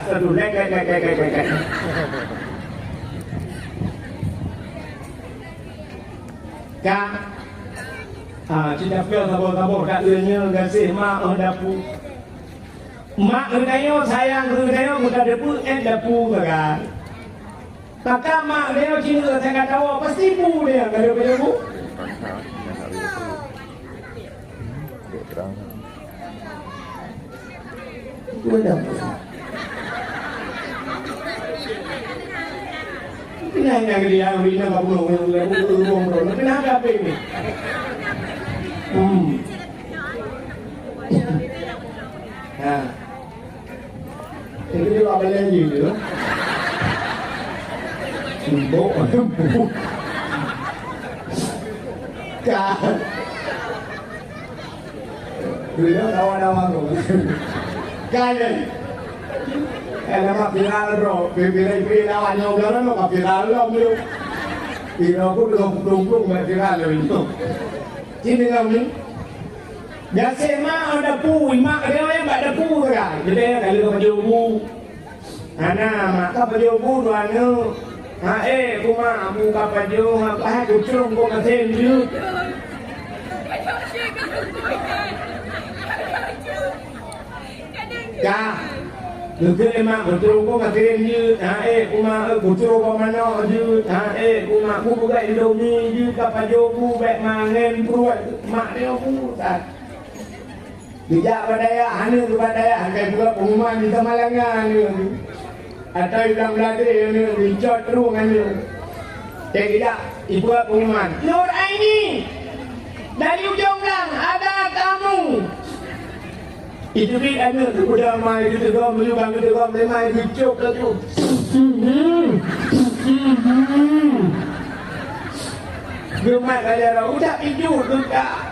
Aduh, lek. Kak, cina pil tabur kat dunia gasih mak dapu. Mak ngedayo sayang ngedayo muda depu depu kan. Kakak mak dia cina saya kata pasti pu dia kalau dia pu. Kenapa dia Rina nggak belum kenapa apa ini? Nah, itu juga apa lagi tu? Buk, kan? Dia tawa tu. Kan? Nama viral bro, viral anjing orang nak viral lah mulu. Viral pun belum viral itu. Ini kami. Biasa mak ada pu, mak dia yang ada pu kan. Jadi kalau kau jubu, anak mak kau jubu dua nu. Kuma amu kau jubu, apa kucing kau masih jubu. Kah? Mungkin emak betul kau katakan je, kuma betul kau mana je, kuma aku bukan Indomie je, kapal jobu, baik mangen peruat, mak dia aku tak. Tidak badaya, hanya tu badaya, agak juga pengumuman di Samalangan ni, atau bilang belakang ni, dicot terus kan ni. Tidak, ibu pengumuman. Nur Aini, dari ujung gang ada kamu. Itu dia ada tu dah mai kita gom menyubang kita gom mai dicok lah tu. Gemak kaya udah hijau tu tak.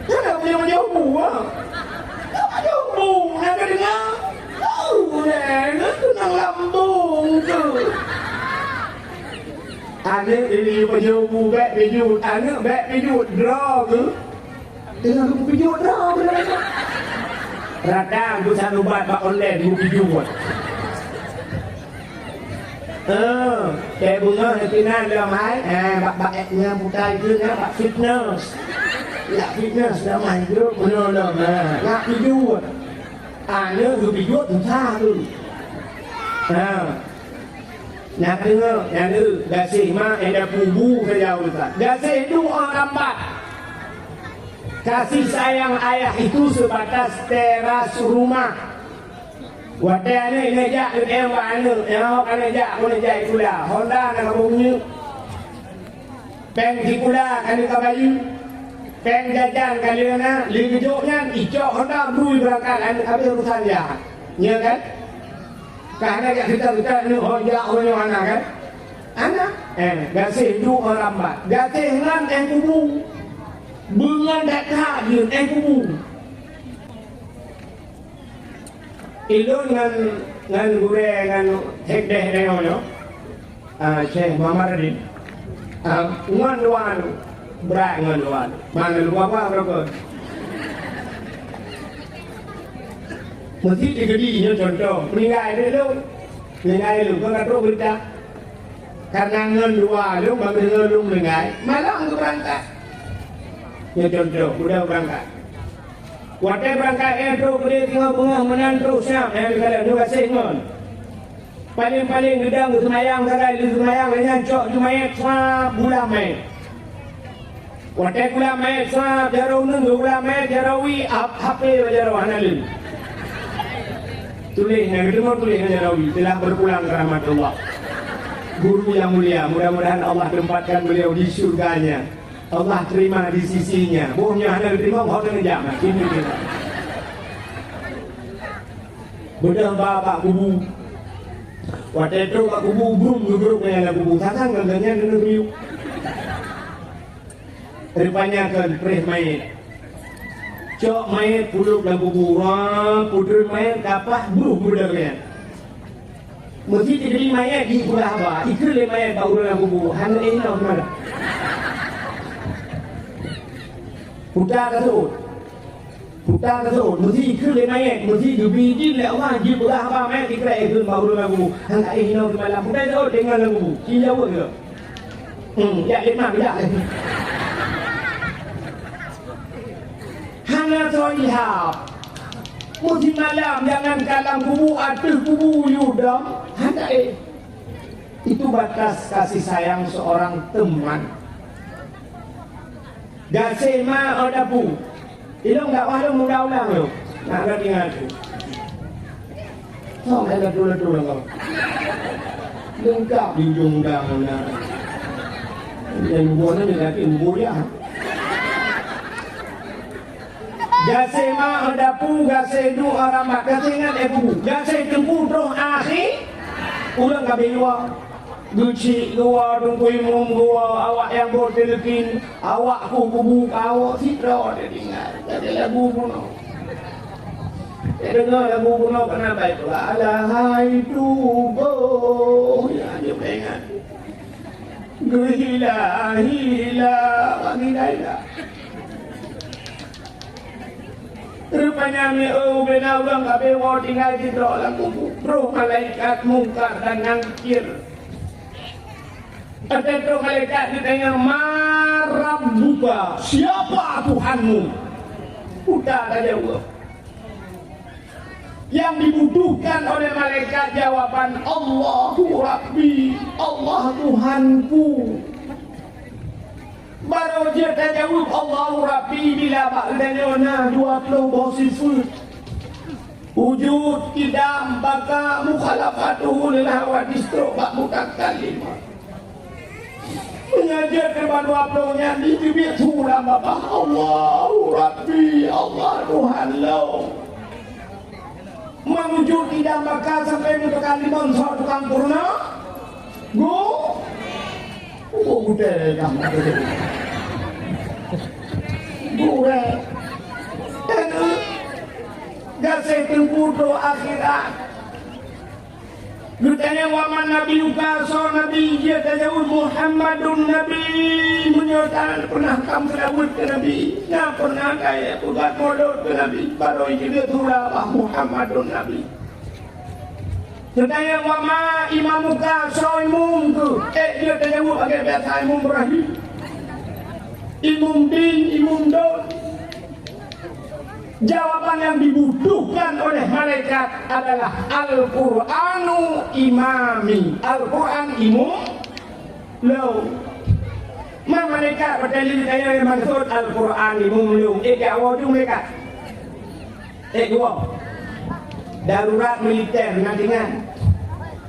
Kenapa punya jauh ah? Kenapa jauh? Nak dengar? Tahu dah, tenang lambung tu. Anak ini penjauh back penjauh, anak back penjauh draw tu. Tengah aku penjauh draw berapa? Radang tu satu bat bak online buku jual. Kayak bunga hatinan dalam hai. Bak-baknya bukan itu ya, bak fitness. Ya fitness dalam hai itu benar dah. Nak jual. Ana tu jual tu satu. Nak dengar, nak tu gasih mak ada pubu saja ustaz. Gasih itu orang lambat. Kasih sayang ayah itu sebatas teras rumah. Wadah ni nejak dia wana, yang kan nejak itulah. Honda nak bunyi. Peng tikula kan ka baju. Peng jajan kan dia na, li hijaunya hijau Honda brui berangkat habis urusan dia. Ya kan? Karena kita ni hojak orang mana kan? Anak gasih itu orang lambat. Gasih ngan yang kubu. Bunga data di kubu. Ilun ngan gure ngan hek deh no. Syekh Muhammad Radin. Ngan luan berak ngan luan. Mana luan apa berapa? Mesti digedinya contoh. Meninggal dulu. Meninggal dulu kau kata berita. Karena ngan luan lu bagi ngan lu meninggal. Malah untuk berangkat. Ya contoh, udah berangkat. Waktu berangkat itu beri tengah bunga menantu siap. Kalau juga sengon. Paling gedang semayang sarai di semayang dengan cok jumayat swab bulan Mei. Waktu bulan Mei swab jarau nunggu bulan Mei jarawi HP jarau analin. Tulis yang kedua tulis jarawi telah berpulang ke rahmat Allah. Guru yang mulia, mudah-mudahan Allah tempatkan beliau di surganya. Allah terima di sisinya. Bohongnya hanya terima, kau dengan jamak. Ini kita. Bedang bapak kubu. Waktu itu pak kubu brum geruk-geruknya ada kubu. Takkan gangannya kena riuk. Rupanya kan pres mayat. Cok mayat puluk dalam kubu. Pudul mayat kapah brum budaknya. Mesti diberi mayat di kulah apa. Ikut mayat baru dalam kubu. Hanya ini nak mana? Putar kasut. Putar tu, mesti ke le naik, mesti dubi jin le Allah ji belah apa mai dikrai ke baru lagu. Hang ai hino ke malam. Putar tu dengan lagu. Ji Jawa ke? Ya lima ya. Hang tu ihap. Mesti malam jangan kalam kubu aduh kubu yudam. Hang ai. Itu batas kasih sayang seorang teman. Gasema odapu. Ilong tak wah lu mudah ulang lu. Nak ada tinggal tu. Kau ada dulu kau. Lengkap di ujung dah mana. Yang buatnya ni lagi buaya. Gase ma ada pu gase du orang mak gasengan ebu. Gase tempu roh akhir. Ulang kabelua. Guci gua tungkui mum gua awak yang bertelekin awak ku kubu awak sidra dia tinggal ada lagu pun dengar lagu pun kena baik lah alahai tubuh ya dia ingat gila gila bagi dah rupanya ni benar orang kabeh tinggal sidra lagu roh malaikat mungkar dan nangkir. Tentu malaikat ditanya marab buka siapa Tuhanmu? Udah ada jawab. Yang dibutuhkan oleh malaikat jawaban Allahu Rabbi, Allah Tuhanku. Baru dia jawab Allahu Rabbi bila ba'danya 20 bosifut. Wujud kidam baka mukhalafatuhu lil hawadis bak mutakalimah. Mengajar kepada aplonya di bibir surah Bapak Allahu Rabbi Allah Tuhan lo menuju tidak bakal sampai menentukan limon soal tukang purna gede kamu gede dan gak setempur akhirat. Bertanya waman Nabi Ukaso Nabi dia tajawud Muhammadun Nabi menyatakan pernah kamu terawud ke Nabi nak pernah kaya buat modal ke Nabi baru dia turah Muhammadun Nabi. Bertanya wama Imam Ukaso imum tu dia tajawud pakai biasa imum Ibrahim imum din imum don. Jawaban yang dibutuhkan oleh malaikat adalah Al-Qur'anu imami. Al-Qur'an imum lo. Malaikat berdalil saya maksud Al-Qur'an imum lo. Awal tu mereka. Dua. Darurat militer nantikan.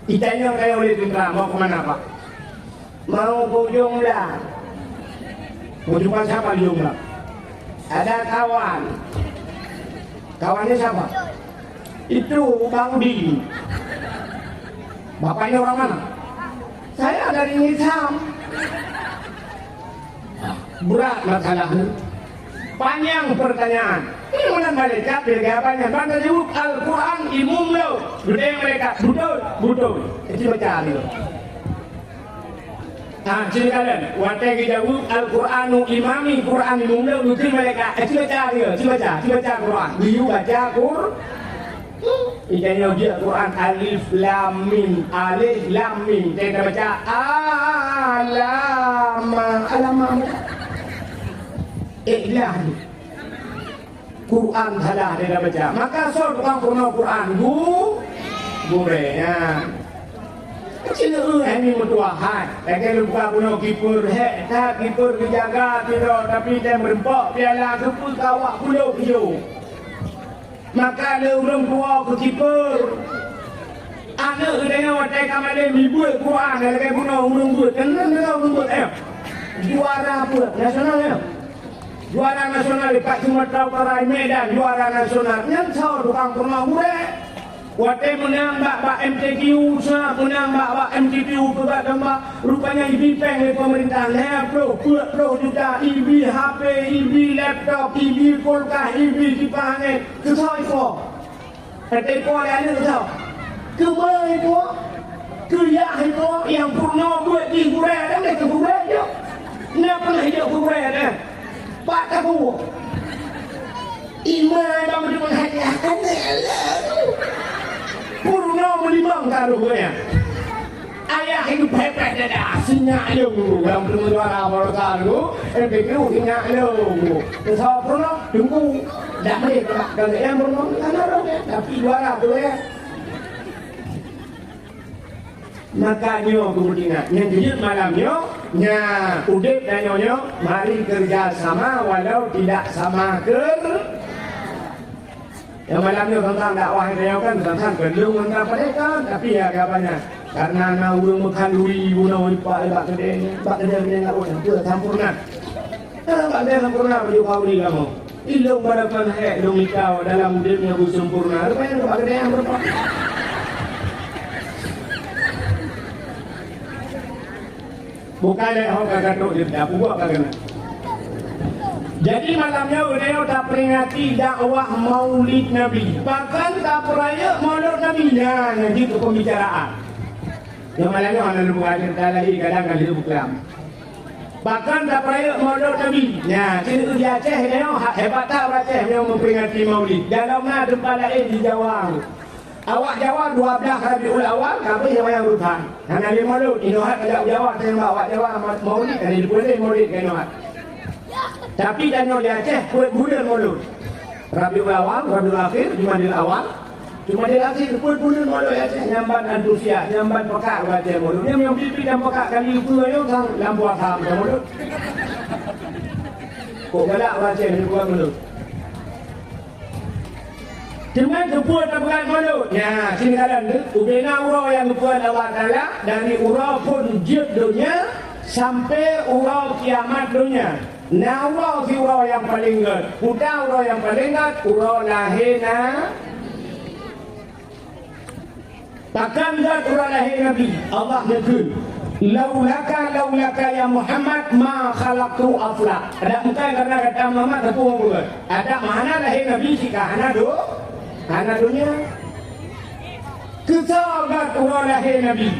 Itanya kayak oleh tentera mau kemana Pak? Mau ke Jumlah. Mau jumpa siapa di Jumlah? Ada kawan. Kawannya siapa? Itu Bang Di. Bapaknya orang mana? Saya dari Nizam. Berat masalahnya. Panjang pertanyaan. Ini mana malaikat bergapannya? Banda jawab Al-Quran imum lo. Gede mereka. Betul. Itu baca lo. Nah, silakan. Watai jawab Al-Qur'anu imami Quran imum lo. Itu mereka. Itu baca dia. Itu baca Quran. Dia baca Quran. Ikannya dia Quran alif lam mim. Dia baca alama. Ikhlas. Quran salah dia baca. Maka soal tukang Quran gurenya. Kecil ini mutuahan. Tapi lupa punya kipur. Tak kipur kejaga tidak. Tapi dia merempok. Biarlah kepul kawak pulau hijau. Maka dia orang tua ke kipur. Anak dia watai kamar mibul Quran. Dia kaya punya orang buat. Kenapa orang buat? Juara apa? Nasional ya? Juara nasional di Pak Sumatera Utara Medan. Juara nasional. Yang tahu tukang pernah murah. Watai menang bak MTQ, menang bak MTQ tu tak tambah. Rupanya EB peng oleh pemerintah. Pro juta EB HP, EB laptop, EB kulkas, EB kipas angin. Kesal itu. Kata itu ada kesal. Kemana itu? Kerja itu yang purna buat di Korea dan mereka Korea je. Kenapa nak hidup Korea dan? Pak Kabu. Iman bang di menghadiahkan Purno melimang karuhnya ayah hidup pepet dah singa lu dalam permulaan mereka lu begitu singa lu so Purno tunggu dah mereka kalau yang Purno kan orang tapi juara tu ya makanya kemudian yang jujur malamnya nya udip dan nyonya mari kerja sama walau tidak sama yang malamnya tentang dakwah itu kan tentang belum tentang mereka tapi ya kapannya karena na urang mekhalui guna wipa ibak kedenya nak urang tu sempurna tak ada sempurna baju kau ni kamu ilmu barakan hai dong kau dalam dirinya bu sempurna rupanya ibak kedenya berapa bukan lehok kagak tu dia buat kagak. Jadi malamnya beliau tak peringati dakwah Maulid Nabi. Bahkan tak peraya Maulid Nabi. Nah, nanti itu pembicaraan. Yang malamnya mana lu mengajar lagi kadang kali itu bukan. Bahkan tak peraya Maulid Nabi. Nah, sini tu di Aceh dia hebat tak Aceh yang memperingati Maulid. Dalamnya tempat lain di Jawa. Awak Jawa 12 Rabiul Awal, kami yang urutan. Karena di Maulid, Inohat ajak Jawa dengan awak Jawa Maulid, kan di boleh Maulid kan Inohat. Tapi dan di Aceh kuat bulan Maulid. Rabiul Awal, Rabiul Akhir, Jumadil Awal. Jumadil Akhir kuat bulan Maulid Aceh nyamban antusias, nyamban pekak baca Maulid. Dia yang pipi dan pekak kali itu ayo sang lampu asam Maulid. Kok galak baca ni buat Maulid. Dengan kepuan peperangan Maulid. Ya, sini kalian ubena urau yang kepuan Allah Taala dari urau pun jid dunia sampai urau kiamat dunia. Nah urau si urau yang paling ingat. Udah urau yang paling ingat urau lahirna. Takkan dah urau lahir Nabi. Allah nyebut. Laulaka ya Muhammad ma khalaqtu afla. Ada bukan karena kata Muhammad tepung bukan. Ada mana lahir Nabi jika anak do? Anak dunia. Kesabat urau lahir Nabi.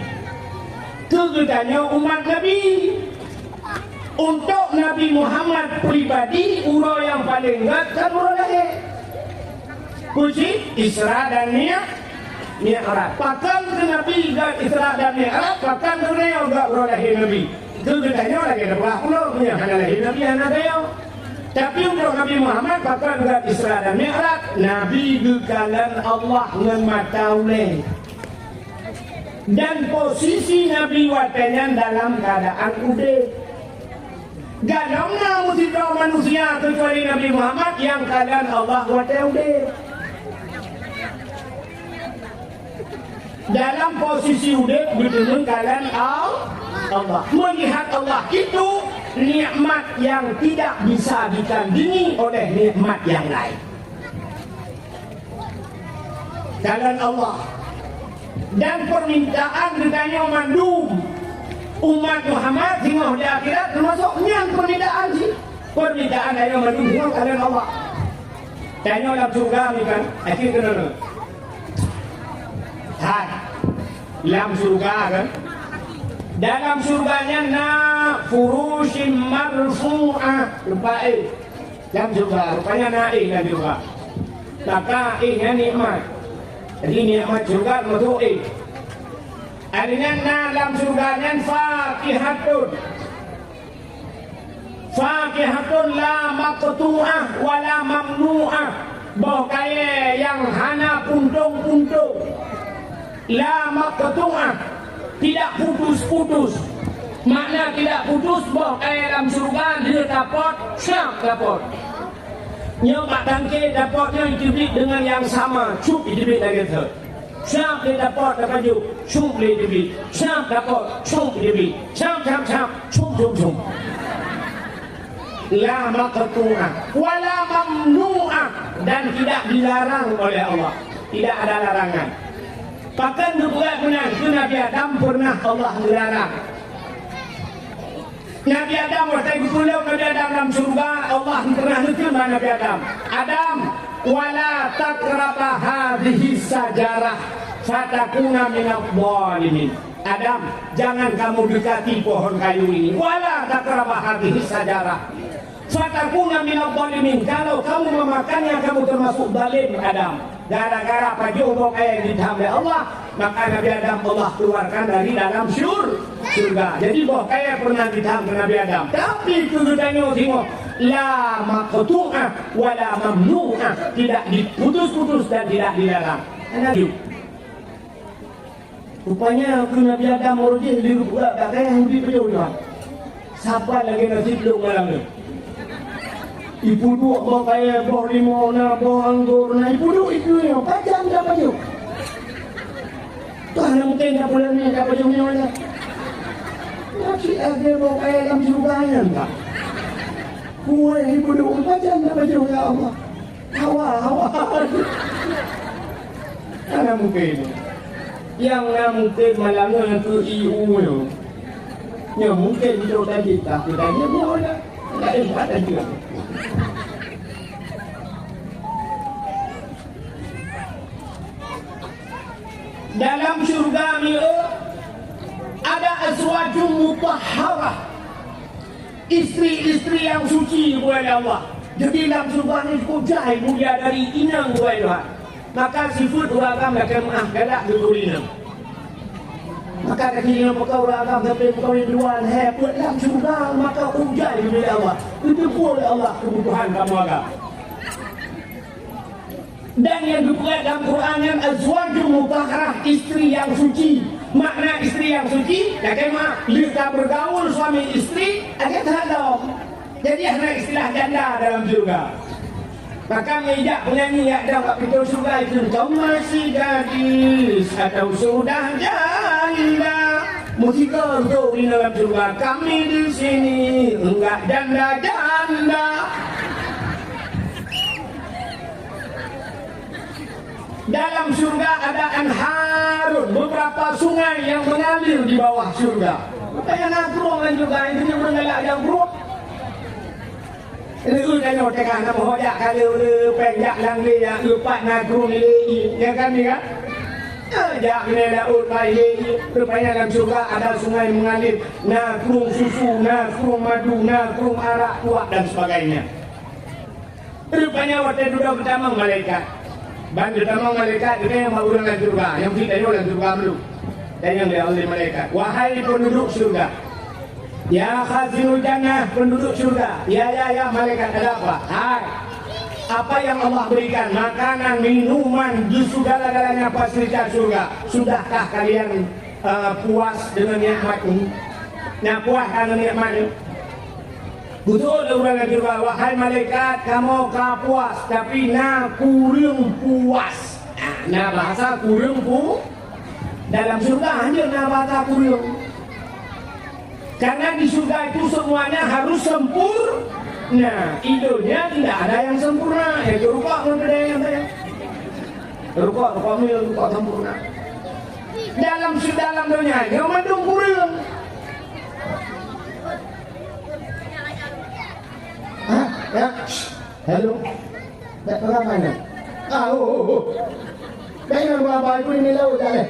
Kegetanya umat Nabi. Untuk Nabi Muhammad pribadi urau yang paling ingat kan urau lahir. Kunci Isra dan Mi'raj. Pakan ke Nabi Isra dan Mi'raj, pakan ke dia juga urau lahir Nabi. Itu katanya lagi ada pula punya hanya lahir Nabi anak dia. Tapi untuk Nabi Muhammad pakan ke Isra dan Mi'raj, Nabi gekalan Allah ngemataulah. Dan posisi Nabi watanya dalam keadaan udeh. Galamnya musibah manusia kecuali Nabi Muhammad yang keadaan Allah wataude. Dalam posisi udah bertemu keadaan Allah. Melihat Allah itu nikmat yang tidak bisa ditandingi oleh nikmat yang lain. Keadaan Allah. Dan permintaan ditanya mandum. Umat Muhammad hingga di akhirat termasuk yang permintaan sih. Permintaan yang mendukung kalian Allah. Tanya dalam surga ni kan, akhir kena. Hai, dalam surga kan. Dalam surganya na furushim marfu'ah. Lupa dalam surga, rupanya naik dalam surga. Maka nya nikmat. Jadi nikmat surga masuk Artinya dalam surganya fakihatun la maqtu'ah wa la mamnu'ah. Bokaya yang hana puntung-puntung. La maqtu'ah, tidak putus-putus. Makna tidak putus bokaya dalam surga dia dapat siap dapat. Nyoba tangke dapatnya diberi dengan yang sama, cup diberi lagi tu. Siap dia dapat baju, cum dia diberi. Siap dapat, cum diberi. Siap, cum. La maqtu'ah wala mamnu'ah, dan tidak dilarang oleh Allah. Tidak ada larangan. Bahkan juga benar itu Nabi Adam pernah Allah melarang. Nabi Adam waktu itu Nabi Adam dalam surga Allah pernah nukil Nabi Adam. Adam wala taqraba hadhihi sajarah fatakuna minadh dhalimin. Adam, jangan kamu dekati pohon kayu ini. Wala taqraba hadhihi sajarah Fatakuna minadh dhalimin. Kalau kamu memakannya, kamu termasuk zalim Adam. Gara-gara pajubok yang ditambah Allah, maka Nabi Adam Allah keluarkan dari dalam surga. Jadi boh kayak pernah ditambah Nabi Adam. Tapi kegudannya tengok, la maqtu'ah wala mamnu'ah, tidak diputus-putus dan tidak dilarang. Rupanya ke Nabi Adam merujih di rupa tak kaya yang dipejauh. Siapa lagi nasib lu malam ni? Ibu duk bawa kaya, bawa limau, bawa anggur, ibu duk itu ni, pajam dah baju. Tuhan yang mungkin tak boleh ni, tak baju ni mana? Masih ada bawa kaya dalam surganya tak? Kue ibu duk, pajam dah baju ya Allah. Hawa. Mana mungkin? Yang mungkin malangnya ke IU ni. Yang mungkin hidup tadi tak, tidak dia boleh. Tak ada buat tadi. Dalam syurga ni ada azwajun mutahharah, istri-istri yang suci kepada Allah. Jadi dalam syurga ni kujai mulia dari inang kepada Tuhan. Maka sifat uragam akan galak berkulina. Maka kini pakau uragam sampai pakau yang luar hebat dalam syurga, maka ujai kepada Allah. Itu oleh Allah kebutuhan kamu agam. Dan yang dibuat dalam Quran yang azwajul mutahharah, istri yang suci. Makna istri yang suci, bagaimana kita bergaul suami istri agak terhadap. Jadi ada istilah janda dalam surga. Maka mengijak penyanyi yang ada kat pintu surga itu, kau masih gadis atau sudah janda. Musikal tu di dalam surga, kami di sini enggak janda-janda. Dalam surga ada anharun, beberapa sungai yang mengalir di bawah surga. Apa yang nagrung kan juga, itu yang mengalak yang buruk. Ini tanya tengah nama hojak kalau penjak lang dia lupa nagrung ini, ya kan ni kan? Jak ni dah utai ini. Rupanya dalam surga ada sungai mengalir, nagrung susu, nagrung madu, nagrung arak kuat dan sebagainya. Rupanya waktu duduk pertama malaikat. Bantu tamang malaikat itu yang mau orang surga, yang kita ini orang surga dulu. Dan yang dia oleh malaikat, wahai penduduk surga, ya khazinul jannah, penduduk surga, ya malaikat, ada apa? Hai, apa yang Allah berikan, makanan, minuman, di segala-galanya fasilitas surga. Sudahkah kalian puas dengan nikmat ini? Nah, puas dengan nikmat ini? Betul orang yang surga, wahai malaikat, kamu puas, tapi na kurang puas. Nah bahasa kurang dalam surga hanya na bahasa kurang. Karena di surga itu semuanya harus sempurna. Nah, idulnya tidak ada yang sempurna. Ya rukuk ada yang saya. Rukuk sempurna. Dalam dunia yang mendung kurang. Ya, halo, tak orang mana? Dengan berapa itu ini laut dah.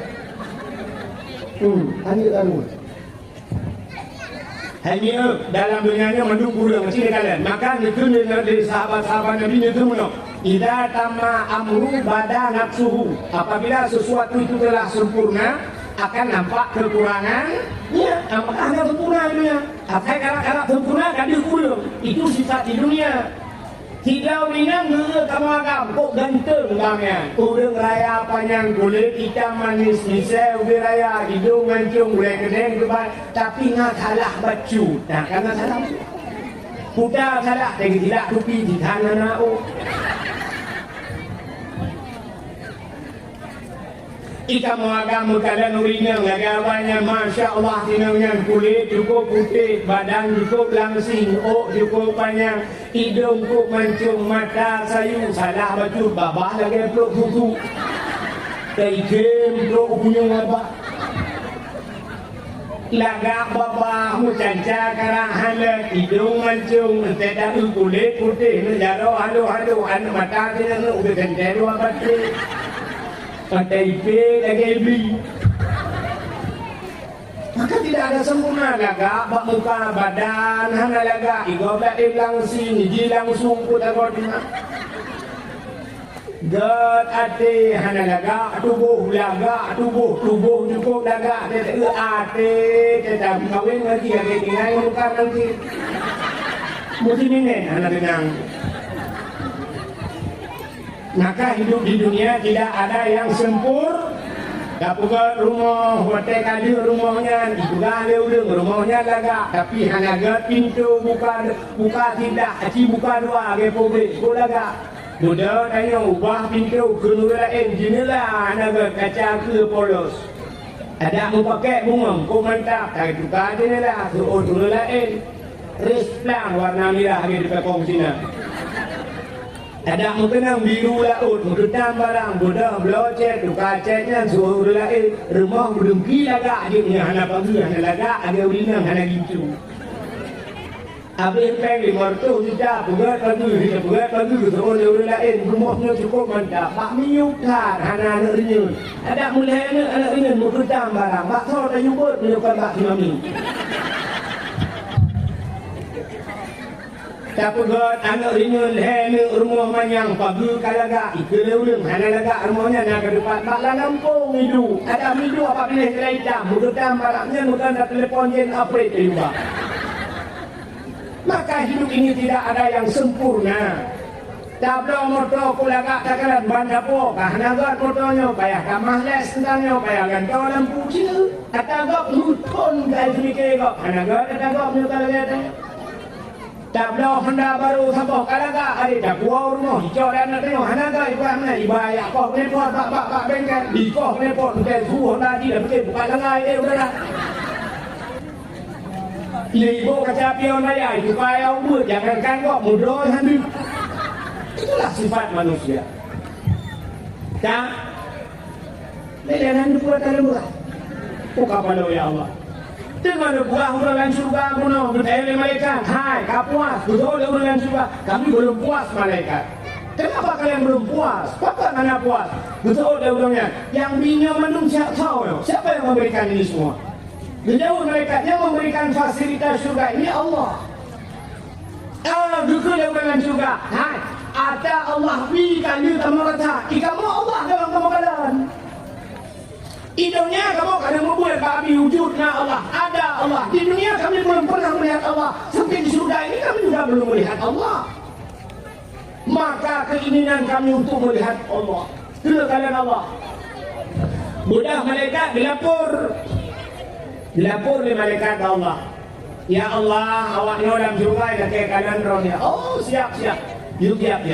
Ani lalu. Hanya dalam dunianya mendung kurang macam kalian. Maka itu dari sahabat-sahabat Nabi itu mana? Idza tamma amru bada nafsuhu. Apabila sesuatu itu telah sempurna, akan nampak kekurangan. Ya, apakah ada sempurna dunia? Apa kalau sempurna kan kurang. Itu sifat di dunia. Tidak minang kamu agam kok ganteng gamnya. Udang raya panjang kulit hitam manis misal ubi raya hidung mancung boleh kedeng kebat tapi nggak salah baju. Nah karena salah kuda salah tidak tupi di tanah nau. Ika agama kalian urinang lagawanya Masya Allah tinangnya kulit cukup putih, badan cukup langsing, cukup panjang, hidung cukup mancung, mata sayu, salah baju, babah lagi peluk susu, kaikem peluk punya babah, lagak babah mucanca karahan, hidung mancung, tidak kulit putih, jaro halo, mata tinang udah ganteng apa sih? Pakai IP lagi beli. Maka tidak ada sempurna laga, bak muka badan hana laga, igobak langsing, iji langsung putar kodina. Gat ate hana laga, tubuh cukup laga, tete ate, tete kawin lagi ada tinggal muka nanti. Mesti minen hana tenang. Maka hidup di dunia tidak ada yang sempurna. Dapat rumah, hotel kali rumahnya, dibuka leudeng rumahnya laga, tapi hanya pintu buka tidak, aci buka dua, gepo laga. Mudah tanya ubah pintu kenura engine lah, hanya kaca ke polos. Ada mau pakai bunga, kau mantap, tak buka je lah, suruh tu lain. Resplang warna merah di pekong sini. Ada mungkin biru laut, mungkin barang bodoh blocet, tukar cetnya suruh lain, rumah berdengki laga, dia hanya pagi, hanya laga, ada ulinang, hanya gitu. Habis peng 500 juta, buat pagi, suruh lain, rumahnya cukup mantap, mak miukan, hanya anak renyun. Ada mulai anak renyun, mungkin barang, mak sor tak jumpa, menyukai mak si mami. Tapi anak ringan rumah manyang pagi kalaga ikeleuleung hana laga rumahnya nak ke depan bakla nampung hidup ada hidup apa pilih kereta mudah malamnya mudah nak telepon jen upgrade juga. Maka hidup ini tidak ada yang sempurna. Tablo motor kulaga takaran bandapo kahna gat motornya payah kamah les tentangnya payah gantol lampu cina atagok luton guys mikir kok hana gat atagok nyukalaga Tablo Honda baru sampai kalaga ada dah buah rumah hijau dan nak tengok hanaga ibaratnya ibayak kau nepot bak bengkel di kau nepot bengkel suruh tadi dah betul bukan lengai udah dah. Ibu kaca pion raya itu kaya umur jangan kan kok mudah handu. Itulah sifat manusia. Tak. Lelah buat dalam buah. Buka pada ya Allah. Dengan buah urulan surga kuno bertanya malaikat, hai kau puas, betul urulan surga, kami belum puas malaikat. Kenapa kalian belum puas? Apa mana puas? Betul urulannya, yang bina manusia tahu, siapa yang memberikan ini semua? Jauh malaikat yang memberikan fasilitas surga ini Allah. Betul urulan surga, hai ada Allah berikan you tamarata, ikamu Allah dalam kemakalan. Hidupnya kamu kadang membuat babi wujudnya Allah. Ada Allah. Di dunia kami belum pernah melihat Allah. Sampai di surga ini kami juga belum melihat Allah. Maka keinginan kami untuk melihat Allah. Itulah kalian Allah. Budak malaikat dilapor. Dilapor oleh malaikat Allah. Ya Allah, awak ni dalam surga ada kayak kalian rohnya. Oh siap. You siap.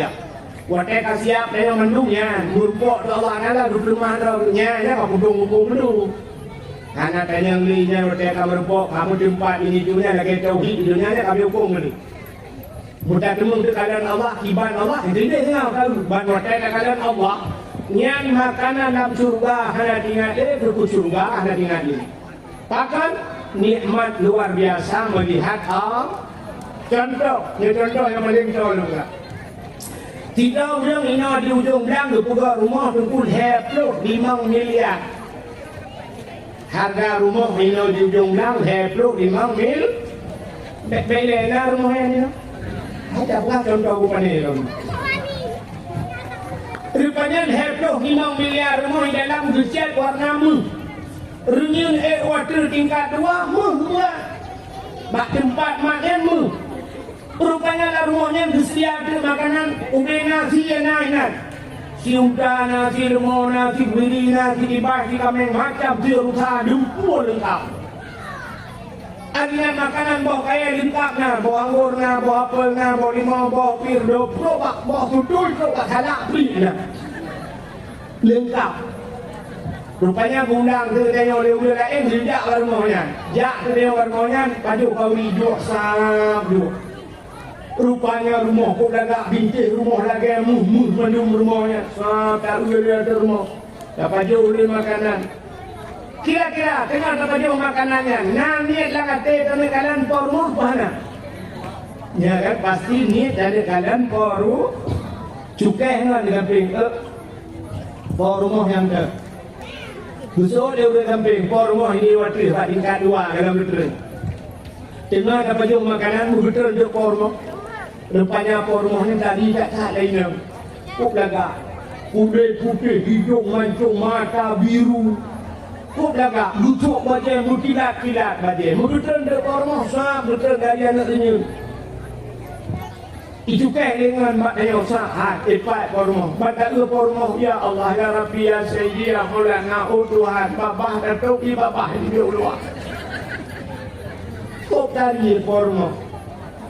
Watek siap dengan mendungnya, burpok tu Allah nala rumah rohnya, ya kau mendung. Anak tanya belinya watek burpok, kamu tempat ini dunia lagi tauhid dunia ni kami hukum ni. Budak temung tu kalian Allah, kiban Allah, itu dia tengah kalau ban watek kalian Allah, yang makanan dalam surga hanya tinggal berku surga hanya tinggal ini. Bahkan nikmat luar biasa melihat contoh yang paling contoh. Tidak orang ini di ujung belang di pugar rumah tungkul heplo 5 miliar. Harga rumah ini di ujung belang heplo 5 mil. Belena rumah ini. Ada pula contoh bukan ini. Rupanya heplo 5 miliar rumah di dalam gecat warna mu. Renyun water tingkat 2 mu. Bak tempat makan mu. Rupanya lah rumahnya bersedia ada makanan ubi nasi yang naik. Siuda nasi, lemon nasi, beri nasi, dibagi kami macam jerusa, lumpur lengkap. Ada makanan bawa kaya lengkap na, bawa anggur na, bawa apel na, bawa limau, bawa pir, bawa sudul, bawa salak beri na. Lengkap. Rupanya bundang tu tanya oleh ular lain, jejak lah rumahnya. Jak tu tanya rumahnya, baju kau hidup sangat. Rupanya rumah kau dah bintik rumah lagi mendung rumahnya tak ada rumah dapat jauh oleh makanan kira-kira tengah dapat jauh makanannya niat lah kata kami kalian por rumah mana ya kan pasti niat dari kalian poru cukai dengan ping por rumah yang Besok dia udah samping, por rumah ini waktu tingkat 2 dalam betul. Tengah dapat jom makanan, betul je por rumah. Rupanya por rumah ni tadi tak lainnya. Kok lagak, putih, hidung mancung, mata biru. Kok lagak, lucuk baca, mutilat-tilat baca. Betul je por rumah, sah, betul gaya nak senyum. Itu kan dengan maknanya usaha tepat pormo. Pada pormo ya Allah ya Rabbi ya Sayyidi ya Maulana Tuhan babah datuk di babah di luar. Kok dari pormo.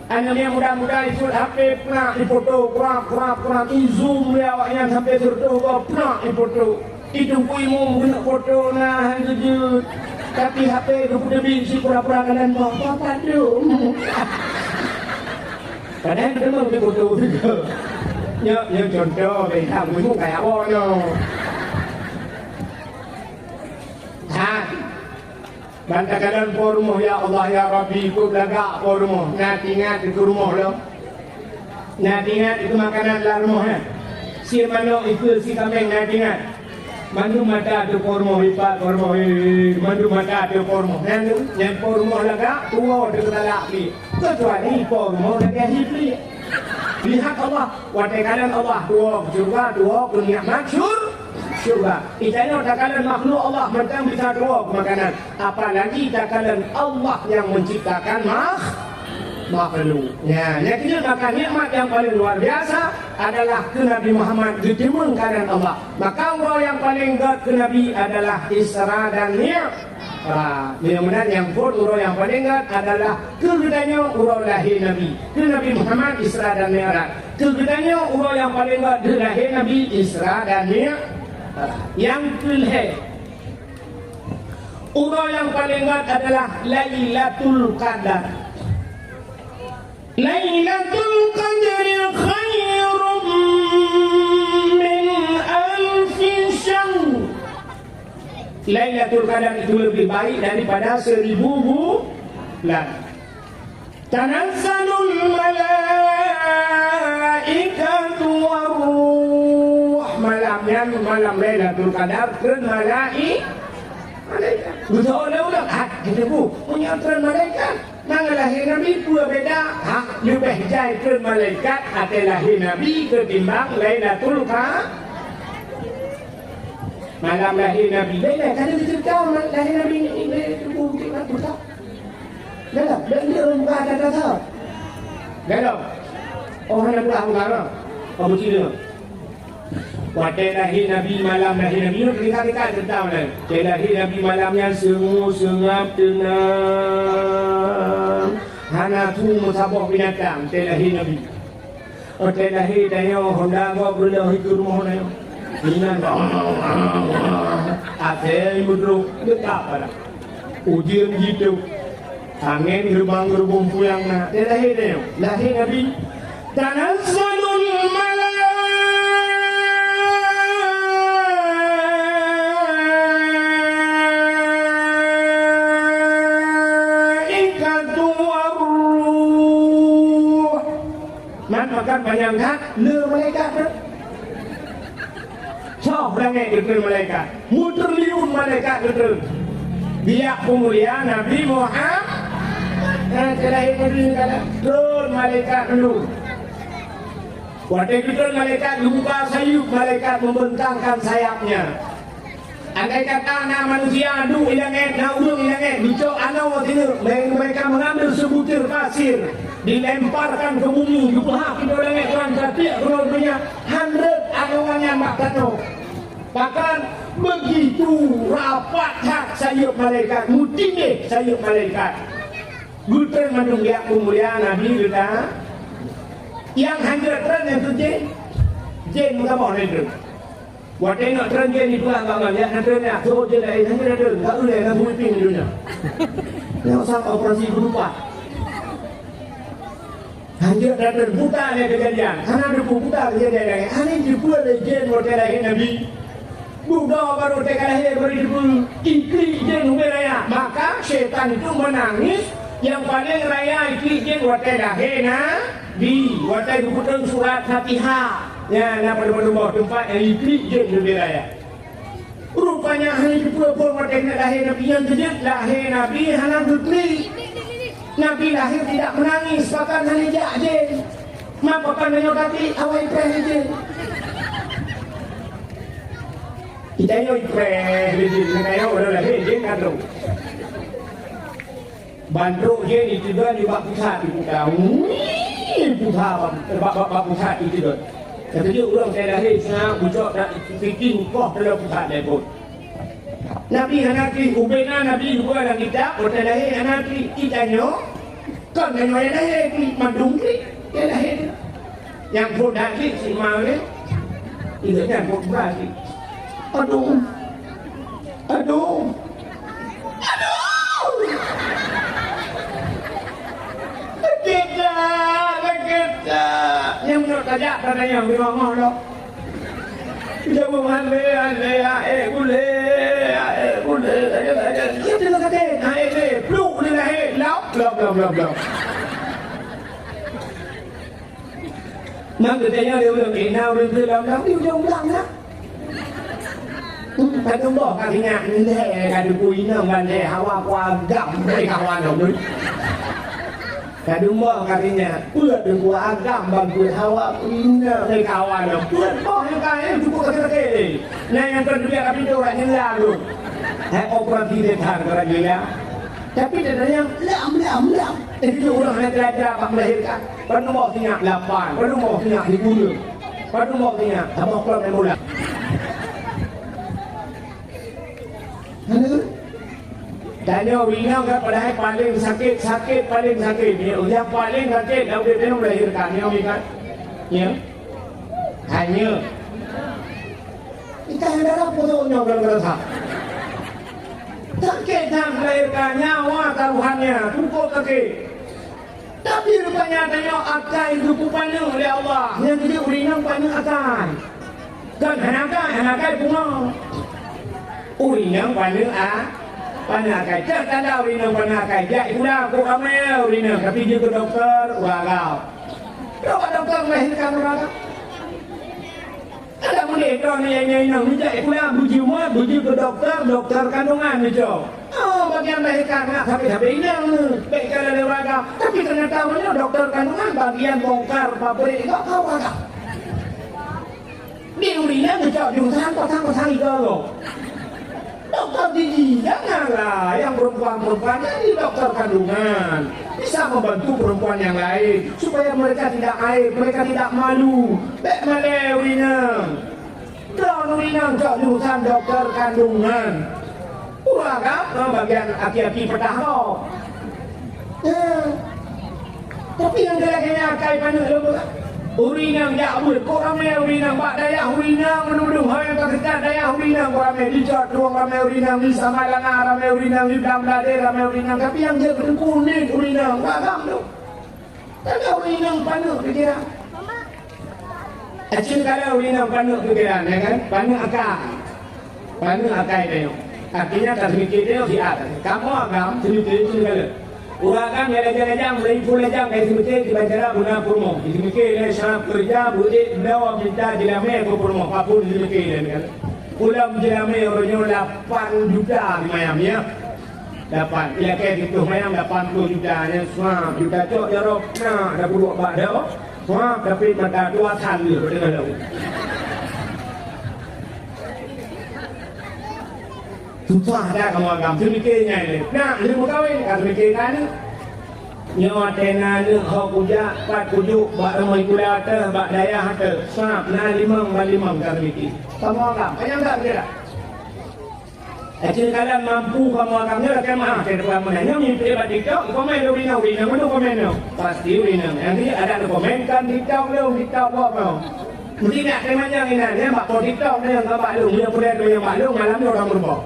Anak yang muda-muda itu HP pernah dipoto kurang zoom dia awaknya sampai tertutup kok pernah dipoto. Itu puimu guna foto nah jujur. Tapi HP kemudian bisi pura-pura kanan bawah padu. Kadang kita mau foto juga. Nhớ contoh về thằng với một cái áo no. Bantakan forum ya Allah ya Rabbi ku belagak forum. Nanti ingat itu rumah lo. Nanti ingat itu makanan dalam rumahnya. Si manok itu si kambing nanti ingat. Mandu mata tu forum lipat forum mandu mata tu forum. Yang forum lagak tua tu kelak ni. Kecuali forum lagak hibli. Lihat Allah, watekanan Allah dua juga dunia masyhur surga. Itanya takalan makhluk Allah macam bisa dua makanan. Apalagi takalan Allah yang menciptakan makhluk. Ya, jadi maka nikmat yang paling luar biasa adalah ke Nabi Muhammad ditemungkan Allah. Maka orang yang paling dekat ke Nabi adalah Isra dan Mi'raj. Mudah-mudahan yang urut yang paling ingat adalah kegedeannya urut lahir Nabi. Ke Nabi Muhammad Isra dan Mi'raj. Kegedeannya urut yang paling ingat lahir Nabi Isra dan Mi'raj. Yang kedua, urut yang paling ingat adalah Lailatul Qadar. Lailatul Qadar khairum min alfi syahr. Lailatul Qadar itu lebih baik daripada 1000 bulan. Tanazzalul malaikatu waruh. Malam Lailatul Qadar turun malaikat. Betul udah kita bu punya turun malaikat. Nang lahir Nabi pula beda. Lebih jai turun malaikat atau lahir Nabi ketimbang Lailatul Qadar. Malam lahir Nabi. Bila kan dia cerita lahir Nabi ni tubuh kita betul. Dalam dia rumah ada tahu. Dalam. Oh hendak pulang enggak? Apa cerita? Waktu lahir Nabi malam lahir Nabi kita cerita lah. Lahir Nabi malamnya sengap tenang. Hana tu musabah binatang lahir Nabi. Waktu lahir dia Honda gua berlah ke rumah dia. Dengan asyik mudruk dekat pada ujian gitu angin gerbang puyang nak lahir Nabi tanazzalul malaikatu waruh man makan banyak hak le malaikat Soh langit betul malaikat, muterliun malaikat betul. Biar pemulia Nabi Muhammad. Terakhir Nabi kata, turun malaikat dulu. Waktu turun malaikat lupa sayup, malaikat membentangkan sayapnya. Andai kata anak manusia adu ilangit, nak urung ilangit, dicok anak waktu itu, mereka mengambil sebutir pasir, dilemparkan ke bumi, dipelak ke langit tuan setiap keluarganya, 100 anuannya mak tato. Bahkan begitu rapat hak sayup malaikat, mutinggi sayup malaikat. Gulten mandung dia pemuliaan Nabi kita, yang 100 tren yang tu jen muka boleh tu. Waktu nak tren jen itu agak banyak, nak tren nak so jen lain, hanya tren, tak boleh nak sweeping dunia. Yang sang operasi berupa. Hanya tren buta ni kejadian, karena depu buta kejadian. Hari dibuat oleh jen waktu lahir Nabi. Budak baru lahir baru dibuat ikli jen raya. Maka syaitan itu menangis. Yang paling raya ikli jen waktu lahir Nabi. Waktu dibuat surat Fatihah. Ya, nak pada bawah tempat yang ikli jen lebih raya. Rupanya hari pura-pura merdeka lahir Nabi yang kejut lahir Nabi hanya berkeli. Nabi lahir tidak menangis, bahkan hanya je. Maka pandanya kaki awal ipreh je. Kita yang ipreh je, kita orang lahir je kan tu. Banduk je ni juga di bak pusat di Putra. Bak pusat itu tu. Kata dia orang saya lahir senang bucok nak fikir koh dalam pusat dia pun. Nabi Hanafi ubena Nabi juga dalam kitab kata lahir Hanafi kita nyo. Kan yang lahir ni mandung ni dia lahir. Yang pun dah ni si mau ni. Itu kan pun berarti. Aduh. Aduh. Aduh. Kita yang menurut saja pada yang memang lo. Dia menghale gule. Kita nak kata peluk ni lah lap. Mak katanya dia bilang inau dia dalam dia ulang lah. Kanบอกกันที่งานนี่แหละกันดูปุยเนื่องกันแหละว่าความดำไม่kawan dong duit. Kadung mau katanya, udah dengan agam bangku hawa ini dari kawan dong. Udah mau yang kaya cukup kecil-kecil. Nah yang kedua kami tu orang yang lalu. Operasi detan orang gila. Tapi ada yang lam. Itu orang yang telah melahirkan. Pernah mau tinggal 8, pernah mau tinggal 10, pernah mau tinggal apa kalau yang mula. Tanya Wina kan padahal paling sakit ni. Yang paling sakit dah dia melahirkan ni Wina. Ya. Hanya kita hendak potongnya berasa. Sakit tak melahirkan nyawa taruhannya cukup sakit. Tapi rupanya tanya akal itu panjang oleh Allah. Yang dia Wina panjang akal. Kan hanakai bunga. Wina panjang panakai, tak ada Wina panakai. Ya itulah aku amel Wina. Tapi dia ke dokter, walau. Dokter melahirkan orang. Ada mereka ni yang minta itulah buji ke dokter kandungan ni jo. Oh bagian melahirkan nak sampai inang ni. Baik kalau ada orang. Tapi ternyata mana dokter kandungan bagian bongkar pabrik tak kau ada. Dia Wina menjawab jurusan pasang itu loh. Dokter gigi janganlah yang perempuan jadi dokter kandungan bisa membantu perempuan yang lain supaya mereka tidak aib, mereka tidak malu. Bek malai Wina. Kalau Wina jurusan dokter kandungan, kan? Bagian aki-aki petahok. Tapi yang kayaknya akai mana lo? Urinang ya abul, kok ramai urinang bak daya urinang menuduh hal yang terdekat daya urinang kok ramai dijat ruang ramai urinang di sama langa ramai urinang di dalam dada ramai urinang tapi yang dia kuning urinang bagam tu. Ada urinang panuh pikiran. Acil kalau urinang panuh pikiran ya kan? Panuh akal dia. Artinya terfikir dia di atas. Kamu agam sedikit kalau Urakan jalan-jalan mulai pula jam kayak semacam di bandara guna purmo. Di sini ke syaraf kerja boleh bawa minta jelame ke purmo apapun di sini ke kan. Pulang jelame orangnya 8 juta di Miami ya. 8. Bila kayak gitu Miami 80 juta nya semua juta cok jarok nah ada buruk bak dah. Semua tapi mata 2 tan dia dengan dah. Susah dah kamu agam sedikitnya ni. Nak lima kahwin kan sedikitkan ni. Nyawa tena ni kau puja, pat pujuk, bak ramai kuliah atas, bak daya atas. Sap, nah limang kan sedikit. Kamu agam, banyak tak kira? Acil kalian mampu kamu agamnya dah kemah. Saya depan mana? Yang mimpi debat TikTok, komen lu Wina, mana komen lu? Pasti Wina. Nanti ada komen kan TikTok apa? Mesti nak kemana ni? Dia bak TikTok ni yang bak lu, dia boleh tu yang bak lu, malam ni orang berubah.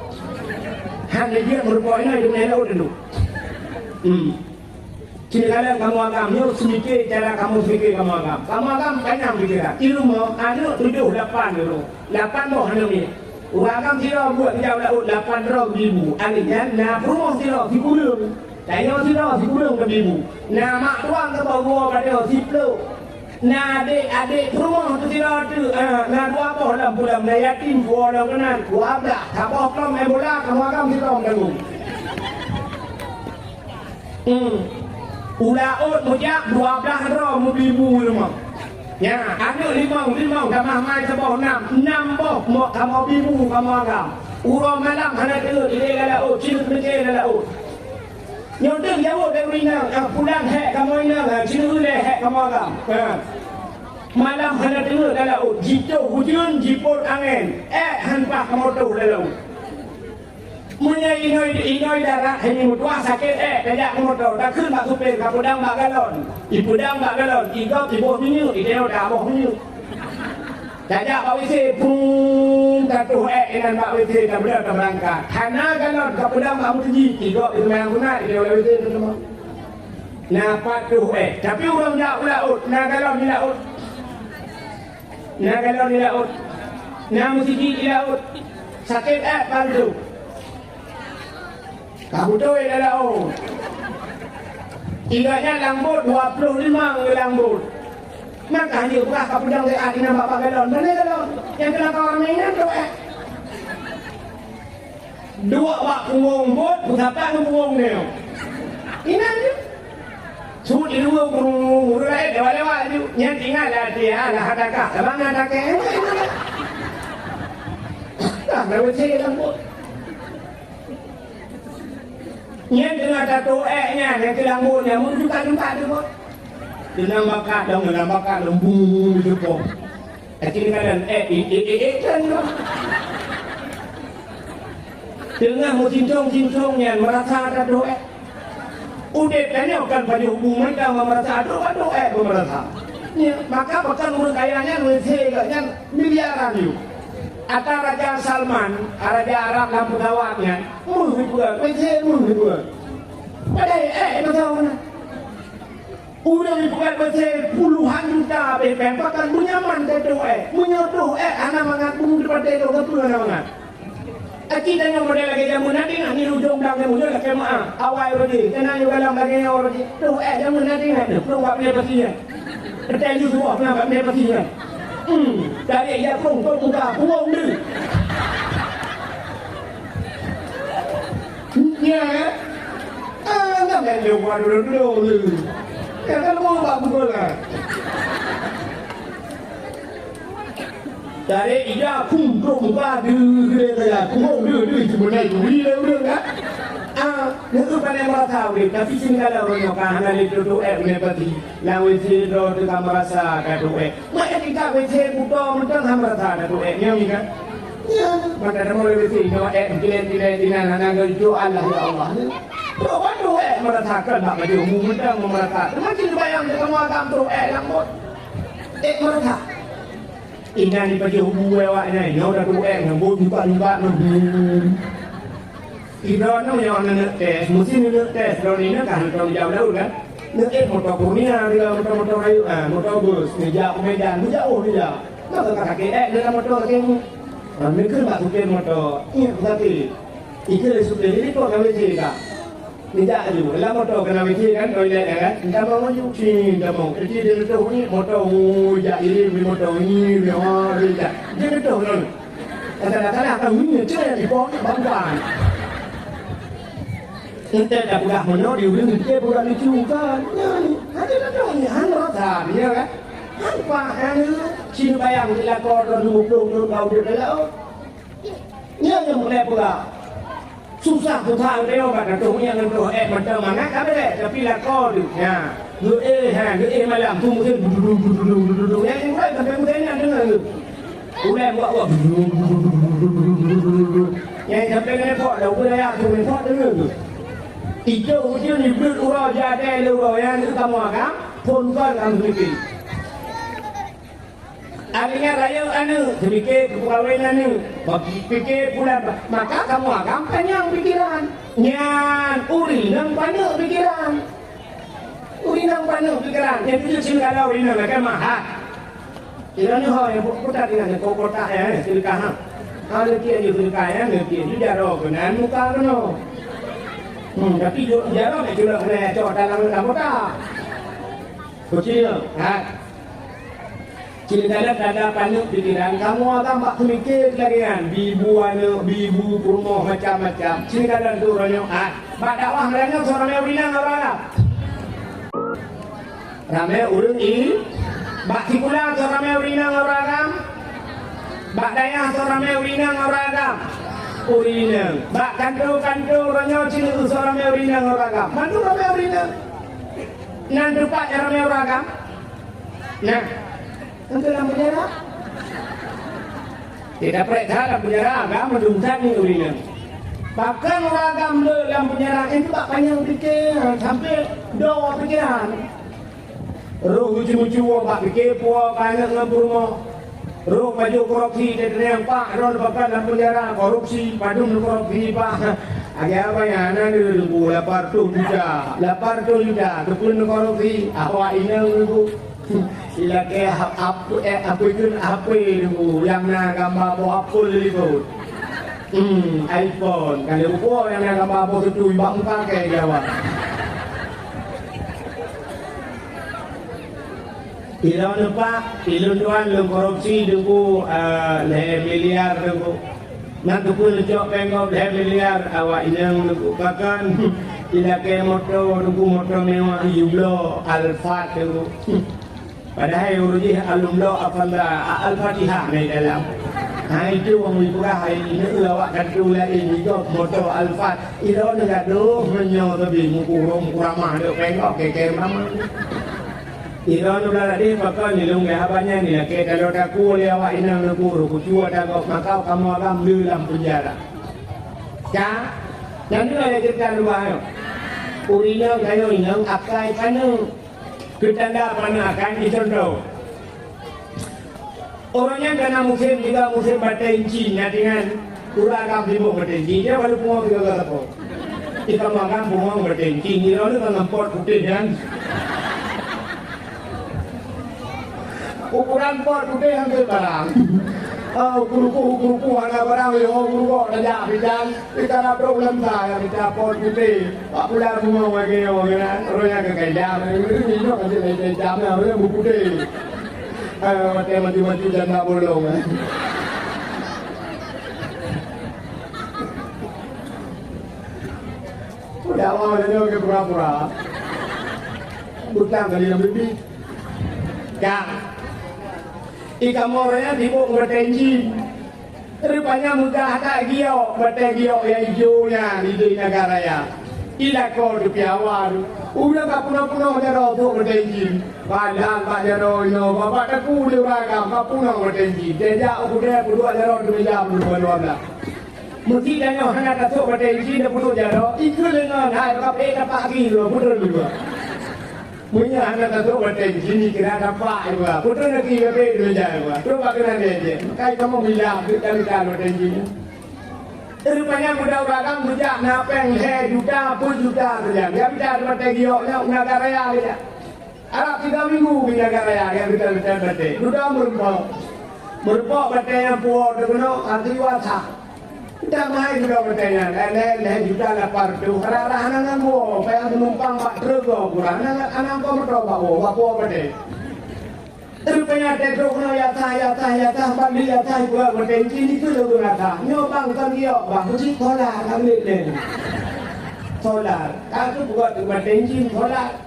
Hanya dia merupakan ini dengan laut dulu. Jadi kalian kamu agamnya sedikit cara kamu fikir kamu agam. Kamu agam banyak fikiran. Ilmu ada 7, 8 dulu. 8 boh hanya ni. Orang agam sila buat jauh laut 800,000. Artinya nak rumah sila si kulung. Tanya sila si kulung ke 1,000. Nak mak tuang ke bawa pada 10. Nah adik rumah tu tidak ada. Nah dua apa dalam bulan yatim dua dalam kenan dua ada. Tak apa kalau main bola kamu akan kita menanggung. Udah mujak 12 roh ribu rumah. Ya, ada limau kamar mai sebab 6 boh mau kamu ribu kamu agam. Urang malam hana tu dia kalau cinta berjaya kalau. Yang tu jauh dari nang pulang hek kamu nang cinta hek kamu agam. Malam hana tu kalau jito hujan jipot angin hanpak kamu tu kalau. Munya inoi darah ini mutua sakit kejak motor takขึ้นมาสุเป็นกับผู้ดังบากกันหล่นอีผู้ดังบากกันหล่นอีก็อีโบมีนิ้วอีเดียวด่าบอกนิ้วแต่จะเอาวิเศษพุ่งกระตัวนั่นบากวิเศษกับเรื่องกำลังกายฐานะกันหล่นกับผู้ดังบากมุทยีอีก็อีแมงคนหน้าอีเดียววิเศษนั่นมั้งนาปัดตัวtapi orang jauh laut nak kalau ni laut nak kalau ni laut nak musiki laut sakit bantu kamu tu adalah tiganya lambut 25 lambut. Maka hanya bukan kamu yang saya ada nama Pak Galon. Mana Galon? Yang kena kawan mainan tu dua wak punggung bot, pusaka punggung dia. Ini aja. Suruh di dua punggung, lewat-lewat tu. Yang tinggal lah dia, lah hadakah. Abang hadakah. Tak, lewat saya lambut. Yang dengan tato nya yang kelambutnya menunjukkan tempat tu pun. Tenang bakat dong, tenang bakat lembung tu pun. Kini kadang kan tu. Tengah mu cincong yang merasa tato udah tanya kan pada hubungan mereka merasa tato merasa. Maka bahkan urut kayanya nulisnya miliaran tu. Atau Raja Salman, Raja Arab lampu gawatnya, murni pula, murni pula. Ada macam mana? Udah dibuat puluhan juta BPM, bahkan menyaman menyodoh anak mengaku daripada itu kepulan anak. Kita yang model lagi jamu nanti nak ni ujung belakang muncul lagi maaf awal lagi, kena juga dalam lagi orang lagi. Tu jamu nanti nak, perlu buat benda pastinya. Tertentu semua pernah buat benda pastinya. Dari ia pun muka buang ni. Ya, enggak melu dulu. Kan mau buat bola. Dari ia pun muka dulu dia buang dulu cuma naik dulu kan. Itu pada merasa tapi singgal orang kan hanya itu menepati lawan siro tu kan merasa kado macam kita bersih buta macam ham merasa kado yang ni kan maka ada mulai bersih no tilen hanya kerja Allah ya Allah tu kado merasakan tak macam mudang merasa macam bayang kamu agam tu lambut merasa ini ni bagi hubungan awaknya yo dah tu lambut juga Ibrahim tu yang nak tes, mesti nak tes. Kalau ni nak kan, kalau jauh dahulu kan, nak motor kurnia, dia motor kayu, motor bus, ni jauh medan, ni jauh ni jauh. Maka kakek dia motor kakek ni, mereka tak suka motor. Ini tapi, itu le suka jadi kau kami cakap. Ni jauh, dalam motor kami cakap kan, toilet kan, kita mau maju, kita mau. Jadi dia tu ni motor, jauh ini motor ni, dia tu kan. Kadang-kadang kau ni cakap di bawah bangkuan. Kita dah pula mana dia boleh kita pula lucu kan. Ada dah ni han rasa dia kan. Han faham cina bayang dia kau dah 20 kau dia dah. Dia yang boleh pula. Susah tu thang dia kat tu yang tu macam mana kan boleh tapi lah kau tu. Ya. Dia malam tu mungkin yang mulai sampai mungkin yang dengar tu. Boleh buat. Yang sampai ni pok dah boleh ya tu pok dengar tu. Itu hujan ni berurau jadi lurau yang utama kan, pun kan ambil. Akhirnya raya anu, sedikit perkahwinan ni, bagi fikir pula maka kamu akan panjang pikiran, nyan uri nang panjang pikiran, yang itu sila kalau uri nang kan mahal. Kira ni hal yang kota dengan kota ya, sila ha, kalau dia sila ya, dia juga roh kan, muka kan. Tapi jarang nak jual kena cok dalam kota. Kecil, Cina ada panuk pikiran kamu akan tak mikir lagi kan bibu kurma macam-macam. Cina ada tu orang bak dakwah mereka seorang yang bilang orang ramai urung ini bak sikula seorang yang bilang orang bak daya seorang yang bilang orang urinang bak kantor orang Cina seorang yang bilang orang mantu orang yang bilang nan depan orang yang orang nah untuk dalam penjara tidak periksa dalam penjara agam mendungkan ni uringan bahkan agam dalam penjara itu tak panjang fikir sampai 2 fikiran roh lucu-lucu tak fikir puak banyak dengan rumah roh baju korupsi dan yang pak roh bahkan dalam penjara korupsi padum korupsi pak agak apa yang ada dulu lapar tu juga kepun korupsi awak ini dulu sila ke apa dulu yang nak gambar buah Apple dulu iPhone kalau buah yang nak gambar buah tu ibang pakai jawab ilon lupa ilon tuan lu korupsi dulu miliar dulu nak tu pun cok pengkop miliar awak ini dulu bahkan sila ke motor mewah Yulo Alphard dulu padahal uruji alumlo Al-Fatihah ni dalam itu orang ibuka ini awak kata ini juga motor Alphard itu negara tu menyo tapi mukurung ramah dok pengkok keke mama Iran udah tadi bakal nilung ke apanya ni ke kalau aku oleh awak inang neguru kucua dagok maka kamu akan dalam penjara ya dan itu ada cerita dua ayo urina kayo inang akai panu ketanda mana akan dicontoh orangnya kena musim juga musim batenci dengan kurang sibuk batenci dia baru pungo juga apa kita makan pungo batenci ni lalu kan pot putih dan ukuran pot putih hampir barang kuruku anak barang kuruku ada bidan kita ada problem saya kita pot putih pak pulang bunga lagi orang orangnya kekayaan ini juga kan jadi jamnya orang buku putih mati dan tak bolong udah awal dia ke pura-pura butang kali yang lebih ya ikan morenya dibuk bertenji rupanya mudah tak giok bertengiok yang hijaunya di negara ya ila kau di piawar udah tak punah jaro tu bertenji padahal pak jaro ino bapak aku di ragam tak punah bertenji dia udah berdua jaro 2 jam 12 mesti dia hanya tak bertenji dia berdua jaro itu dengan hai kap pagi lo betul juga punya anak tu bertenji ni kira dapat juga. Putra nak kira beda je juga. Tu bagaimana dia? Kai kamu bilang kita bertenji. Rupanya muda orang muda napeng juta pun juta saja. Dia bicara bertenji oknya negara ya dia. Arab 3 minggu negara ya dia bertenji. Sudah merupakan bertenji puak dengan anti wasa. Kita mai juga bertanya, leh juta lapar tu. Rara anak mo, saya menumpang pak truk kurang. Anak kau mertua bawa berde. Rupanya tetruk no yata, balik yata gua bertenji ni tu logo nada. Nyobang kan dia, bang uji solar kami le. Solar, aku buat bertenji solar.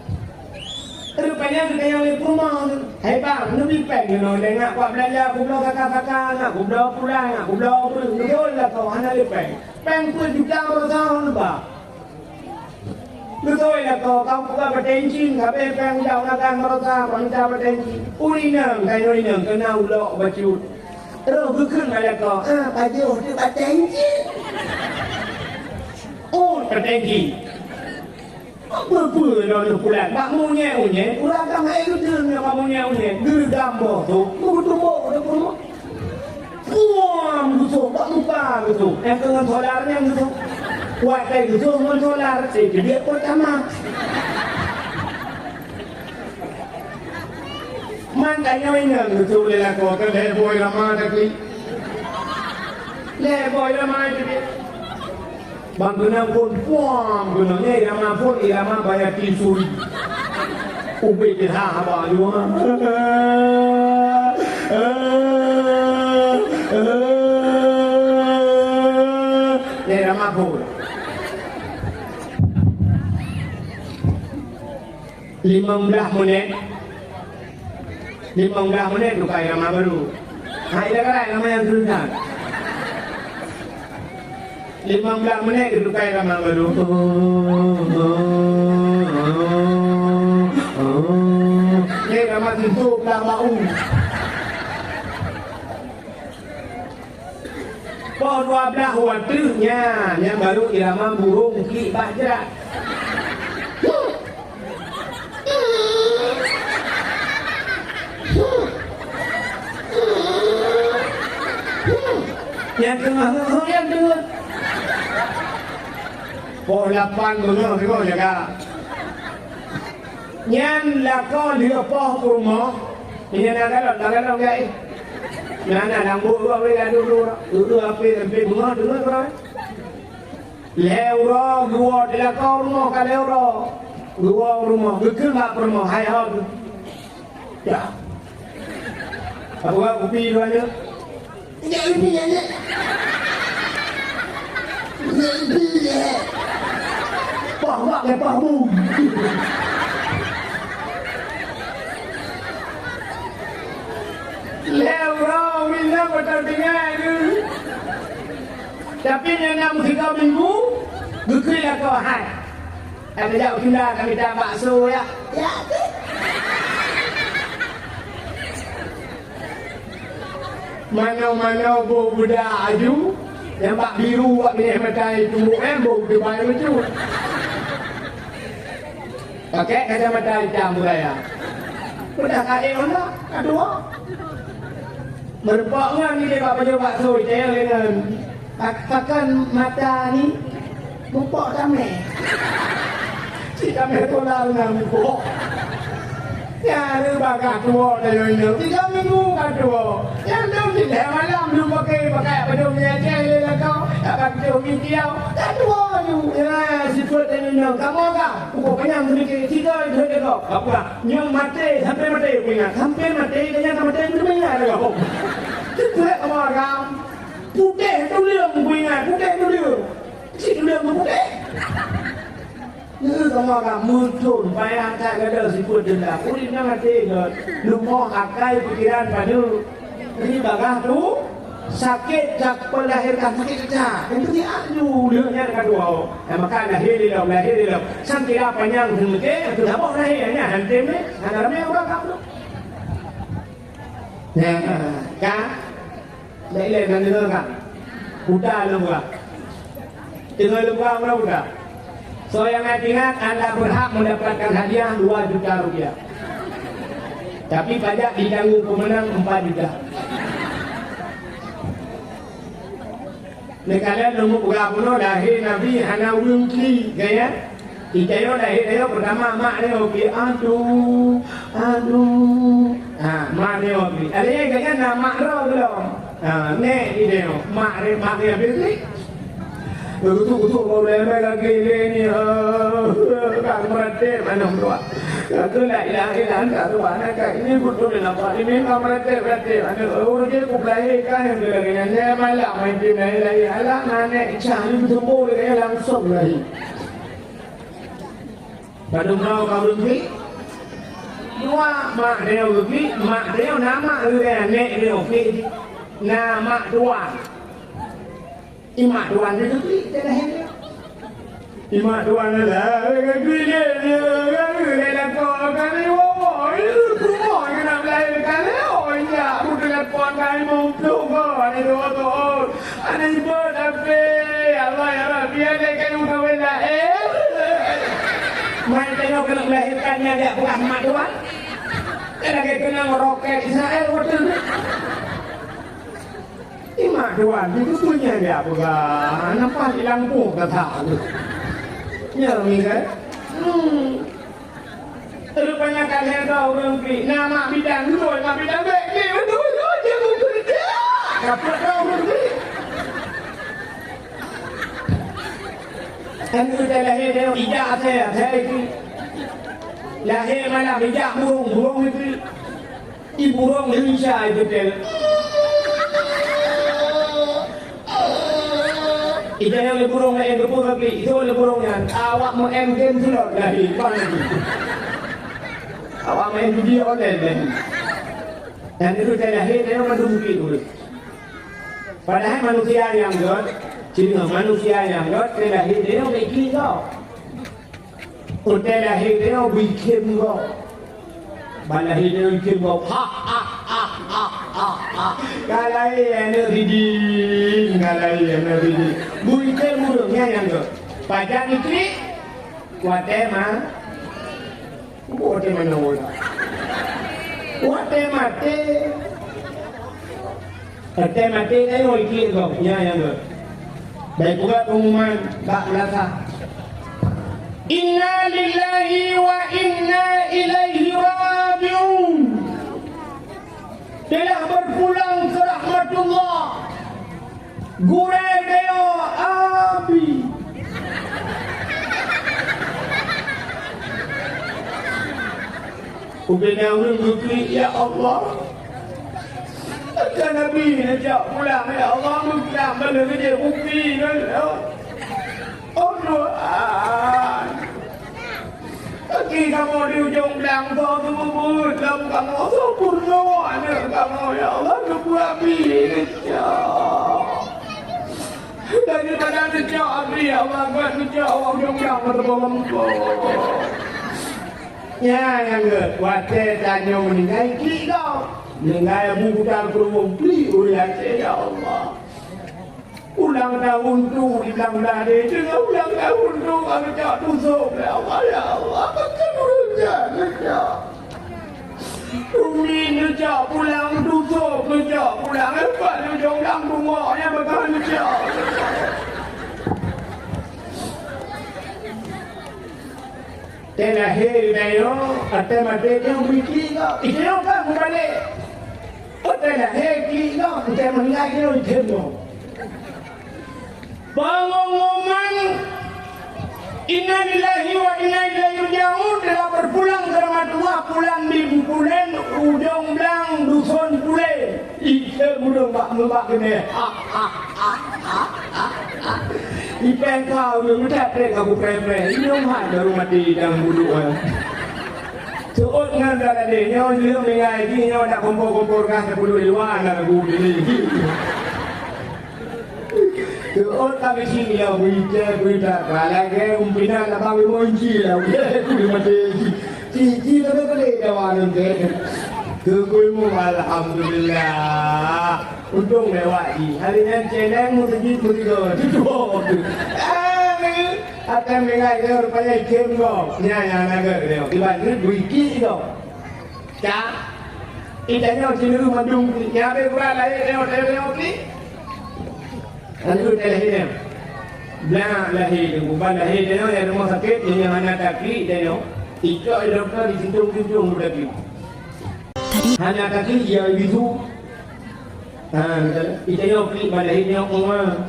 Rupanya kita yang di rumah hebat, lebih peng no dengan buat belanja, aku belum kakak, aku belum pulang, aku belum betul lah kau anak lebih peng pun juta orang bah. Betul lah kau buka bertensi, tapi peng jauh nakan merasa wanita bertensi. Urinang, kayu urinang kena ulok baju. Terus bukan lah kau, baju tu bertensi. Oh bertensi. Apa dah pulang? Bangunnya unye, pulang kan air dia bangunnya unye. Gergam tu, betul betul. Puam tu, tak lupa tu. Yang dengan solarnya tu. Kuat tu dengan solar, dia pertama. Makanya ini tu lelah kau tu boy ramah tak boy ramah jadi. Bang kenang pun puang kenangnya irama pun irama banyak tisuri ubi kita apa juga Ni ramah pun 15 menit 15 menit tukar ramah baru. Hai dah kan ramah yang susah 15 menit tukar ramah baru. Ni ramah tutup dah bau. Pon 12 waktunya yang baru irama burung ki baja. Yang tengah yang tengah. Pon 8 bengok bengok jaga. Nyan là có lửa po của mỏ. Ini nak kalau guys. Nana đang bố vào đây là đưa về bữa nữa rồi leo ro đua thì là con mò cả leo ro đua mò cứ ngap mò hay hơn ya apa kopi dua aja jadi dia bawa ke bahu leo ro minyak bertandingan tu. Tapi yang 3 minggu Gukui lah kau hai. Ada jauh kita kami dah bakso ya. Ya. Mana-mana bu budak aju yang bak biru bak ni matai tu bu di bayi macam. Pakai kacamata hitam budaya. Budak kaya mana? Kedua. Merupakan ni dia bak baju bakso dia dengan pakan mata ni bupok kami. Si kami tolak dengan bupok. Ya, ni bagai tua dah ni. 3 minggu kan tua. Yang tu tidak malam tu pakai baju meja ni lah kau. Pakai baju hijau. Dah tua tu. Ya, si tua ni kamu kan? Pokoknya mereka tiga itu kau. Apa? Yang mati sampai mati punya. Sampai mati dia mati punya ada kau. Tidak kamu kan? Putih tu dia punya. Putih tu dia. Si tu dia putih. Như có mà cả mưa trồn bay ăn chạy cái đời gì cuột đừng là cũng đi năng hati rồi lục mò hạt cây pikiran pada ini bagah tu sakit jak melahirkan sakit saja itu dia anu dia kedua maka lahir di dalam sampai apa yang dengke itu apa lahirnya hantim ni ada ramai orang kamu nah kan lấy lên nữa kan udah lu gua tinggal lu gua udah. So yang ingat Anda berhak mendapatkan hadiah 2 juta rupiah. Tapi pajak ditanggung pemenang 4 juta. Kalian nunggu pengakuno lahir Nabi Hana Wungki gaya. Ikayo lahir dia pertama mak dia oke aduh. Mak dia oke. Ada yang gaya nama roh belum. Nek dia mak dia betul. Betul boleh lagi ni kan merate mana dua. Itu la ilaha illallah tu mana kan ini betul nampak ini kan merate mana orang dia kuplai kan yang lagi ni malam main di lagi ala mana cari betul dia langsung lagi. Pada mau kau ni dua mak dia nama dia nek dia okey nama dua. Imak Tuan itu dia dah hendak. Imak Tuan lah, dia dah kau kan ni wow, itu mau nak melahirkan ya, bukan lepon kan mungkin kau, ni tu, ada ibu tapi Allah biar dia kan udah bela Mai tengok kena melahirkannya dia bukan Imak Tuan. Dia lagi kena meroket Israel betul. Imak Tuan itu punya dia bukan nampak hilang pun kata tu. Ya kan? Rupanya kalian tahu mungkin nama bidang tu, nama bidang ni betul dia bekerja. Dapat tahu mungkin. Kan kita lahir dia ijak saya itu lahir malam ijak burung itu. Ibu orang Indonesia itu tel. Ida yang le burung yang ke pura pi, itu le burungnya. Awak mau game sudah dari mana tu? Awak main video online deh. Dan itu saya lahir dia masuk bukit dulu. Padahal manusia yang god, ciri manusia yang god, saya lahir dia bikin kau. Udah lahir dia bikin kau. Balahir dia bikin kau. Ha ha ha ha ha ha. Kalau yang ridin, kalau yang ridin. Bukan burungnya yang god. Pada itu, kuatema, kuatema nol. Mate ayo ikut kau punya yang tu. Baik juga pengumuman tak lasa. Inna lillahi wa inna ilaihi raji'un. Telah berpulang ke rahmatullah. Gurai dia abi. Ubenya ulun bukli, ya Allah. Akan Nabi najak pulang, ya Allah. Pulang balik kerja bukli. Oh doa. Kaki kamu di ujung belang kau tembus. Kamu sempurna. Kamu ya Allah kebuah Nabi najak. Daripada najak Nabi, ya Allah. Najak Allah ujung belang terbawa kau. Ya yang ke wadah tanya meninggal kau meninggal buku dan kerumung beli oleh ya Allah. Ulang tahun tu bilang dari dengan ulang tahun tu kami tak tusuk ya Allah ya Allah akan urusnya Umi nejak pulang tusuk nejak pulang apa nejak pulang rumah yang bakal nejak. Tena heri dayo, ate mate yang bikin kau. Itu kan bukannya. Tena heri kau, ate mengai kau itu. Pengumuman Inna lillahi wa inna ilaihi raji'un telah berpulang ke rumah tua, pulang di Pulen, ujung belang dusun Pulen. Itu mudah mbak kene. Ipen kau yang tak prek aku prek. Ini orang ada rumah di dalam bulu. Seot ngan dah ada. Nyawa dia mengai ni nyawa nak kompor kan sepuluh di luar nak aku ni. Seot kami sini ya berita kalau ke umpinan nak kami monci lah. Aku di mati. Cici tu boleh jawab nanti. Kekulmu alhamdulillah. Untung lewat ni. Hari ni celeng musik tu akan mengai dia rupanya ikem kau. Yang naga dia. Tiba ni beriki kau. Cak. Itanya sini rumah dung. Yang berkurang lahir dia ni. Lalu dia lahir dia. Belah lahir dia. Bukan lahir dia yang rumah sakit. Yang anak kaki dia. Itu doktor di sintung-sintung budak dia. Hanya kaki dia itu. Itanya klik balahirnya Umar.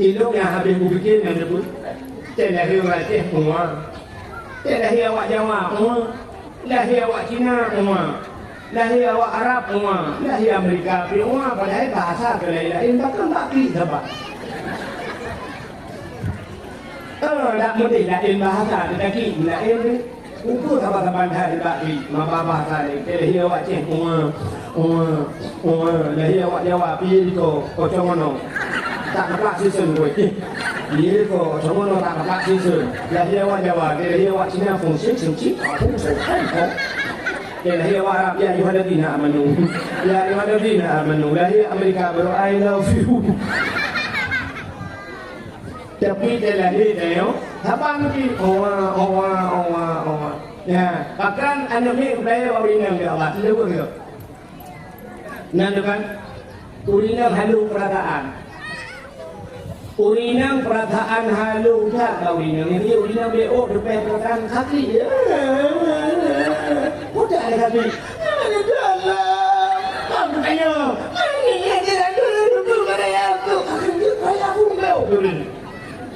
Ilok yang habis aku fikir yang sebut tak lahir Aceh Umar, tak lahir awak Jawa Umar, lahir awak Cina Umar, lahir awak Arab Umar, lahir Amerika Umar. Padahal bahasa lain-lain bahkan tak klik sebab tak mesti lain bahasa tetapi lain itu sahabat-sahabat hari bakri bahasa ni. Lahir awak Aceh Umar, lahir awak Jawa pergi ke Kocong Mono tak dapat season gue. Dia ko semua orang tak dapat season. Lahir awak Jawa, lahir awak Cina pun senci, pun senci. Lahir awak Arab ya yuhadina amanu. Ya yuhadina amanu. Lahir Amerika baru I love you. Tapi dia lahir dia, apa mungkin ya, bahkan anak ni beraya orang yang Allah, lepas itu, nanti kan, urinang halu perataan. Urinang perataan halu tak urinang ini urinang BO depan perataan kaki. Mudah ada kaki. Ada dalam. Kamu tanya. Ini ada dulu mana yang tu? Kayak aku kau.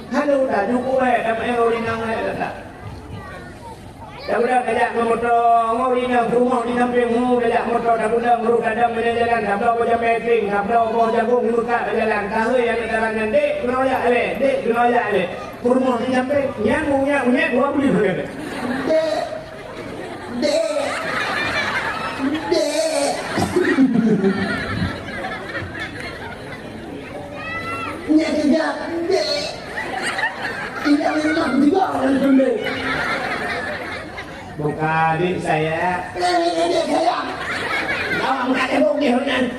Halu dah cukup dapat urinang tak. dah udah kajak motor ngori nak rumah di samping mu kajak motor dah udah ngurus kadang jalan dah bawa jam packing dah bawa jagung ngurus jalan kahwe yang jalan dek kena ya dek kena ya rumah di samping yang gua beli dek Nya kejap dek tidak memang juga orang sendiri. Bukan adik saya. Dek saya. Awak tak ada bukti Hunan.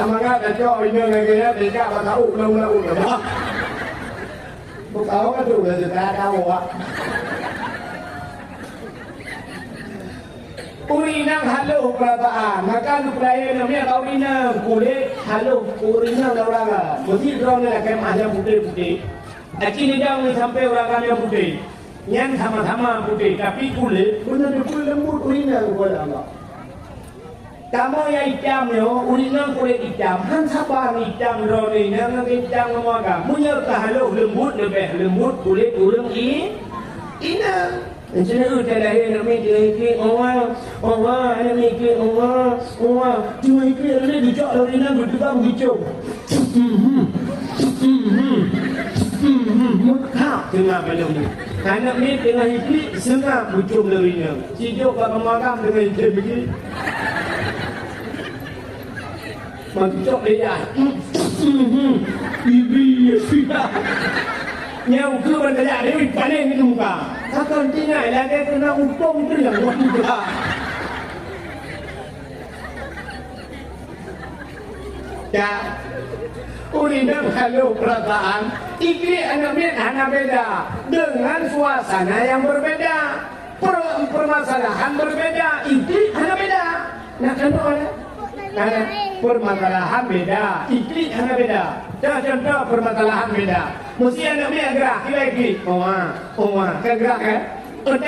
Amaga dah cok ini lagi ya, dekat apa tahu lau dah. Bukan awak tu dah dekat awak. Urinang halu perasaan, maka lu pelai namanya kau urinang kulit halu urinang dah orang. Mesti orang ni akan macam putih. Kini dah ni sampai orang yang putih, yang sama-sama putih, tapi kulit benar-benar lembut urinang kepada Allah. Kamu yang hitam yo, urinang kulit hitam, han sabar hitam roni, yang hitam ngomong punya halu lembut lebih lembut kulit urang inang. Macam mana dia lahir nak mikir orang nak mikir orang cuma mikir dia dijak dari nak berdua begitu mekak tengah malam ni anak ni tengah hiklik sengah bucung dari nak cijuk kat pemakam dengan hiklik begini mancok dia ibi sudah yang ke berkejap dia paling itu muka takkan tinggal lagi kena untung tu yang buat muka ya urinang halu perasaan iklim anak beda dengan suasana yang berbeda permasalahan berbeda iklim anak beda nak contoh ada permasalahan beda iklim anak beda contoh permasalahan beda mesti anak ni gerak kita iklim kan gerak kan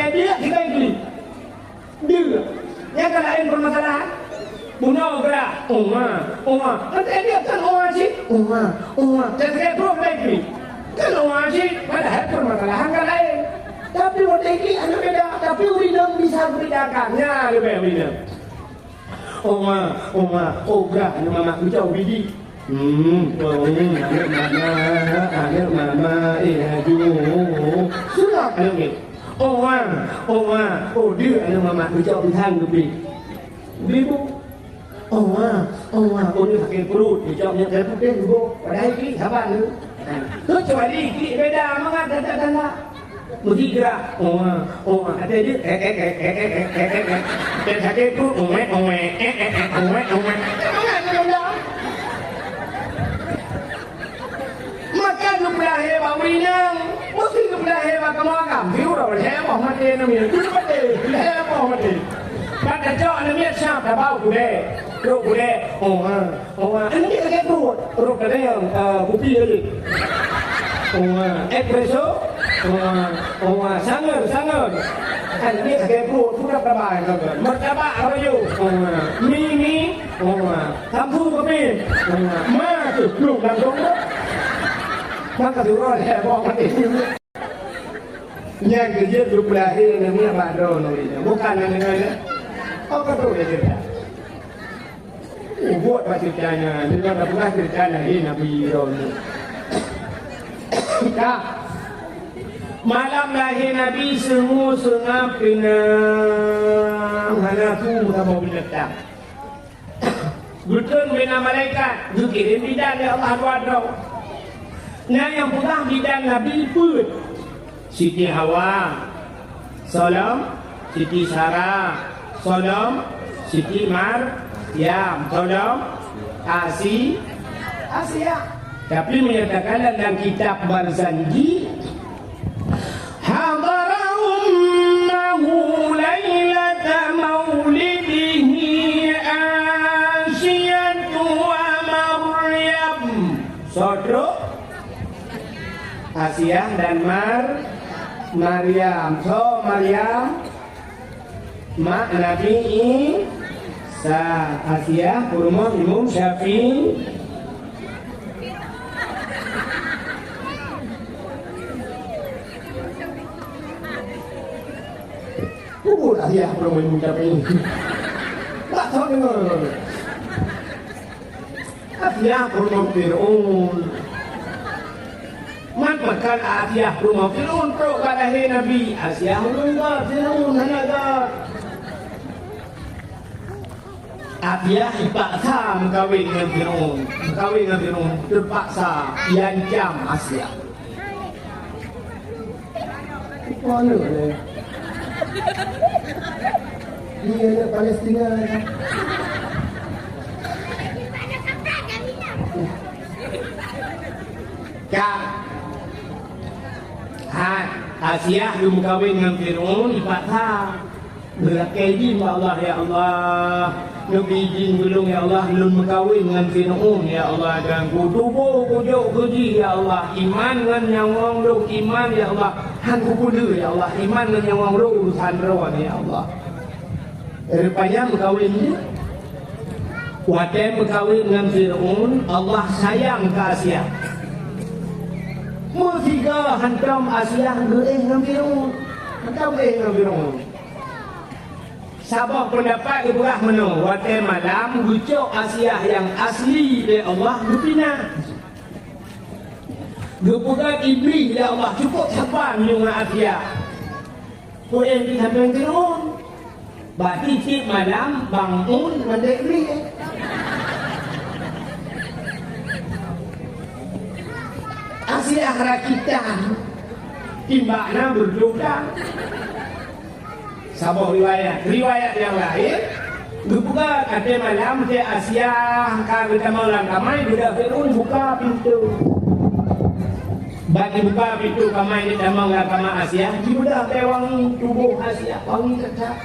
dia kita iklim dia yang kan lain permasalahan bunuh gerak dia kan sih dan saya proof lagi kan sih padahal permasalahan kan lain tapi waktu iklim anak beda tapi urinang bisa bedakannya lebih urinang gerak ni mama ku jauh bidi anak mama haju sudah anak ni dia anak mama ku jauh thang lebih bu ni pakai perut dia jawab yang saya putih bu padahal ikli sabar tu kecuali ikli beda mengata tanda mesti gerak kata dia dan sakit tu maka lu pelahir bawinang mesti lu pelahir makam view dah pelahir apa mati namanya tu mati pelahir apa mati pada jauh namanya siapa tahu kuda ini sakit perut kada yang kopi lagi espresso sangat ini sakit perut sudah terbang martabak rayu mie tampu kopi tu lu langsung maka turun bawa mati yang kerja lu pelahir namanya badro bukan namanya apa tu dia cerita buat ceritanya dia dah pernah ceritanya ini Nabi Ron malam lahir Nabi semua sengap kena hana tu tak mau binatang betul bina malaikat dikirim bidan ya Allah doa nah yang pulang bidan Nabi pun Siti Hawa salam Siti Sarah salam Siti Maryam salam Asia tapi menyatakan dalam kitab Barzanji hadarahummahu lailata maulidihi Asyatu wa Maryam saudara Asia dan Maryam Maryam mak Nabi Isa Asia kurma Imam Syafi'i Asia belum mengucap ini. Tak tahu dengar. Asia rumah Fir'aun. Man makan Asia rumah Fir'aun pro kalahi Nabi. Asia rumah Fir'aun hanaga. Asia dipaksa kawin dengan Fir'aun. Kawin dengan Fir'aun terpaksa diancam Asia. Mana ni? Dia ada Palestina. Kak, Asia belum kawin dengan Fir'aun dipaksa. Berakai izin Allah ya Allah. Nabi izin belum ya Allah belum berkahwin dengan Fir'aun ya Allah. Dan kutubuh kujuk keji ya Allah. Iman dengan yang orang lu iman ya Allah. Han kukudu ya Allah. Iman dengan yang orang lu urusan rawan ya Allah. Rupanya berkahwin ni. Waktu berkahwin dengan Fir'aun, Allah sayang ke Asia. Mestiga hantam Asia dengan Fir'aun. Hantam dengan Fir'aun. Sabah pendapat ibrah menu waktu malam gucuk Asia yang asli dari Allah berpindah. Gepukan iblis dari Allah cukup sabar minum Asia. Kau yang dihampan Fir'aun. Berarti cik malam bangun mandek iblis. Asia rakitan timbaknya berdoa. Sabah riwayat yang lain buka kata malam ke Asia kan kita malam kamai budak Fir'aun buka pintu bagi buka pintu kamai ni damang agama Asia budak wangi tubuh Asia wangi tetap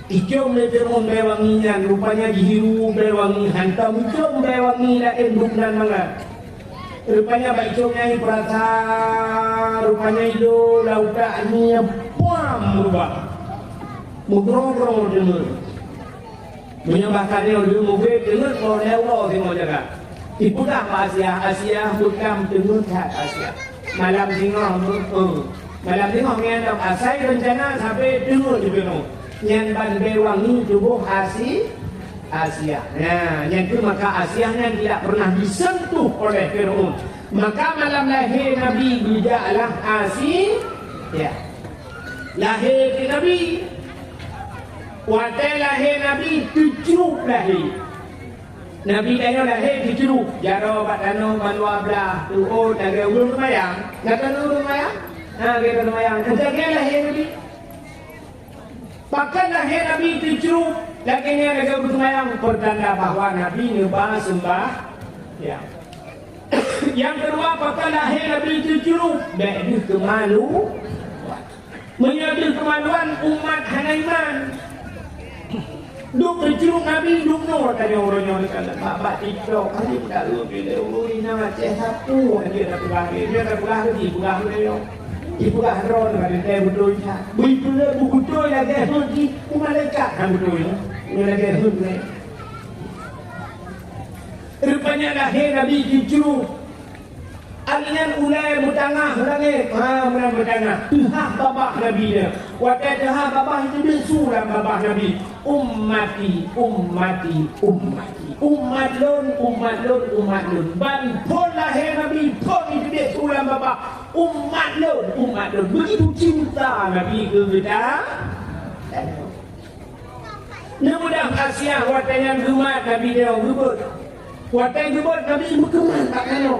icom le Fir'aun bewanginya rupanya dihiru bewangi hantam icom bewangi lain bukan mangat rupanya baik icomnya perasa rupanya itu lautannya puam berubah mugrong-grong dengar menyembahkan dia dulu mungkin dengar kalau Allah tengok jaga diputar Asia bukan dengar tak Asia malam tengok malam tengok mengendap asai rencana sampai dengar di Fir'aun yang bandai wangi tubuh Asia nah yang itu maka Asia yang tidak pernah disentuh oleh Fir'aun maka malam lahir Nabi bijaklah Asia ya lahir ke Nabi waktu lahir Nabi tujuh lahir Nabi lahir tujuh jaro batano manwa belah tuh dari ulun mayang kata ulun mayang nah kata mayang kata lahir Nabi bahkan lahir Nabi tujuh lagi ni ada ulun mayang pertanda bahawa Nabi nyembah sembah ya yang kedua bahkan lahir Nabi tujuh bagi kemalu menjadi kemaluan umat Hanaiman. Duk berjurung Nabi duk nur tadi orangnya kata bapak TikTok kali tak lu bila urus nama ceh sapu dia tak berani dia tak berani bukan dia ibu dah ron pada dia betul tak betul betul lagi lagi malaikat kan betul ini lagi betul rupanya lahir Nabi cucu alian ulai mutangah langit mulai bertanya hah babah Nabi dia waktu dah babah itu dia surah babah Nabi ummati umat lun ban pun lahir Nabi pun itu dia surah babah umat lun begitu cinta Nabi ke kita namun Asia waktu yang gemat Nabi dia gebut waktu yang gebut Nabi berkeman tak kena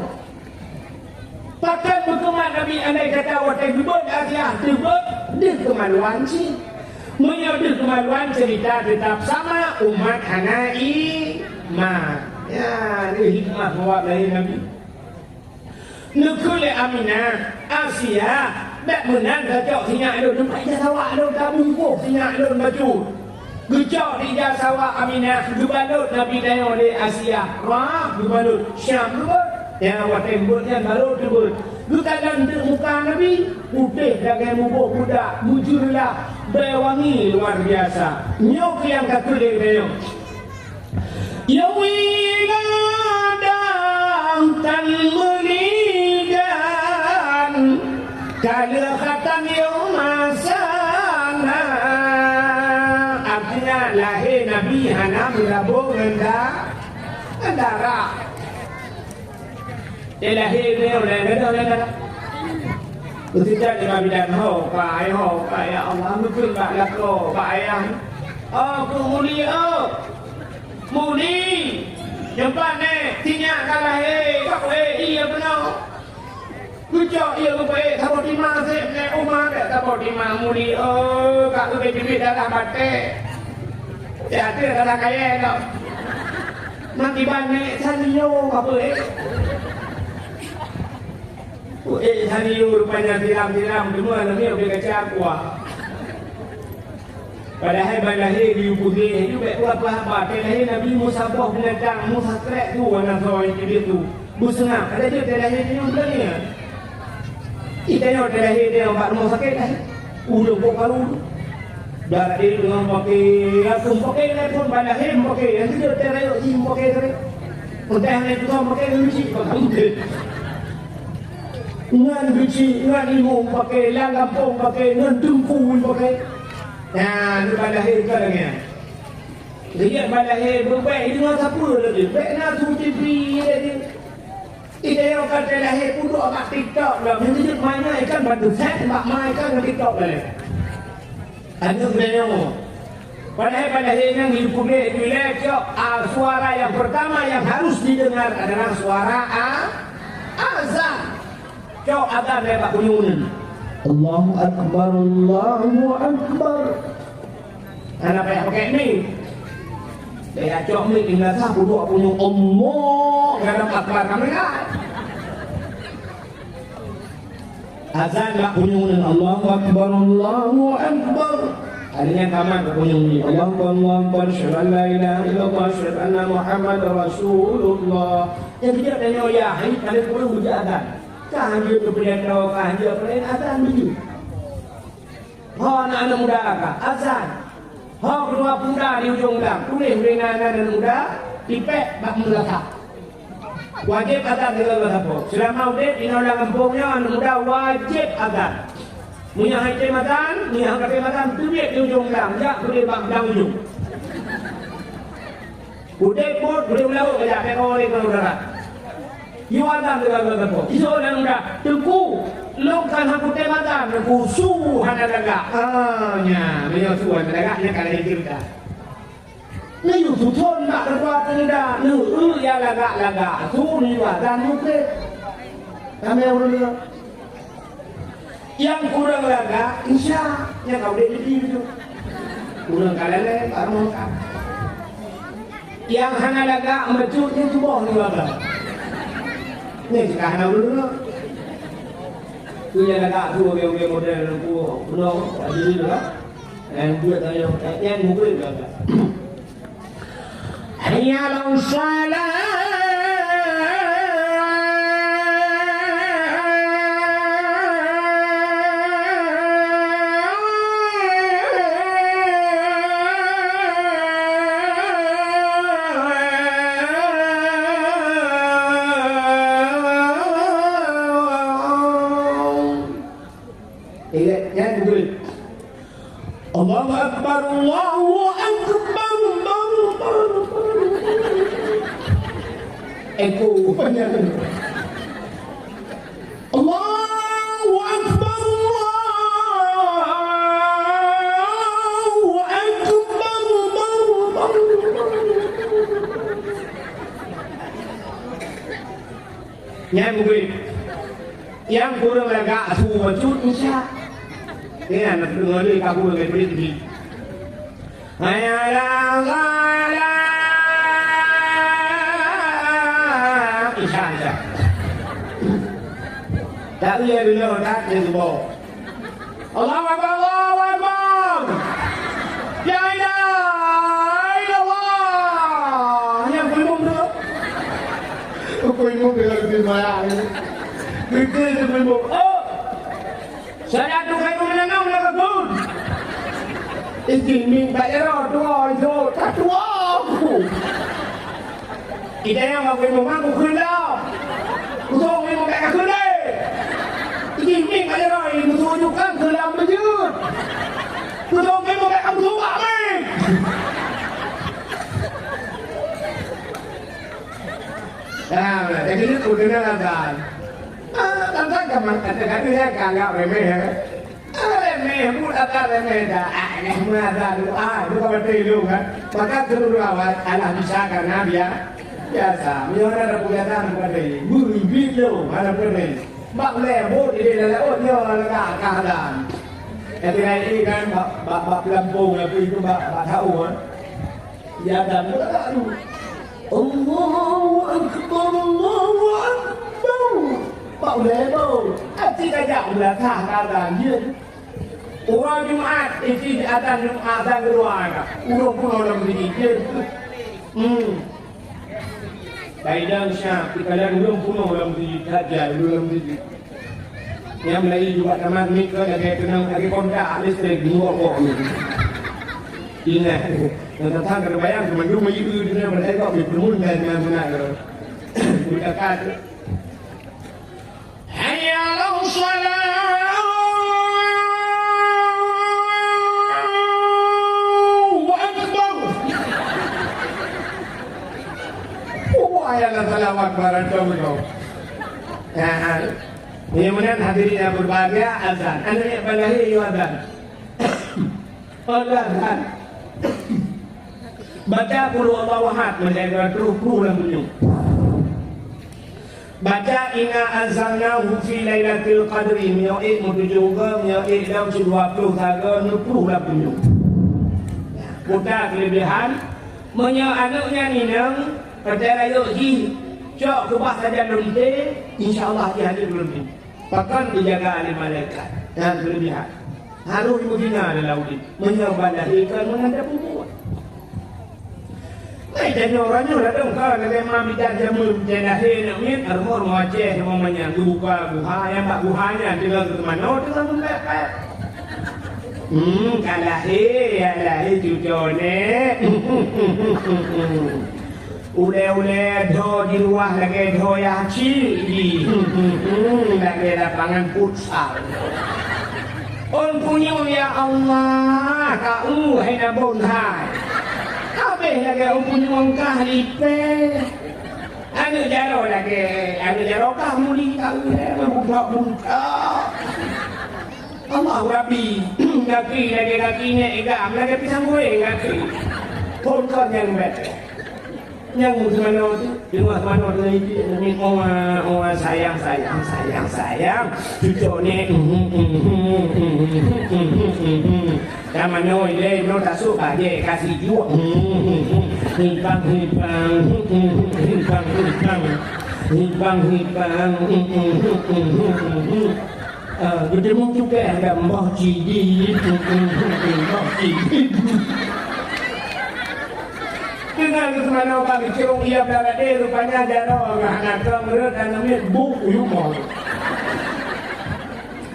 Pakai berkeman Nabi andai kata waktu gebut Asia gebut dia kemaluan sih menyebut kemaluan cerita tetap sama umat Hanai ya ini hikmah bawa lahir Nabi Nukul Aminah Asia tak menang gajak sinyak lu tempat jasawak lu tak bungkuk sinyak lu baju gejak di jasawak Aminah gebalut Nabi dayo di Asia gebalut Syam ya waktu yang baru terbut Lukalan muka Nabi putih dengan mubuk budak mujurlah berwangi luar biasa nyok yang katulik dia yawiladang tan menigan kalau kata yo masana anak menabung darah. Dia lahir dia oleh negara. Ketika dia bilang ho, ya Allah mungkin tak laku, ayah. Muli jumpa ni, tinyak kalah kau iya benar. Kujak ia berbaik, tak boleh masuk ni rumah tak, tak boleh muli. Kau lebih dalam batik. Jadi dalam kaya tak. Nanti banyak sanyo apa sanyo rupanya siram semua ni udah kacau kuah. Padahal balahir di Ubudih juga apa-apa. Balahir Nabi Musa buah penedang, Musa trek tu anak soal dia tu. Busengah, ada je balahir dia yang belanya. Kita yang balahir dia buat rumah sakit dah. Udah baru. Dah dia dengan pakai, aku pakai telefon balahir pakai. Nanti dia terayuk si pakai terayuk. Untuk yang itu sama pakai biji pakai. Ngan biji, ngan limau pakai, langampong pakai, ngan tungku pakai. Nah, itu balahir ke lagi. Dia balahir berbaik dengan siapa lagi? Baik nak tu TV dia. Kita yang kata lahir pun duk kat TikTok lah. Mesti dia mainan ikan bantu set mak main kan kat TikTok lah. Ada benda padahal balahir yang hidup dia itu suara yang pertama yang harus didengar adalah suara azan. Cok azan lewat kunyunan. Allahu Akbar, Allahu Akbar. Anak payah pakai ni. Dia cok ni tinggal satu dua punya Allah. Dalam akbar kami kan. Azan tak kunyunan. Allahu Akbar, Allahu Akbar. Adanya tamat berkunyung ni. Allahu Akbar, syahadu la ilaha illallah, syahadu anna Muhammad Rasulullah. Yang tidak tanya ya, ini kalian perlu hujah azan. Kah dia kemudian kau kah dia kemudian azan begitu. Anak muda kah azan. Kedua muda di ujung belakang. Tulis anak muda dipek bak melakak. Wajib azan di dalam apa? Selama udah di dalam kampungnya anak muda wajib azan. Punya khidmatan, punya khidmatan tulis di ujung belakang. Jak boleh bak belakang ujung. Udah pun boleh melakukan kerja pekor kalau darah. Iwanan dengan apa? Iso dan muda tengku longkan aku tematan aku suhan adaga. Nya, beliau suhan adaga nya kalau cerita. Ni yu suton nak berbuat muda, nu ya laga. Su ni wa dan nuke. Kami orang yang kurang laga, insya nya kau dia itu. Kurang kalale baru kan. Yang hana laga mercut yang cuba ni laga. Ni sekarang dulu. Tu yang agak tu orang model aku penuh ada ni lah. Dan buat tanya yang mungkin agak. Hayya ala salat. Allahu Akbar, Allahu Akbar, Eko banyak. Allahu Akbar, Allahu Akbar. Yang mungkin yang kurang agak suwajud insya. Ini anak dengar ni kamu dengan beri. Ayalah, insya. Tak boleh dulu tak ni semua. Allahu Akbar, Allahu Akbar. Ya Allah. Yang belum tu. Belum dia lebih banyak. Betul belum. Saya tu kai menang nak pun. Ini tak era dua itu tak dua. Kita yang mau menang aku dah. Usung mau tak aku dah. Ini tak era ini tunjukkan kelam bejut. Usung mau tak aku buat ni. Jadi itu dengan azan. Azan kadang-kadang dia agak remeh ya. Remeh, pun azan remeh dah. Ini pun azan itu kan betul kan. Maka seluruh awal Allah bisa karena dia biasa. Misalnya ada kegiatan seperti beri video ada seperti bak lembut ini lewat dia agak keadaan. Jadi ini kan bak lempung tapi itu bak tahu kan. Ya dan Allahu Akbar, Allahu Akbar. Pak Lebo, hati kajak belakang keadaan dia. Orang Jumat itu azan kedua kan. Urung pulau dalam diri dia. Kaidang Syah, kalian urung pulau dalam diri saja, dalam diri. Yang Melayu juga nama mikro lagi kenang lagi kontak listrik dua orang. Ingat, yang datang terbayang cuma rumah itu dia mereka berkerumun dengan benar. Kita kata, Hayya lahu salam, wa akbar. Ayat salam akbar itu. Kemudian hadirin yang berbahagia azan. Anda yang balahi azan. Azan. Baca qul huwallahu ahad menjaga kru dalam baca inna anzalnahu fi lailatul qadri mi'id mutujuga mi'id dalam 20 saga 60 dalam Buta kelebihan anaknya ninang percaya yuk ji cok kubah saja nanti insyaallah di hari belum bahkan dijaga oleh malaikat dan kelebihan harus mudina dalam laut menyabadahikan menghadap umur. Mai jadi orangnya dah dong kalau nak mami dan jamu jenahin amin armor wajah namanya buka buha yang bak buhanya dengan teman no dengan mereka. Kalahi cucone. Ule do di luar lagi do yang cili. Lagi lapangan futsal. On punya ya Allah kau hai nabon hai. Kabeh lagi on punya mangkah lipe. Anu jaro kah muli kau buka. Allah Rabbi, kakinya igam lagi pisang gue kaki. Pun kau yang bet. Yang mana tu? Di mana tu ni orang sayang. Cucu ni. Sama noi le no tak suka je kasih jual. Hipang. Bertemu juga ada mbah cidi. Dengan semana kami cerung ia berada rupanya jaro anak kemerut dan namanya buku humor.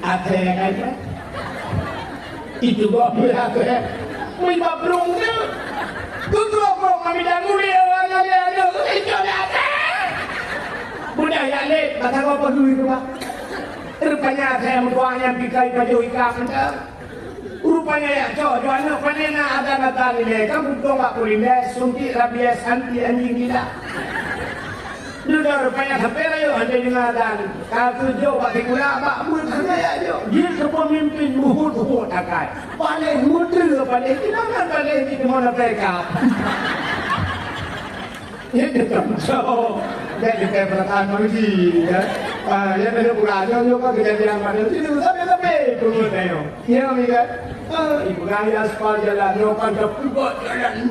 Ada aja. Itu bapak ada. Minta berungnya. Tutup kami dah mulia ada. Itu ada. Budaya lek kata apa dulu itu pak. Rupanya saya mentuanya pikai baju ikan. Rupanya ya cowok anak panena ada kata ni kamu tahu tak kuliah suntik rabies anti anjing gila. Dulu rupanya sampai ayo ada dengan dan kalau jauh pak tikula pak mulut saya ayo dia kepemimpin muhut akai paling muda paling tidak paling di mana mereka. Ini termasuk dari perkataan manusia. Ya dari bulan juga kejadian manusia itu sampai kemudian. Ya amiga. Ibu gaya aspal jalan, nyokan terpubuk jalan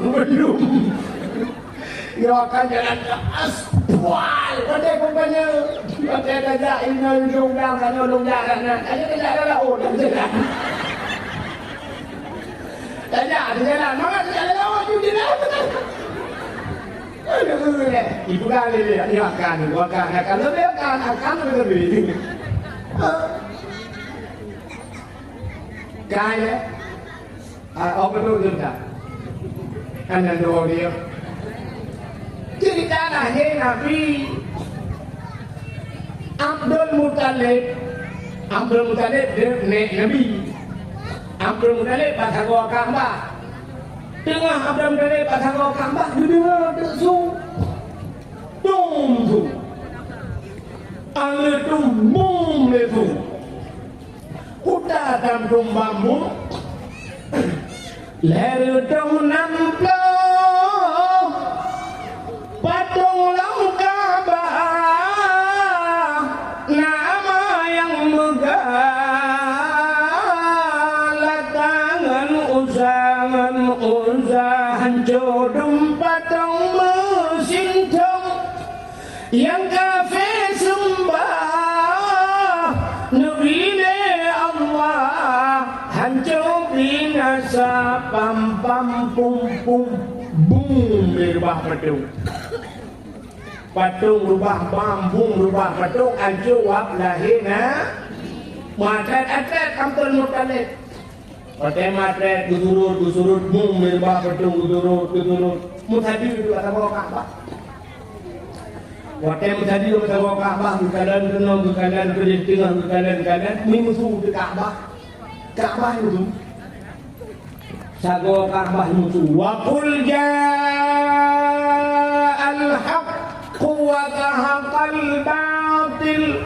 belum. Nyokan jalan ke aspal. Pada kumpanya, pada kajak ini undang-undang, kan undang-undang. Aja kajak lah, oh dah jalan. Kajak di jalan, mana di jalan awak tu jalan. Ibu gaya ni akan lebih akan lebih. Kaya, apa tu kita? Anda doa dia. Cerita lahir Nabi Abdul Muttalib Nabi. Abdul Muttalib pasang gua Ka'bah. Tengah Abdul Muttalib pasang gua Ka'bah, dia dengar su. Dum dum bum itu. Kuda dalam dum bambu. Leru dong namplo. Patung Langkabah. Nama yang megah. Latangan usahan jodoh patung mesin tong. Yang kafe sembah Nabi Allah hancur binasa pam pam pum pum boom rubah patung rubah bambung rubah patung hancur wap lahina matret kampung mutalit pakai matret gusurut boom rubah patung gusurut mutadi itu kata bawa Ka'bah. Waktu tadi kita bawa Ka'bah, keadaan tenang, keadaan kerja tengah, keadaan musuh di Ka'bah itu. Sago Ka'bah musuh. Wa qul ja'al haqq wa zahaqal batil.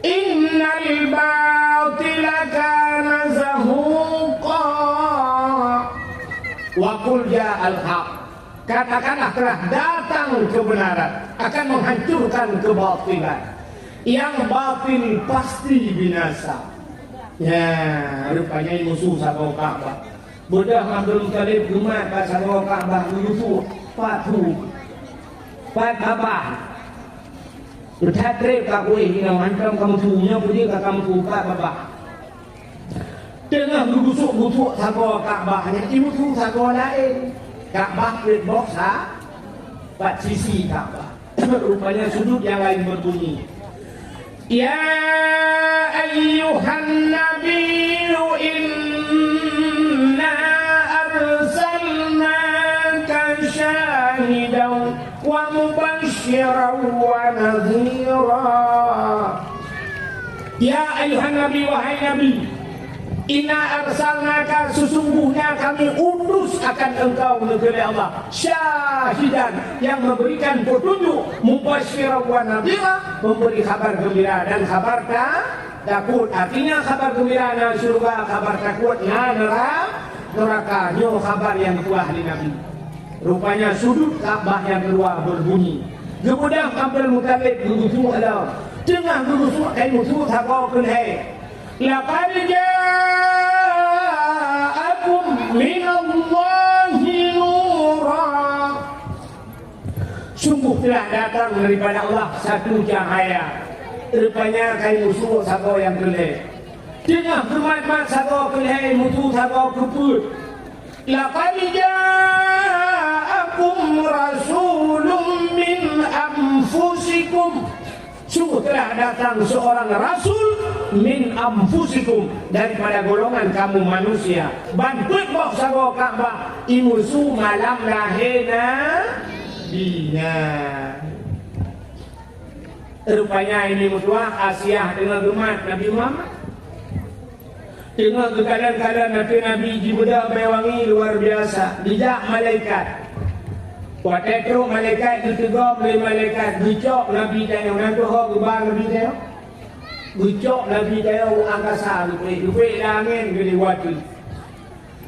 Innal batila kana zahuqa. Wa qul ja'al haqq. Katakanlah telah datang kebenaran akan menghancurkan kebatilan. Yang batil pasti binasa. Ya, rupanya ini musuh sahabat Ka'bah. Buddha Abdul Muttalib umat sahabat Ka'bah musuh patuh. Pat abah. Bertatrip kakui hingga hancur kamu tuhunya puji kamu tuhuka babah. Tengah busuk sahabat Ka'bahnya ibu tuh sahabat lain. Ka'bah plate box empat sisi Ka'bah. Rupanya sudut yang lain berbunyi. Ya ayyuhan nabiyyu inna arsalnaka syahidan wa mubasysyiran wa nadhira. Ya ayyuhan nabi wahai nabi, inna arsalnaka sesungguhnya kami utus akan engkau negeri Allah syahidan yang memberikan petunjuk mubasysyiran wa nadhira memberi kabar gembira dan kabar takut. Artinya kabar gembira na surga, kabar takut na neraka. Nyo kabar yang kuah di Nabi. Rupanya sudut Ka'bah yang keluar berbunyi. Kemudian Abdul Muttalib berusuh adalah tengah berusuh musuh takau kenai. Laqad ja'akum minallahi nura. Sungguh telah datang daripada Allah satu cahaya. Rupanya kai musuh satu yang kelih. Tengah bermat-mat satu kelih musuh satu keput. Laqad ja'akum rasulun min anfusikum. Sungguh telah datang seorang rasul min anfusikum daripada golongan kamu manusia. Bantuin bok sago Ka'bah imusu malam lahena dina. Rupanya ini musuh Asia dengan umat Nabi Muhammad. Dengan keadaan Nabi Jibril mewangi luar biasa. Dijak malaikat. Watetro malaikat ditegok oleh malaikat dicok Nabi dan yang nanti ho gebang Nabi dia. Dicok Nabi dia angkasa lupa langit gede wati.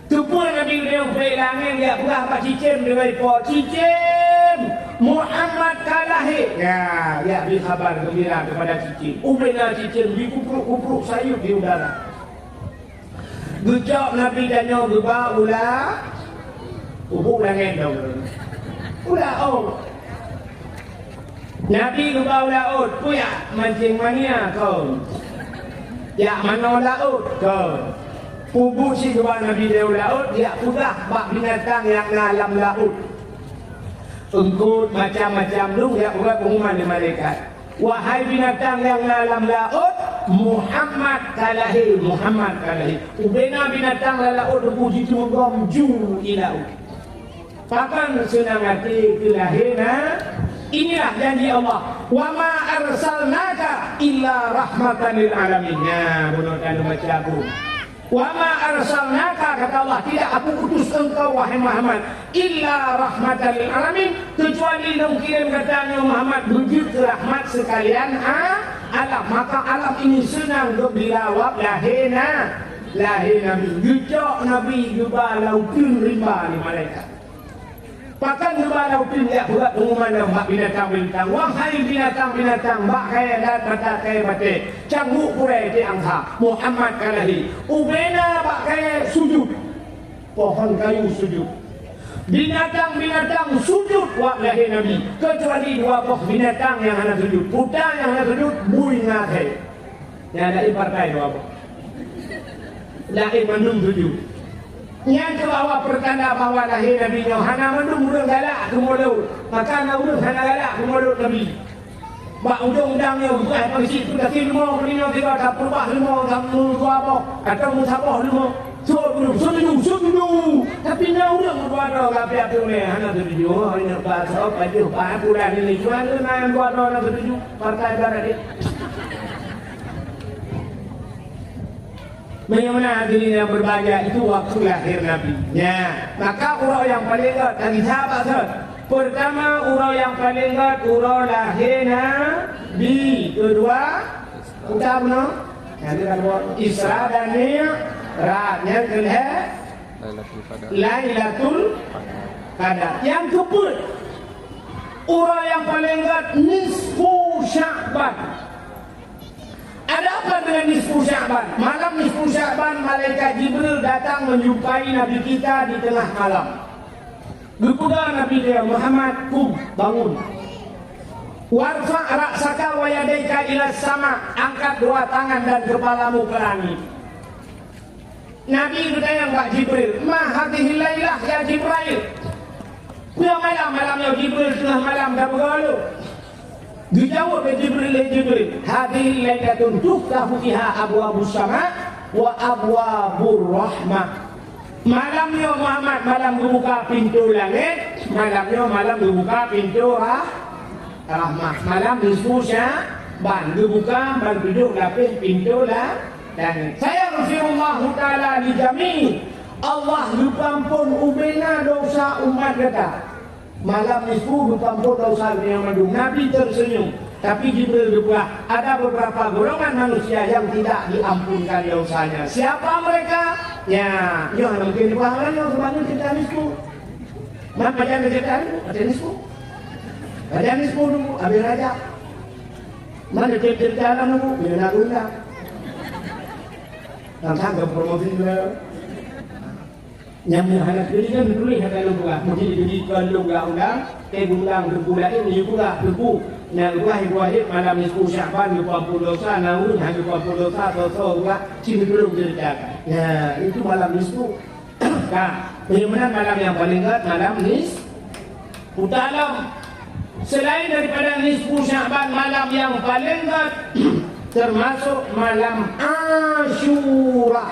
Tupul Nabi dia lupa langit dia bukan apa cicim dengan po cicim Muhammad kalahi. Ya beri kabar gembira kepada cicim. Ubena cicim dikupruk sayup di udara. Dicok Nabi dan yang gebang ulah ubuk langit dong. Ulaut Nabi lupa ulaut puya mancing mania kau. Ya mana ulaut kau. Kubu si dua Nabi dia ulaut dia udah bak binatang yang dalam laut. Engkut macam-macam lu ya udah pengumuman di malaikat. Wahai binatang yang dalam laut, Muhammad kalahi. Ubena binatang dalam laut puji tumgom ju ilaut. Papan senang hati kelahina. Inilah janji Allah. Wa ma arsalnaka illa rahmatan lil alamin. Ya, bunuh dan baca aku. Wa ma arsalnaka, kata Allah, tidak aku utus engkau wahai Muhammad illa rahmatan lil alamin, kecuali engkau kirim katanya Muhammad wujud rahmat sekalian alam. Maka alam ini senang untuk dilawab lahir Nabi, gejok Nabi juga lautin rimba ni malaikat. Pakan juga lautin dia buat pengumuman dah binatang-binatang. Wahai binatang-binatang, bak kaya dan mata kaya bate, canggu purai di angka Muhammad kalahi. Ubena bak kaya sujud, pohon kayu sujud. Binatang-binatang sujud wak lahir Nabi, kecuali dua buah binatang yang hanya sujud. Putar yang hanya sujud, bui ngakai. Yang ada partai dua buah. Lahir mandung sujud. Yang ke bawah pertanda bahawa lahir Nabi Hana mandung urang galak ke mulut. Maka na urang hana galak ke mulut Nabi. Bak undang-undangnya bukan polisi tu dah lima kelima tiba dah perubah lima kamu apa atau musabah lima. Setuju. Tapi na urang berdoa gapi apa ni hana setuju. Hanya bahasa baju bulan ini cuma na buat orang setuju partai barat dia. Bagaimana hadirin yang berbahagia, itu waktu lahir Nabi. Ya, maka urau yang paling ingat dari sahabat sahabat. Pertama urau yang paling ingat urau lahir Nabi. Kedua ucap no, Isra dan Mi'raj. Yang kedua Lailatul Qadar. Yang keempat urau yang paling ingat nisfu Sya'ban. Ada apa dengan nisfu Sya'ban? Malam nisfu Sya'ban, malaikat Jibril datang menjumpai Nabi kita di tengah malam. Berpegang Nabi dia, Muhammad, bangun. Warfa' ra'saka wa yadaika ila sama, angkat dua tangan dan kepalamu ke langit. Nabi bertanya Pak Jibril, ma hadhihi lailah ya Jibril? Dia malam ya Jibril, tengah malam dah bergaul. Dijawab oleh Jibril, hadhihi lailatun tuftahu fiha abwabus sama wa abwabur rahmah. Malamnya Muhammad, malam dibuka pintu langit, malam dibuka pintu rahmah. Malam nisfu Sya'ban dibuka ban duduk lapis pintu langit. Saya Rasulullah taala li jami. Allah dipampun ubena dosa umat kita. Malam nisfu dipampun dosa yang mandung. Nabi tersenyum. Tapi Jibril berkata, ada beberapa golongan manusia yang tidak diampunkan dosanya. Siapa mereka? Ya, yang mungkin bahagian yang sebanyak cerita nisfu. Mana baca cerita nisfu? Baca nisfu dulu, ambil raja. Mana cerita dalam dulu, bila nak undang. Langsung ke promosi dulu. Yang mengharap diri kan tulis kata lupa. Mungkin dijadikan lupa undang, undang berbulan ini juga berbu. Yang wahid malam nisfu Sya'ban 20 dosa, namun hanya 20 dosa juga cenderung ceritakan. Ya, itu malam nisfu. Nah, bagaimana malam yang paling ingat malam nisfu dalam. Selain daripada nisfu Sya'ban, malam yang paling ingat termasuk malam Asyura.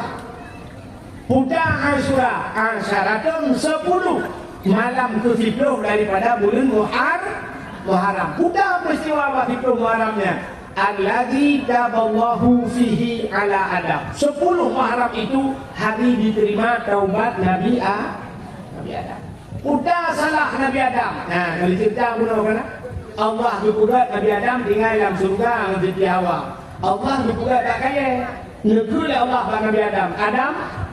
Budak Asyura, Asyaratun 10, malam ke-10 daripada bulan Muharram. Budak peristiwa waktu Muharramnya. Alladzi taballahu fihi ala Adam. 10 Muharram itu hari diterima taubat Nabi Adam. Budak salah Nabi Adam. Nah, kalau cerita guna mana? Allah berkudat Nabi Adam tinggal dalam surga dengan Hawa. Allah berkudat tak kaya. Negeri Allah bagi Nabi Adam,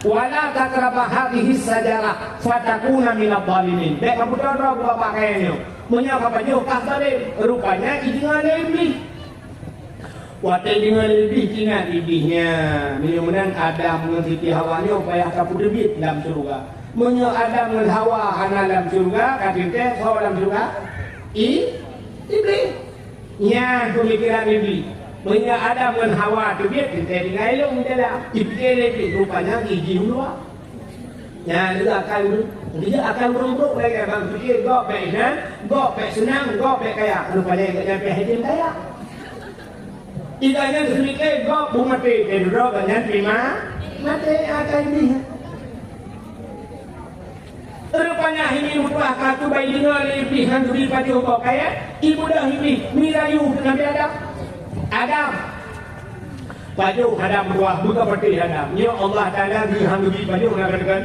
wala takrabah hadhihi sajarah fatakuna minadh dhalimin. Dek kamu tahu apa kayaknya? Menyapa baju kasare rupanya dengan iblis. Watai dengan iblis ingat iblisnya. Mudah-mudahan Adam dengan Siti Hawa ni upaya kapu debit dalam surga. Menyo Adam dengan Hawa hana dalam surga, katanya Hawa dalam surga. Iblis. Nya pemikiran iblis. Punya Adam dan Hawa tu dia kita dengan ilmu dalam dipikir rupanya gigi dulu. Ya, itu akal dia akan merunduk mereka bang fikir go baiknya, go baik senang, go baik kaya. Rupanya enggak nyampe hidin kaya. Idanya sedikit go mati pedro banyak terima mati akal ini. Rupanya ini rupah katu bayi dengar iblis yang beri pada go kaya, ibu dah iblis mirayu Nabi Adam. Pajuh hadam buah buka peti hadam. Ya Allah Taala dihang bagi pajuh ngadakan.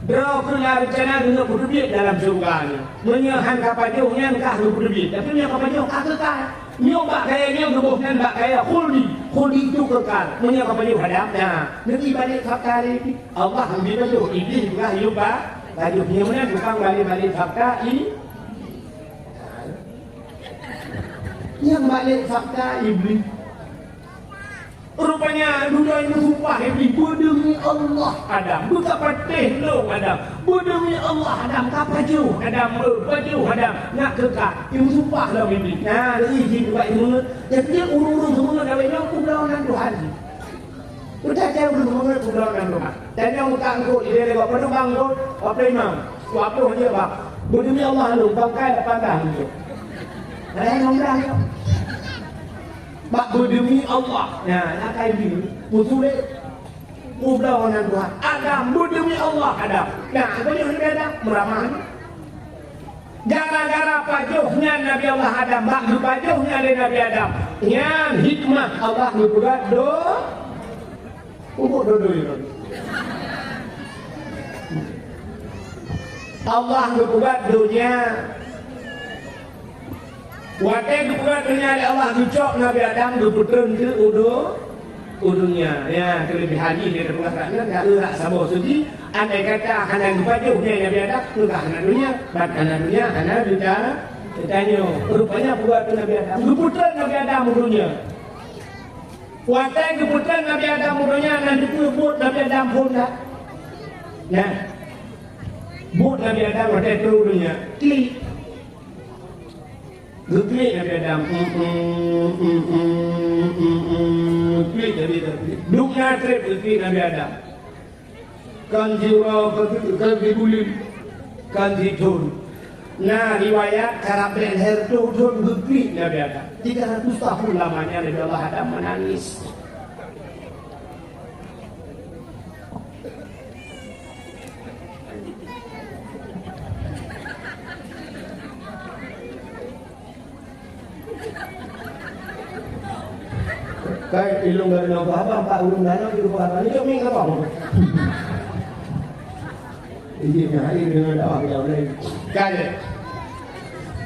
Draw kena rencana dengan berdebit dalam surga ni. Menyahan kapajuhnya engkah berdebit. Tapi nya kapajuh kekal. Nya bak kaya nya gebuhkan bak kaya khuldi. Khuldi itu kekal. Nya kapajuh hadam. Nah, nanti balik fakta ini Allah ambil pajuh. Iblis juga hidup bak. Pajuhnya mana bukan balik fakta ini. Yang balik fakta iblis. Rupanya dunia ini sumpah iblis demi Allah Adam. Buka patih lo Adam. Demi Allah Adam. Kapaju Adam. Baju Adam. Nak kekak. Ibu sumpah lah iblis. Nah, izin buat ilmu. Jadi dia urung-urung semua dah banyak perlawanan Tuhan. Sudah jauh semua perlawanan Tuhan. Dan yang buka angkut dia lewat penumpang angkut. Apa imam? Apa dia bak? Demi Allah lu bangkai depan dah itu. Ada yang ngomong dia. Bak demi Allah. Nah, nak kain ini. Musuh perlawanan Tuhan. Adam demi Allah Adam. Nah, apa dia Adam? Meramah. Gara-gara pajuhnya Nabi Allah Adam, bak pajuhnya dari Nabi Adam. Yang hikmah Allah berbuat Allah berbuat dunia. Waktu berbuat dunia Allah dicok Nabi Adam berputar ke udungnya. Ya, kelebihan ini dia berkata tak erak sabar suci. Andai kata akan pajuhnya Nabi Adam, enggak akan dunia, bahkan dunia akan ditanya. Rupanya buat Nabi Adam. Berputar Nabi Adam udungnya. Waktu berputar Nabi Adam udungnya nanti buat Nabi Adam pun dah. Ya. Buat Nabi Adam waktu itu udungnya. Klik. Klik Nabi Adam. Klik Nabi Adam. Duknya trip klik Nabi Adam. Kan jiwa kan dibulin, kan ditun. Nah riwayat karabel herdo don klik Nabi Adam. 300 tahun lamanya Nabi Allah Adam menangis. Kayak ilung dari nama abang, Pak ulung danau di rumah abang. Ini cuma yang apa? Ini hari dengan dakwah yang lain. Kayak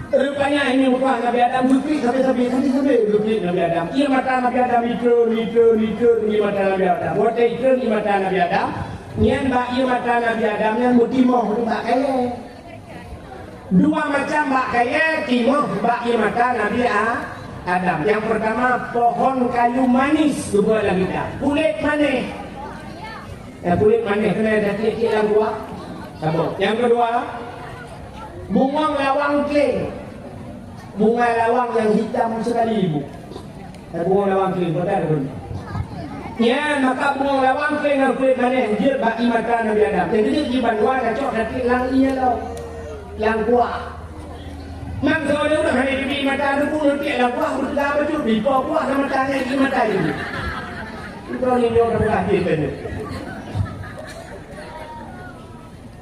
rupanya ini upah Nabi Adam bukti sampai bukti Nabi Adam. Ia mata Nabi Adam itu ini mata Nabi Adam. Waktu itu ini mata Nabi Adam. Nyan bak ia mata Nabi Adam yang mutimoh bak kaya. Dua macam bak kaya timoh bak ia mata Nabi Adam. Yang pertama pohon kayu manis dua lagi dah. Kulit manis. Kulit manis kena ada titik yang dua. Sabuk. Yang kedua bunga lawang kling. Bunga lawang yang hitam sekali ibu. Bunga lawang kling betul pun. Ya maka bunga lawang kling dan kulit manis dia bagi mata Nabi Adam. Jadi dia di bandua kacau hati lang iya tau. Yang kuat. Mak kalau dia udah hari di mata tu pun nanti lah kuah betul betul di kuah sama tanya di mata ini. Itu orang yang orang lahir tadi.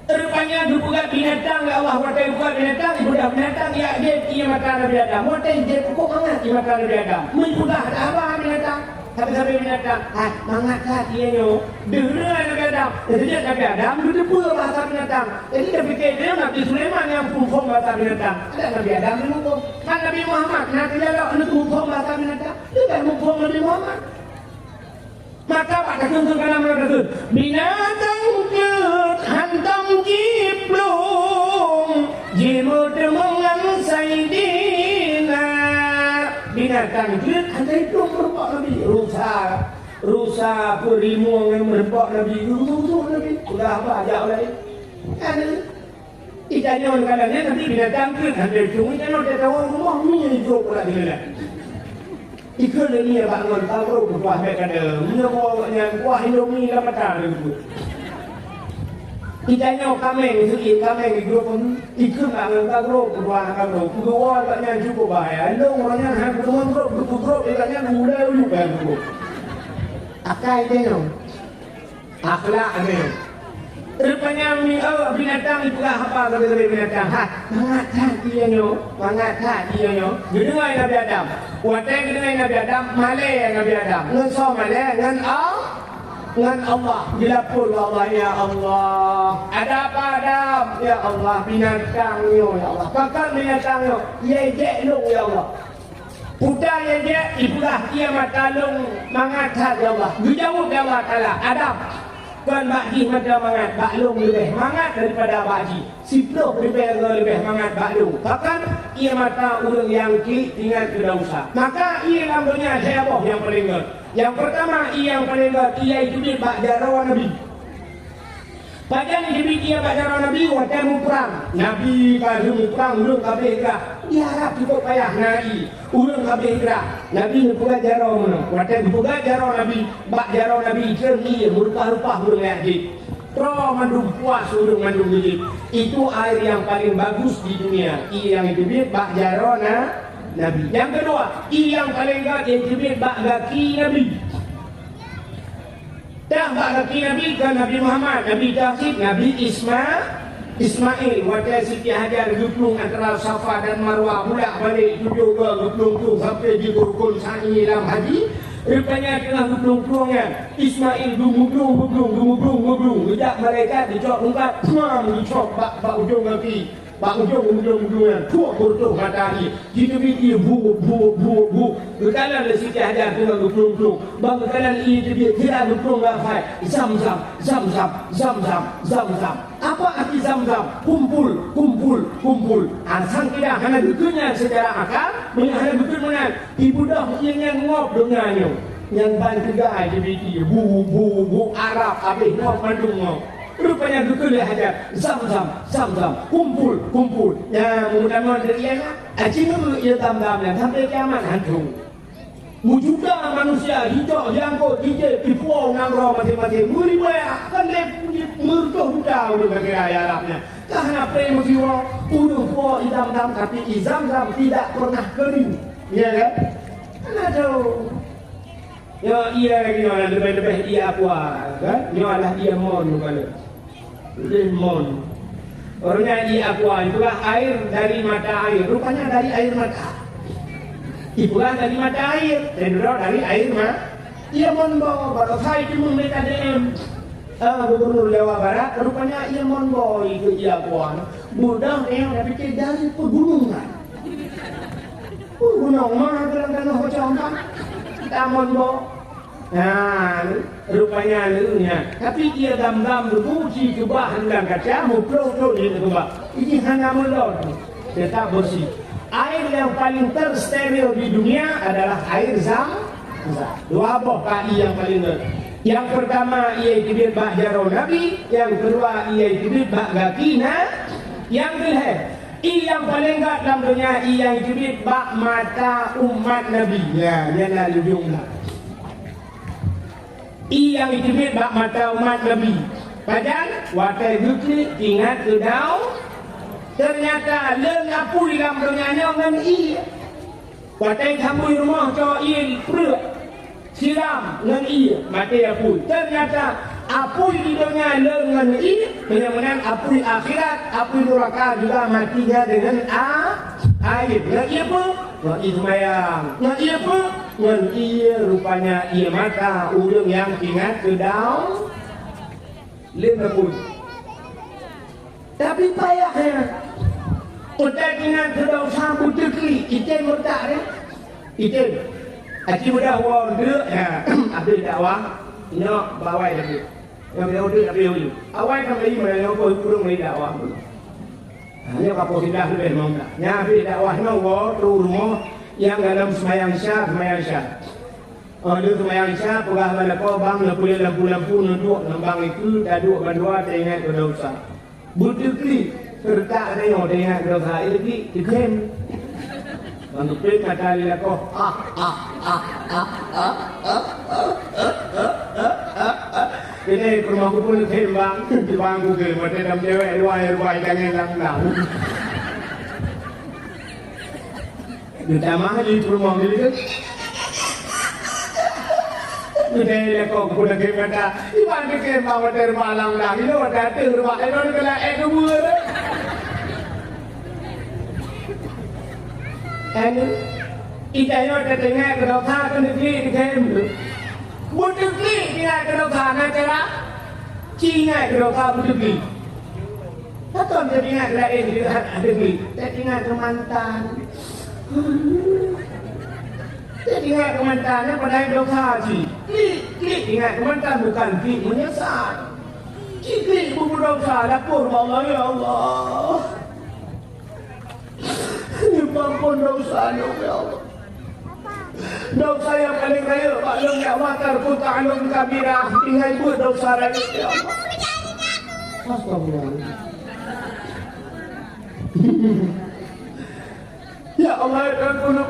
Rupanya bukan binatang Allah berkata bukan binatang bukan binatang ya dia mata Nabi Adam. Mata dia pokok hangat di mata Nabi Adam. Menjudah apa binatang? Sampai binatang. Mangatkah dia nyo? Dengar Nabi Adam. Jadi dia Nabi Adam dia pun bahasa binatang. Jadi dia fikir dia Nabi Sulaiman yang pun bahasa binatang. Ada Nabi Adam yang pun. Kan Nabi Muhammad nanti dia ada pun bahasa binatang. Dia kan pun Nabi Muhammad. Maka Pak Kasut kana mengatakan binatang hantam jiplung jimut mengang saidina binatang jeut hantai plung merbok Nabi rusa perimu yang merbok Nabi rusuh Nabi udah apa ajak lain kan ikannya kadang-kadang nanti binatang jeut hantai plung ikan udah tahu rumah ni jauh pula dia ikut ini ya bangun tahu kuah mereka ada menyokongnya kuah Indomie lama tahun itu ikannya kameng itu kameng di grup pun ikut bangun tahu kuah kamu kuah banyak cukup bahaya itu orangnya hanya grup ikannya mulai juga grup akai deh akhlak deh Rupanya binatang itu lah apa kata binatang. Mangat hati nyo, mangat hati nyo. Gedengai Nabi Adam. Watai gedengai Nabi Adam, malai Nabi Adam. Ngan so malai ngan Allah. Dilapur Allah ya Allah. Ada apa Adam? Ya Allah binatang nyo ya Allah. Kakak binatang nyo, ye lu ya Allah. Putar ye ibulah ia matalung mangat hati Allah. Dijawab ya Allah Taala. Adam kan bagi macam mangat baklung lebih mangat daripada bagi siploh lebih mangat baklung bahkan ia mata orang yang kiri tinggal tidak usah maka ia lambungnya saya boh yang paling yang pertama ia yang paling ia itu di bak jarawan Nabi Padahal Nabi dia baca Nabi waktu mau perang. Nabi kalau mau perang urang kabeh hijrah. Dia harap cukup payah nari. Urang kabeh hijrah. Nabi buka jarau mana? Waktu buka jarau Nabi, bak jarau Nabi cerni rupa-rupa urang lagi. Pro mandung puas urang mandung gigi. Itu air yang paling bagus di dunia. Yang itu bak jarau Nabi. Yang kedua, yang paling gak yang itu bak gaki Nabi. Dah bagi Nabi kan Nabi Muhammad, Nabi Daud, Nabi Ismail. Waktu Siti Hajar guplung antara Safa dan Marwah pula balik juga guplung tu sampai di rukun sa'i dalam haji. Rupanya tengah guplung-guplungnya Ismail guplung. Tidak mereka dicok lengkap, dicok bak ujung kaki. Bak ujung-ujungnya tuak bertuh matahari. Kita bikin bu. Berkalan dari Siti Hajar tengah guplung. Bang berkalan ini dia tidak guplung lafai. Zam. Apa arti zam? Kumpul. Asal tidak hanya betulnya secara akal, hanya betul menang. Ibu dah yang ngop dengannya. Yang ban juga ada bikin bu Arab habis ngop mandung ngop. Rupanya betul Hajar. Zam. Kumpul. Ya, mudah-mudahan dari yang acing ia tam-tamnya sampai kiamat hantu. Mujuda manusia hijau jangkau DJ pipuau nangro masing-masing. Muri boya kan murtoh buta udah bagi Arabnya. Karena prema jiwa udah po idam-dam tapi izam-zam tidak pernah kering. Iya kan? Aduh. Ya iya lagi lebih dia apa kan? Nyolah dia mon bukan. Lemon. Orangnya di aqua itulah air dari mata air. Rupanya dari air mata. Itulah dari mata air. Dari air mata. Ia membawa baru saya cuma mereka DM. Gubernur Jawa Barat. Rupanya ia membawa itu di aqua. Mudah yang dapik dari pegunungan. Gunung mana kadang-kadang macam kita membawa. Nah, rupanya lalunya. Tapi dia dam-dam berpuji ke bahan dan kaca, mupro di tempat. Ini hanya melon, tetap bersih. Air yang paling tersteril di dunia adalah air zam. Dua boh kali yang paling yang pertama ia dibit bak jarau Nabi, yang kedua ia dibit bak gakina, yang ketiga yang paling gak dalam dunia ia dibit bak mata umat Nabi. Ya, dia lalu jumlah. Yang dibit bak mata umat Nabi. Padahal watai bukti ingat ke dau. Ternyata lengapu di dalam dunia dengan iya. Watai kamu rumah cowok iya perut. Siram dengan iya. Mati apu. Ternyata apu di dunia dengan iya. Benar-benar apu akhirat. Apu neraka juga matinya dengan air. Dengan iya pun. Dengan iya semayang. Dengan iya pun. Dengan iya rupanya iya mata urang yang ingat ke dau. Lengapu. Tapi payahnya. Udah ingat kedau sambut tegri, iten murtak ni, iten. Aci mudah war dia, ya, abdi dakwah, ino bawai lagi. Yang dia udah abdi uju. Awal kan lagi mana kau kurang lagi dakwah. Hanya kapal tidak lebih mangga. Nya abdi dakwah ino war tu rumah yang dalam semayang syah. Dia semayang syah, pegah bala kau bang lampu nunduk nambang itu, daduk bandua teringat kedau sah. Butekli. Serta tengok dengan dosa ini diklaim. Untuk pin kata dia kau Ini rumahku pun diklaim bang di bangku ke macam dalam cewek ruai jangan lang. Ditambah di rumah ini kan. Udah kok kuda kemana? Iwan ke bawa terbalang lagi lo ada terba. Itu kena ekubur. Anu, ikannya ada tengah kalau tak kena klik kem. Butuh klik dia kalau tak nak cara. Cina kalau tak butuh klik. Atau dia ingat lain dia ada klik. Dia ingat kemantan. Dia ingat kemantannya pada dosa sih. Klik ingat kemantan bukan klik menyesal. Klik buku dosa dapur Allah ya Allah. Ampun dosa ya Allah. Dosa yang paling raya Pak Long ya watar puta alum kabirah tinggal buat dosa raya ya Allah. Astagfirullah. Ya Allah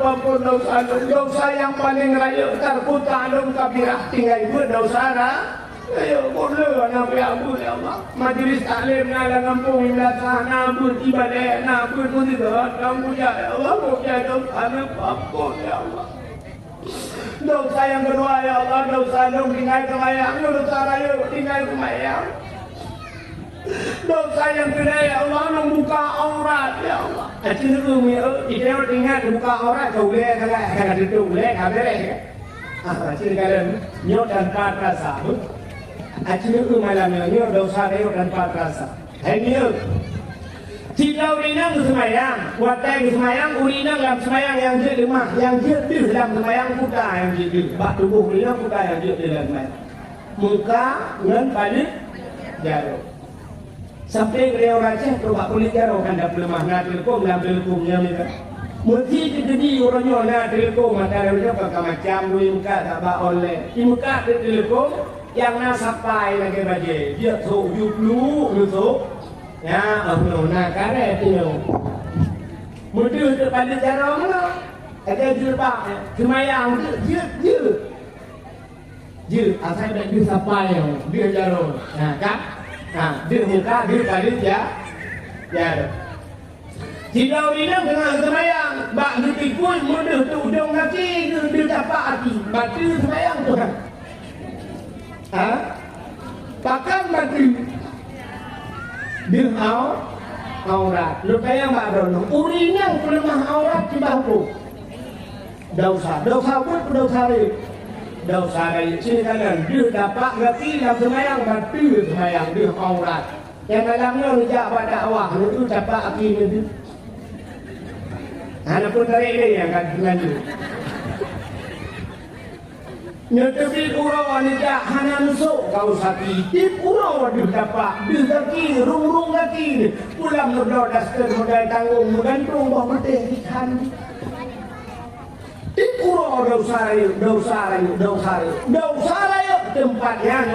ampun dosa yang paling raya terputa alum kabirah tinggal buat dosa raya. Ayo boleh nak ampun ya Allah. Majlis taklim nak ngampung melaksana ampun ibadah nak ampun mudah kamu ya Allah mudah dosa ampun ya Allah. Dosa yang kedua ya Allah dosa dong tinggal kemayang dosa raya tinggal kemayang. Dosa yang kedua ya Allah membuka aurat ya Allah. Acin tu dia tinggal buka aurat kau boleh kalau itu boleh kau boleh. Acin kalian nyot dan rasa. Acin itu malamnya nyot dosa raya dan rasa. Hanya jika urinang semayang, watai semayang, urinang dalam semayang yang je lemah, yang je di dalam semayang kuda yang je di, bak tubuh urinang kuda yang je di dalam semayang. Muka dan balik jauh. Sampai beliau racah coba kulit jauh kan dah lemah nak telekom dalam telekomnya mereka. Mesti jadi orangnya nak telekom mata dia pakai macam dua muka tak bak oleh. Di muka di telekom yang nak sampai lagi baje, dia tu juplu tu. Ya, aku nak kare tu. Mudah terpada cara mana? Ada jilbab, semayang, je. Asal tak dia sampai dia jalan. Nah, kan? Nah, dia muka dia kali ya. Jika orang dengan semayang, bak dia pun mudah tu udang kaki dia dapat hati. Batu semayang tu kan? Pakai batu. Dia aurat. Lu kayak mak rono. Uringan lemah aurat di bahu. Dosa pun dosa ni. Dosa dari sini kalian. Dia dapat ngerti dalam semayang batu semayang dia aurat. Yang dalamnya rujak pada awak. Itu dapat akhirnya dia. Ada pun tarik dia yang akan dengan dia. Nyatapi kurau ni tak hanya nusuk kau sakit. Di kurau dia dapat di kaki, rung kaki. Pulang berdua daster modal tanggung menggantung bawa mati ikan. Di kurau dosa rayu tempatnya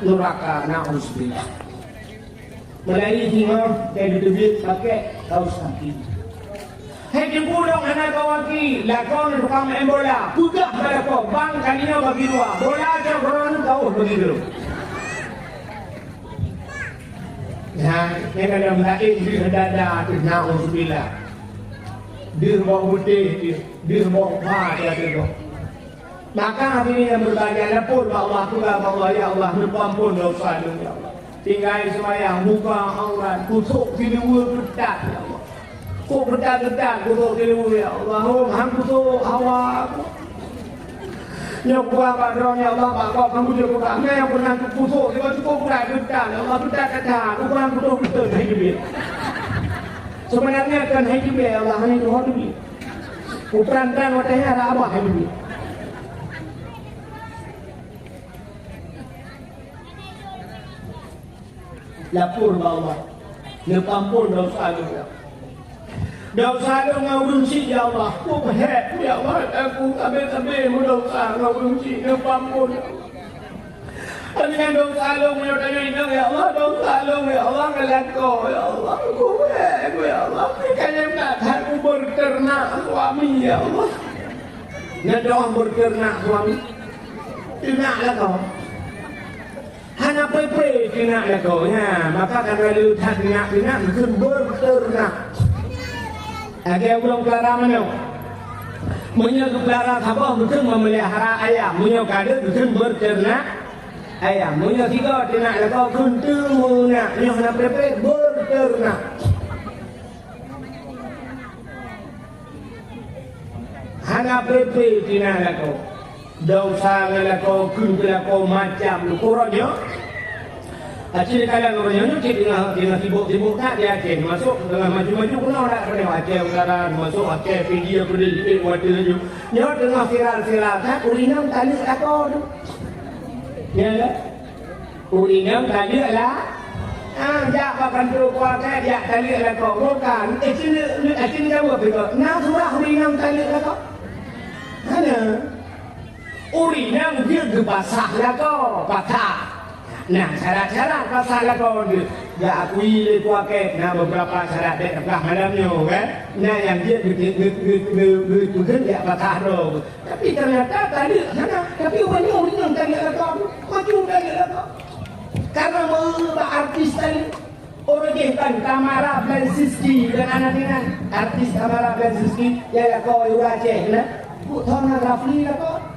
neraka na'udzubillah. Mulai tinggal dari duit pakai kau sakit. Hei pulang anak kawaki, lakon tukang main bola, pudah pada kau, bang kalinya bagi dua, bola aja orang tahu begitu. Ya, yang ada melain di dada tu na'udzubillah. Dia bawa putih, dia bawa apa dia tu. Maka hari ini yang berbahagia lapor Allah ya Allah, ampun dosa ya Allah. Tinggal semayang buka aurat, kusuk dua ketat ya Allah. Kau berdat-berdat kutuk diri ya Allah. Hang kutuk hawa. Nyok apa ya Allah Pak kau kamu juga buka. Yang pernah kutuk dia cukup berdat-berdat ya Allah berdat-berdat. Bukan kutuk betul hidup. Sebenarnya kan hidup ya Allah hanya Tuhan hidup. Ukuran-ukuran watanya ada apa hidup. Lapor Allah. Nepampun dosa dia. Dosa dia ngawurung si ya Allah. Aku berhak ya Allah. Aku kabeh-kabeh dosa ngawurung si. Nepampun ya Allah. Dengan dosa dia menyertanya ini ya Allah. Dosa dia ya Allah ngelakau ya Allah. Aku berhak ya Allah. Kayaknya tak aku berternak suami ya Allah. Ngedoh berternak suami. Tinaklah kau. Hanya pepe tinaklah kau. Maka karena lu tak tinak mungkin berternak. Agak belum kelar mana? Menyelara apa betul memelihara ayam, menyokada betul berternak ayam, menyokida ternak lekau kuntu nak, nyoh nak prepare berternak. Hana prepare ternak lekau, dosa lekau kuntu lekau macam lukurannya. Acil kalian orangnya ni dia sibuk tak dia akan masuk dengan maju-maju pun orang kena acil sekarang masuk acil video berdiri waktu tu nyo tengah viral tak urinam tali lakon ya lah urinam tali lah jak pakan tu kuat jak tali lakon bukan acil jawab betul nak surah urinam tali lakon mana urinam dia gebasah lakon patah. Nah, syarat-syarat pasal lakon dia. Ya akui le tuake nah beberapa syarat dek belah malamnya kan. Nah yang dia bukan dia patah dong. Tapi ternyata tadi sana tapi orang tadi lakon. Maju tadi lakon. Karena mau artis tadi orang kan Tamara Bensiski dan anak-anak artis Tamara Bensiski ya lakon Aceh nah. Bukan Rafli lakon.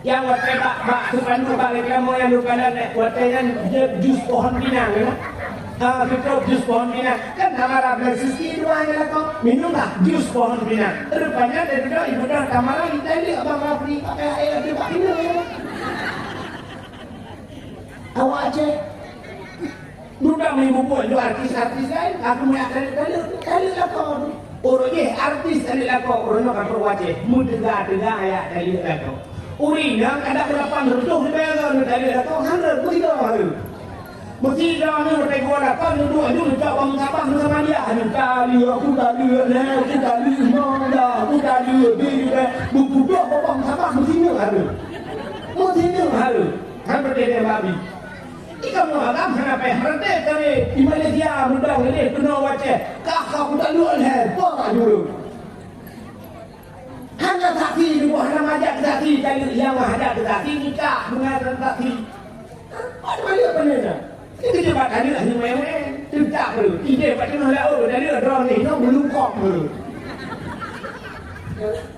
Yang waktu bak sukan balik kamu yang lukalan waktu yang jus pohon pinang ya, kita jus pohon pinang kan Tamara Bensiski dua ya kau minum lah jus pohon pinang. Rupanya dari itu ibu dah Tamara kita lihat abang Rafli pakai air dia pak minum ya. Awak aja, bukan ibu pun itu artis-artis lain. Aku melihat kali lah kau. Orangnya artis kali lah kau orang nak perwajib mudah ayat kali lah kau. Urinam ada berapa reduh begal dari datang handal begitu hari. Mesti dah ni mereka gua datang dua ni tak bang siapa sama dia ni kali aku tadi lah aku tadi mana aku tadi dia buku dua bang siapa mesti ni hari. Mesti ni hari. Kan berdiri babi. Ika mau agam kenapa herde kami di Malaysia mudah ni kena wace. Kakak aku tak luar apa dulu. Hanya saksi di bawah nama ajak saksi dari yang ada saksi nikah dengan saksi. Ada mana penanya? Itu je pak tadi lah ni memang tidak perlu. Ide pak cuma lah dari drone ni, no belum kok perlu.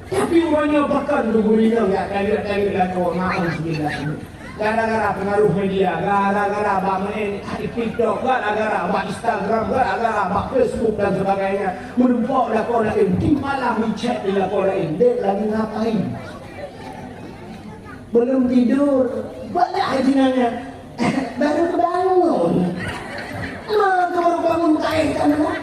Tapi orangnya bahkan dulu ni enggak dari lah kau maaf sebelah ni. Gara-gara pengaruh media, gara-gara main TikTok, gara-gara Instagram, gara-gara Facebook dan sebagainya, menumpuk lakon lain. Di malam chat di lakon lain, dek lagi ngapain? Belum tidur, balik hajinannya, baru bangun. Baru bangun kaitkan lah.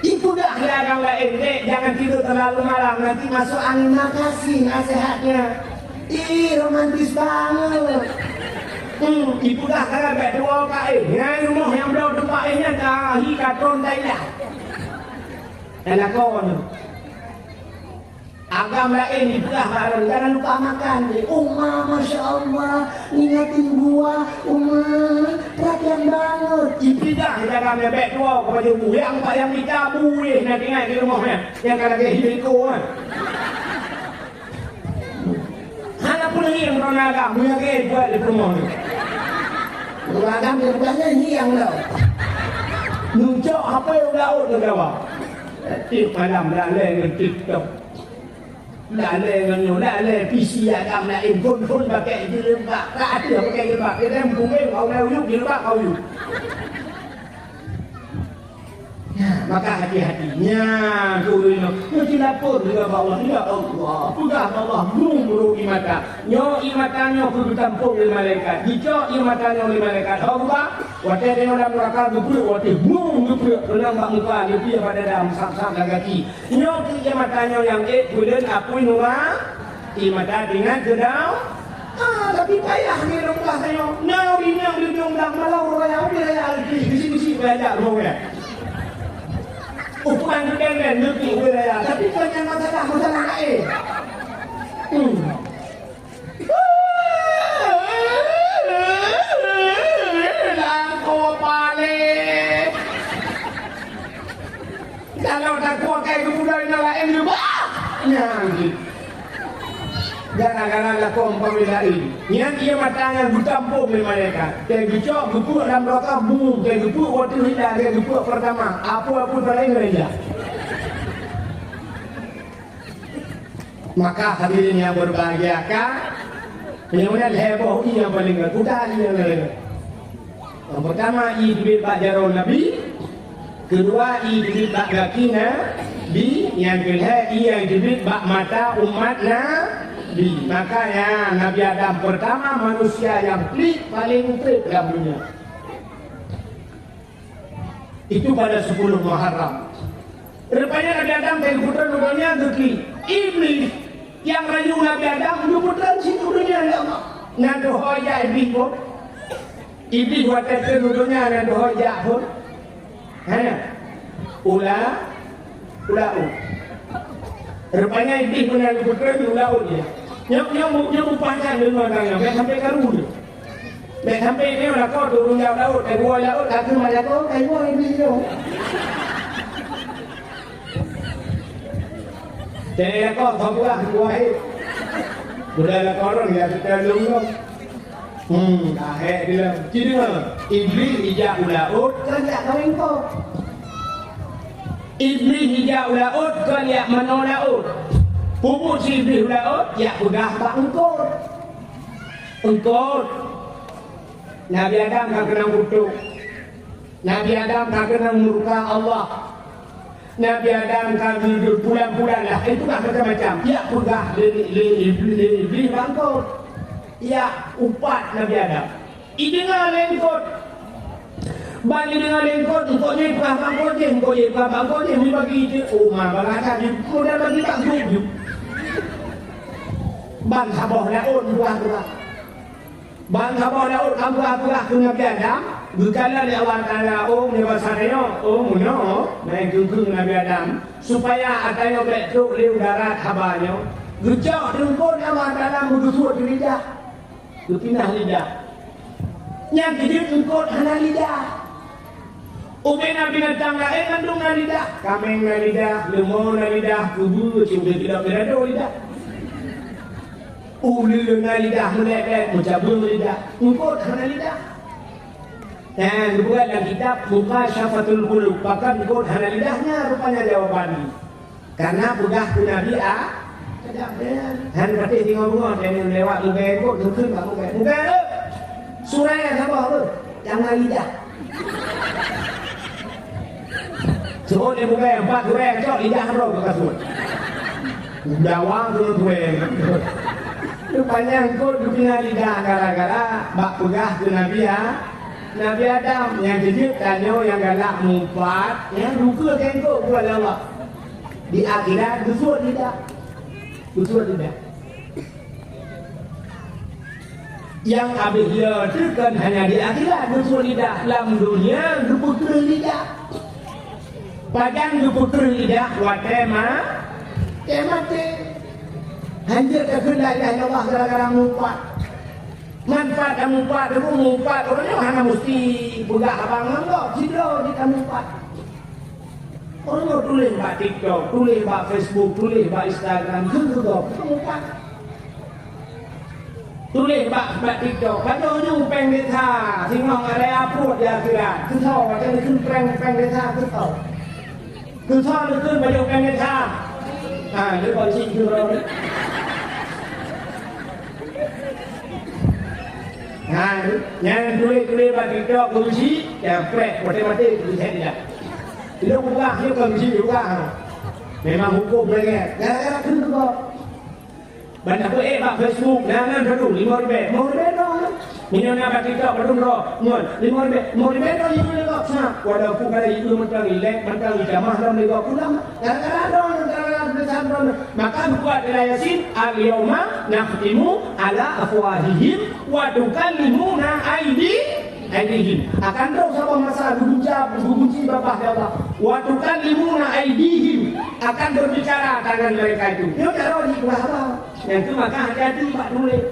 Itu dah yang lain, dek jangan tidur terlalu malam, nanti masuk angin. Makasih nasihatnya. Ih, romantis banget. Ibu dah kan bek dua kain. Ngai rumah yang berau tempat ini dah hi katron dah. Dan lakon. Agam lain ibu dah bareng. Jangan lupa makan. Umma, masya Allah, ingatin gua. Umma, perhatian banget. Ibu dah jangan bek dua kepada ibu. Yang ditabu nanti ngai di rumahnya. Yang kalau kayak hidiko kan. Hana pun hiang orang agam, punya ke buat di rumah ni. Orang agam yang buatnya hiang tau. Nunjuk apa yang laut tu kau. Tip malam dah le TikTok, dah le PC agam lain pun pakai jilbab. Tak ada pakai jilbab. Kita mungkin kau lalu jilbab kau you. Maka hati-hatinya dulunya mesti lapor juga bawah ya Allah sudah Allah belum mata nyo imatanya kudu tampung oleh malaikat jika imatanya oleh malaikat Allah waktu dia dalam neraka gubru waktu belum gubru dalam muka dia pada dalam sam-sam lagi nyo imatanya yang kemudian apui nura imata dengan gedau tapi payah ni rumah saya nyo yang di jongdang malau raya di sini belajar rumah ukuran tu kan lebih wilayah tapi banyak masalah lain. Langko balik. Kalau tak kuat kayak kemudian lain juga. Nyangki. Gara-gara lakon pemilai yang dia matanya ditampung oleh mereka dia gecok gepuk dalam rokok boom dia gepuk waktu hilang dia gepuk pertama apa-apa lain saja Maka hadirin yang berbahagia kan, kemudian heboh yang paling utama yang lain. Yang pertama Idul Bajarul Nabi, kedua Idul Bagakina, yang kedua Idul Bak Mata umat Nabi. Makanya Nabi Adam pertama manusia yang paling trik dalam dunia. Itu pada 10 Muharram. Rupanya Nabi Adam dari putra dunia Geki Iblis yang rayu Nabi Adam itu putra situ dunia ya Allah. Nado hoja Iblis pun. Iblis buat terke dunia nado hoja pun. Hanya ula. Rupanya Iblis punya putra ula dia. Yang upahkan dengan orangnya, baik sampai karun. Baik sampai ini orang kau turun jauh laut, gua laut, aku malah kau, gua Iblis tu. Jadi kau tahu lah gua ini. Budaya orang ya kita lulus. Dah dia. Jadi Iblis ijak laut, kan tak kau engkau. Iblis ijak laut, kan ya mana laut. Pupuk si Iblis laut, ya udah tak engkau. Engkau. Nabi Adam tak kena kutuk. Nabi Adam tak kena murka Allah. Nabi Adam kan hidup bulan-bulan lah. Itu kan macam-macam. Ya pegah Iblis bangkut. Ya upat Nabi Adam. Dengar lengkot. Bagi dengar lengkot. Engkau ni pegah bangkut je. Engkau ni pegah bangkut je. Mereka bagi je. Oh mah dia. Kemudian bagi tak hidup. Ban saboh laut buah-buah. Ban saboh laut buah-buah ke Nabi Adam. Berkala di Allah Ta'ala ni basarnya muno naik kengkeng Nabi Adam supaya atanya betul di udara kabarnya gejak dengkul Allah Ta'ala mudusur di lidah kepindah lidah yang kejut dengkul hana lidah ubena binatang lain mandung na lidah kameng na lidah lemau na lidah kubu cium tidak berada lidah ulil na lidah melek mencabul lidah dengkul hana lidah. Dan buat dalam kitab Mukasyafatul Qulub, bahkan ikut hana lidahnya rupanya jawaban. Karena budah tu Nabi dan berarti tengok-tengok dan lewat muka ikut dukun tak muka. Muka tu surah yang apa tu? Jangan lidah. Sebut dia muka empat surah cok lidah roh ke kasut. Jawang tu tuan. Rupanya ikut dukun lidah gara-gara bak pegah tu Nabi Nabi Adam yang jejak tanya yang galak mumpat yang duka kengkok kepada Allah di akhirat gusur tidak yang habis dia tekan hanya di akhirat gusur tidak dalam dunia geputra tidak padang geputra tidak buat tema hancur kekendahan Allah gara-gara mumpat manfaat kamu mumpat orangnya hanya mesti buka abangan kok sidro kita mumpat orang tulis pak TikTok tulis pak Facebook tulis pak Instagram juga mumpat tulis pak TikTok pada ujung peng desa singong ada upload ya kira kesau macam itu peng desa kesau itu pada peng desa dia polisi itu yang tulis bagi kita kunci yang prek mati bisa tidak tidak buka dia kunci juga memang hukum mereka gara-gara kenapa banyak tu pak Facebook jangan perlu 5 dong minum apa kita perlu dong 5 dong itu juga sana walaupun kada itu mentang ilek mentang jamaah dalam juga pulang gara-gara dong maka buat Yasin al-yawma nakhtimu ala afwahihim wa tukallimuna aydihim akan terus apa masa gugunci bapak Allah wa tukallimuna aydihim akan berbicara tangan mereka itu dia taruh di bawah yang itu maka hati-hati Pak tulis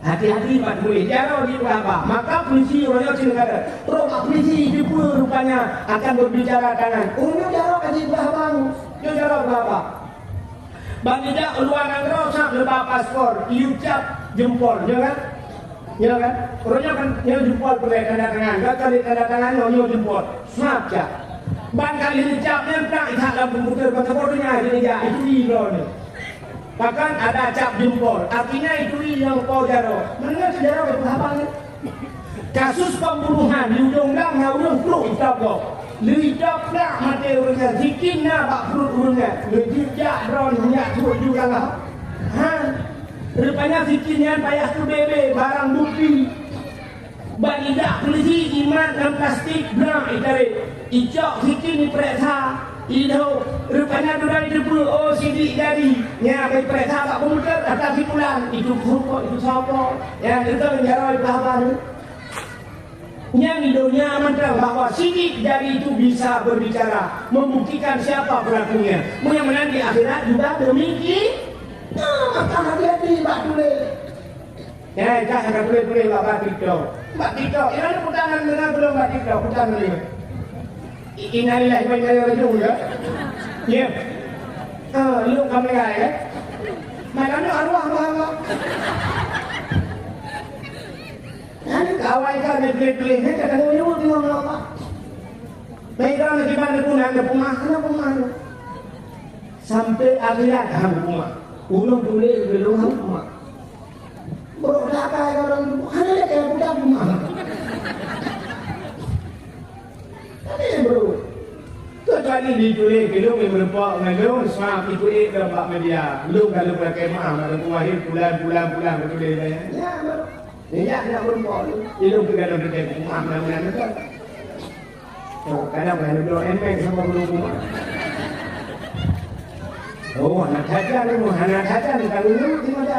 hati-hati Pak tulis taruh di bawah maka polisi orang negara terus polisi itu rupanya akan berbicara tangan dia taruh di bawah dia taruh di bawah bagi dia keluaran rosak lepas paspor diucap jempol ya kan orangnya kan dia jempol pakai tanda tangan kali tanda tangan dia jempol snap ya bang kali ucapnya tak dalam komputer paspornya jadi ya itu hero ni Bahkan ada cap jempol. Artinya itu yang kau jaro. Mendengar sejarah berapa ni? Kasus pembunuhan di ujung dah ngawur perut hidup kau. Hidup nak mati orangnya. Zikin nak bak perut orangnya. Lejak drone minyak turut juga lah. Rupanya zikinnya payah tu bebe barang bukti. Bagi dak polisi iman dan plastik benar itarik. Icok zikin ni periksa. Ido rupanya tu dari debu. Oh sidik jadi. Ya bagi periksa tak komputer atas sipulan. Itu pokok itu siapa. Ya itu menjara di apa ni. Yang idonya menterang bahawa sidik jari itu bisa berbicara, membuktikan siapa pelakunya. Mudah-mudahan di akhirat juga demikian. Maka hati-hati Mbak Tule. Ya, jangan Mbak Tule Mbak Tito. Mbak Tito, ini ada putaran dengan belum Mbak Tito, putaran ini. Innalillahi wa inna ilaihi raji'un ya. Ya. Lu kamera ya. Makanya arwah apa? Ini kawai kan beli-beli ni kata dia nyuruh dia ngomong apa? Mereka lagi pada punah ada pemah. Sampai akhirat hang pemah. Ulung boleh belum hang pemah. Bro dah kaya orang itu ada kayak budak pemah. Tapi bro, kecuali diculik belum berapa ngalung semua ikut ke Pak Media. Belum kalau pakai mah ada wahid bulan betul dia. Ya bro. Dia nak berbuat, dia lu kadang kita rumah mana tu. Oh, kadang mana dulu empeng sama rumah. Oh, anak saja ni, kalau lu di mana?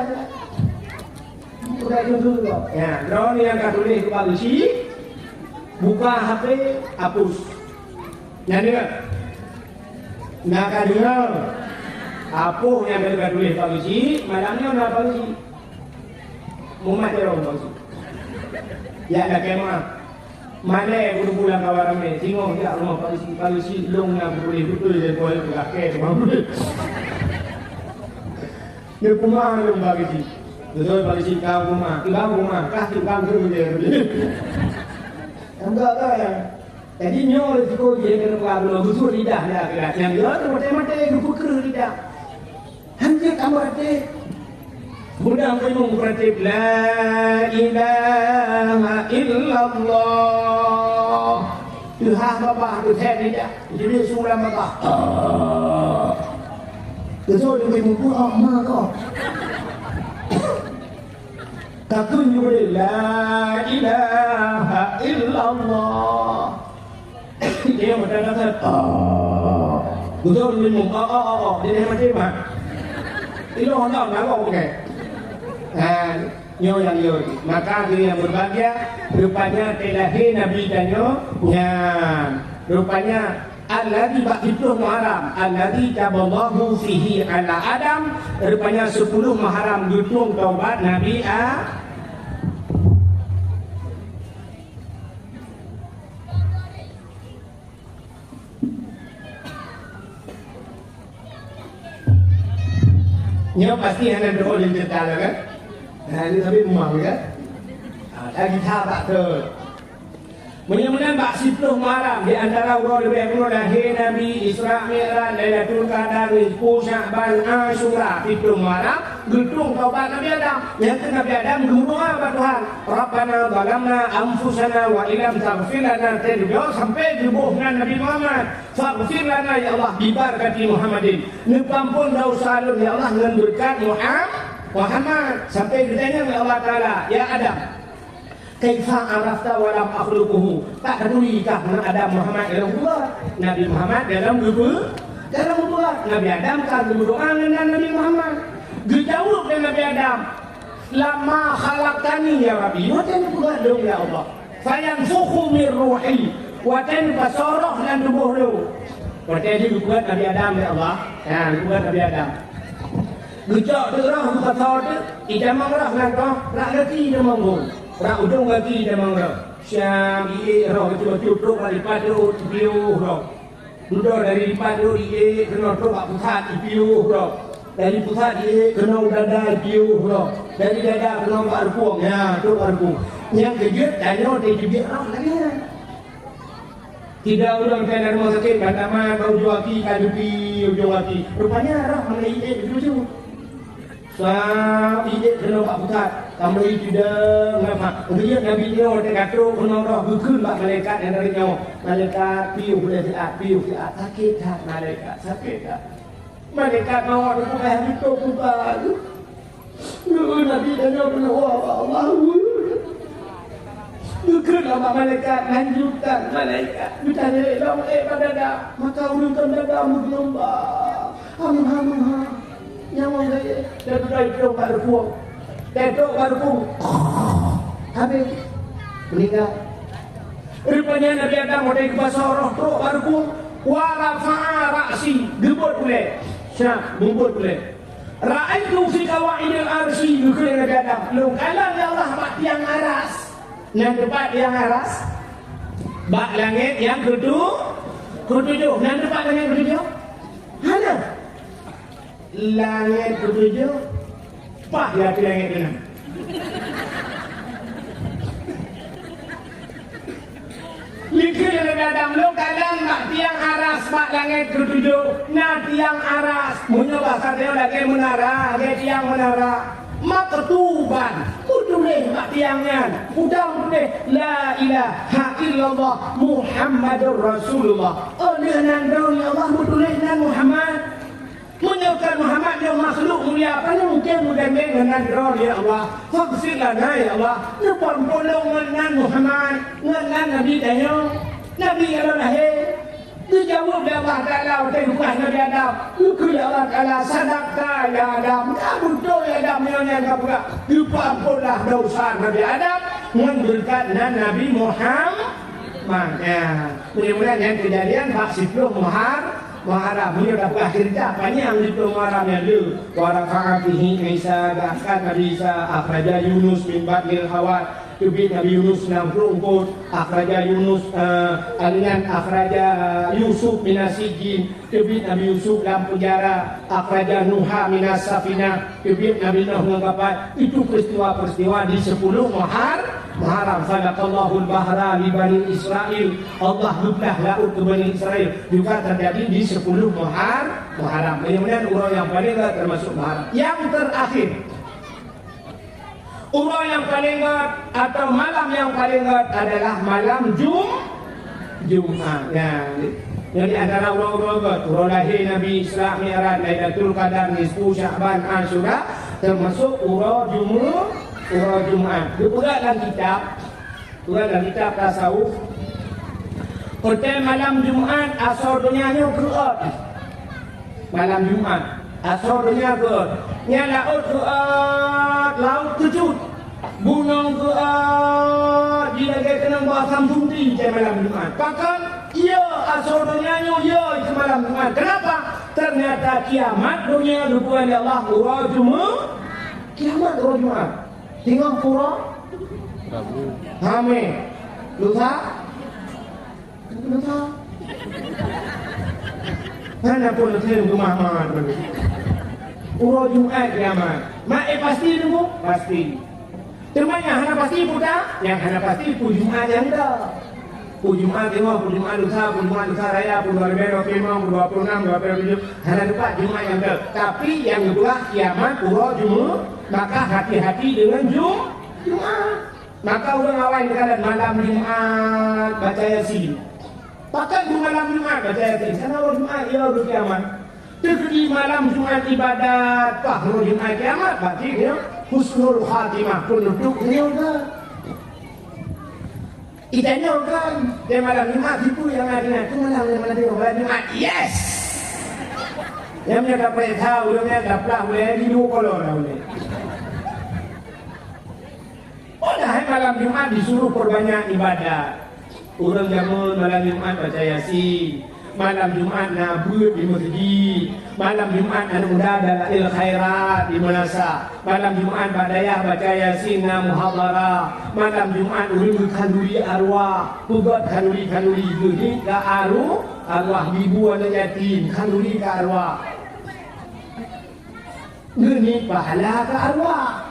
Sudah dulu. Ya, drone yang kat tulis ke polisi, buka HP, hapus. Yang ni, nak dengar apa yang kat tulis polisi, malamnya nak polisi. Mumat dia orang bangsa. Ya nak kemah. Mana guru pulang kawan ramai. Tengok dia rumah polisi long nak boleh betul dia boleh pakai semua. Dia kumah long polisi. Betul polisi kau kumah. Kah kau guru dia. Enggak tak ya. Jadi nyol itu dia kena kalau busur lidah dia kira. Yang dia tu mata-mata guru kerja lidah. Hanya kamar dia. Mudah menunggu beratib La ilaha illallah. Tuhan Bapa Tuhan tidak. Jadi surah Bapa. Betul dia menunggu Allah kau. Takun juga La ilaha illallah. Dia macam kata betul dia menunggu dia macam itu orang tak nak pakai. Nyo yang yo, maka dia yang berbahagia rupanya telahi Nabi danyo ya rupanya alladzi ba'ithul muharram alladzi taballahu fihi ala Adam rupanya 10 Muharram dutung taubat Nabi Nyo pasti ada doa yang cerita kan? Ini tapi rumah kan? Lagi tak tu. Mudah-mudahan bak 10 Muharram di antara orang lebih kuno lahir Nabi Isra Mi'raj Lailatul Qadar Rizqu Sya'ban Asyura 10 Muharram gedung taubat Nabi Adam yang Nabi Adam berdoa kepada Tuhan Rabbana zalamna anfusana wa illam taghfir lana terjauh sampai gebuhkan Nabi Muhammad faghfir lana ya Allah bibarakati Muhammadin nepampun dosa lu ya Allah dengan berkat Muhammad sampai ditanya oleh Allah Taala ya Adam kaifa arafta wa lam akhluquhu tak kedulikah ada Muhammad dalam gua Nabi Muhammad dalam gua Nabi Adam kan berdoa dengan Nabi Muhammad dijawab dengan Nabi Adam lama khalaqtani ya Rabbi wa tan gua dong ya Allah fayanfukhu min ruhi wa tan fasarah dan tubuh lu berarti dia buat Nabi Adam ya Allah buat Nabi Adam gejak terah buka sawat idamang rah langkah rak lagi idamang gong rak ujung lagi idamang rah syam iye roh cucuk dari padu piu roh duduk dari padu iye kena tobak pusat piu roh dari pusat iye kena dada piu roh dari dada kena arpung ya tu arpung yang kejut danyo dia juga roh lagi tidak ulang kena rumah sakit kata mah kau jual ki kadupi ujung lagi rupanya roh mana iye cucuk Sa ide kena buat bukat. Kamu itu dah ngapa? Dia Nabi dia orang kata kena roh bukan bak malaikat yang dari nyawa. Malaikat piu boleh piu sakit tak malaikat sakit tak. Malaikat mau ada bukan itu bukan. Nabi dia kena Allah. Bukan bak malaikat lanjutkan malaikat. Bertanya dong pada dah maka urutkan dah berlomba. Ham. Nyawa gaya dan itu baru puang. Tetok baru pun habis meninggal. Rupanya Nabi Adam ada ke pasar roh teruk baru pun warafa'a ra'si gebut boleh syah gebut boleh ra'aitu fi qawaidil arsy bukan Nabi Adam lu kalang ya Allah bak tiang aras nan depan tiang aras bak langit yang ketujuh nan depan langit ketujuh ada langit ketujuh Pah ya langit kena. Likir yang Nabi Adam lu kadang nak tiang aras bak langit ketujuh. Nah tiang aras punya bahasa dia lagi menara, dia tiang menara. Maka tuban, uduleh bak tiangnya. Udang deh la ilaha illallah Muhammadur Rasulullah. Oh dia nandau ya Allah uduleh nan Muhammad. Menyebutkan Muhammad yang makhluk mulia apa mungkin mudah dengan roh ya Allah. Faghfir lana ya Allah. Nyepon polong dengan Muhammad, dengan Nabi Dayang, Nabi Allah lahir. Dijawab ya Allah Ta'ala bukan Nabi Adam. Bukan ya Allah Ta'ala sadaqta ya Adam. Kamu betul ya Adam yang kabuka. Dipampullah dosa Nabi Adam memberikan Nabi Muhammad. Ya, mudah-mudahan yang kejadian Pak Sipro Muharram ini dah berakhir dah panjang di Muharram yang lu warafa'atihi Isa bahkan Nabi Isa akhraja Yunus min batnil hawat tubit Nabi Yunus nam rumput akhraja Yunus alinan akhraja Yusuf minasijin tubit Nabi Yusuf dalam penjara akhraja Nuha minas safina tubit Nabi Nuh menggapai itu peristiwa-peristiwa di 10 Muharram sadaqallahul bahra li Bani Israel Allah luplah laut ke Bani Israel juga terjadi di 10 Muharram. Kemudian urau yang paling termasuk Muharram. Yang terakhir urau yang paling atau malam yang paling adalah malam Jumat. Ya. Jadi antara urau lahir Nabi Isra Mi'raj Lailatul Qadar nisfu Sya'ban Asyura termasuk urau Jumat. Juga dalam kitab tasawuf hotel malam Jumat asal dunianya keruat. Malam Jumat asal dunia keruat. Nya laut keruat, laut kecut. Gunung keruat, dilagai kena buat sampunti di malam Jumat. Bahkan ia asal dunianya ia itu malam Jumat. Kenapa? Ternyata kiamat dunia lupa Allah urau Jumat. Kiamat urau Jumat. Tengok pura Amin. Lusa mana pun letih rumah Muhammad urau Jumat kiamat. Mak pasti nunggu? Pasti. Temannya hana pasti puta? Yang hana pasti Jumat yang dah. Jumat tengok, Jumat lusa raya, Jumat berbeda, Pemang, 26, 27 hana lupa Jumat yang dah. Tapi yang kedua kiamat urau Jumat. Maka hati-hati dengan Jumat. Maka orang awal kata malam Jumat baca Yasin. Bahkan di malam Jumat baca Yasin. Karena orang Jumat ia udah kiamat. Di malam Jumat ibadat, pak orang Jumat kiamat berarti dia husnul khatimah penduduk dia udah. Itanya kan di malam Jumat itu yang ada itu malam Jumat. Yes. Yang punya dapat tahu, yang dapat boleh di dua kolor boleh. Dah malam Jumat disuruh perbanyak ibadat. Orang zaman malam Jumat baca Yasin, malam Jumat nabut di masjid, malam Jumat anu muda dalail khairat di manasa, malam Jumat badayah baca Yasin na muhadharah, malam Jumat urang kanduri arwah, pugat kanduri geuning ka arwah ibu anu yatim, kanduri ka arwah. Geuning pahala ka arwah.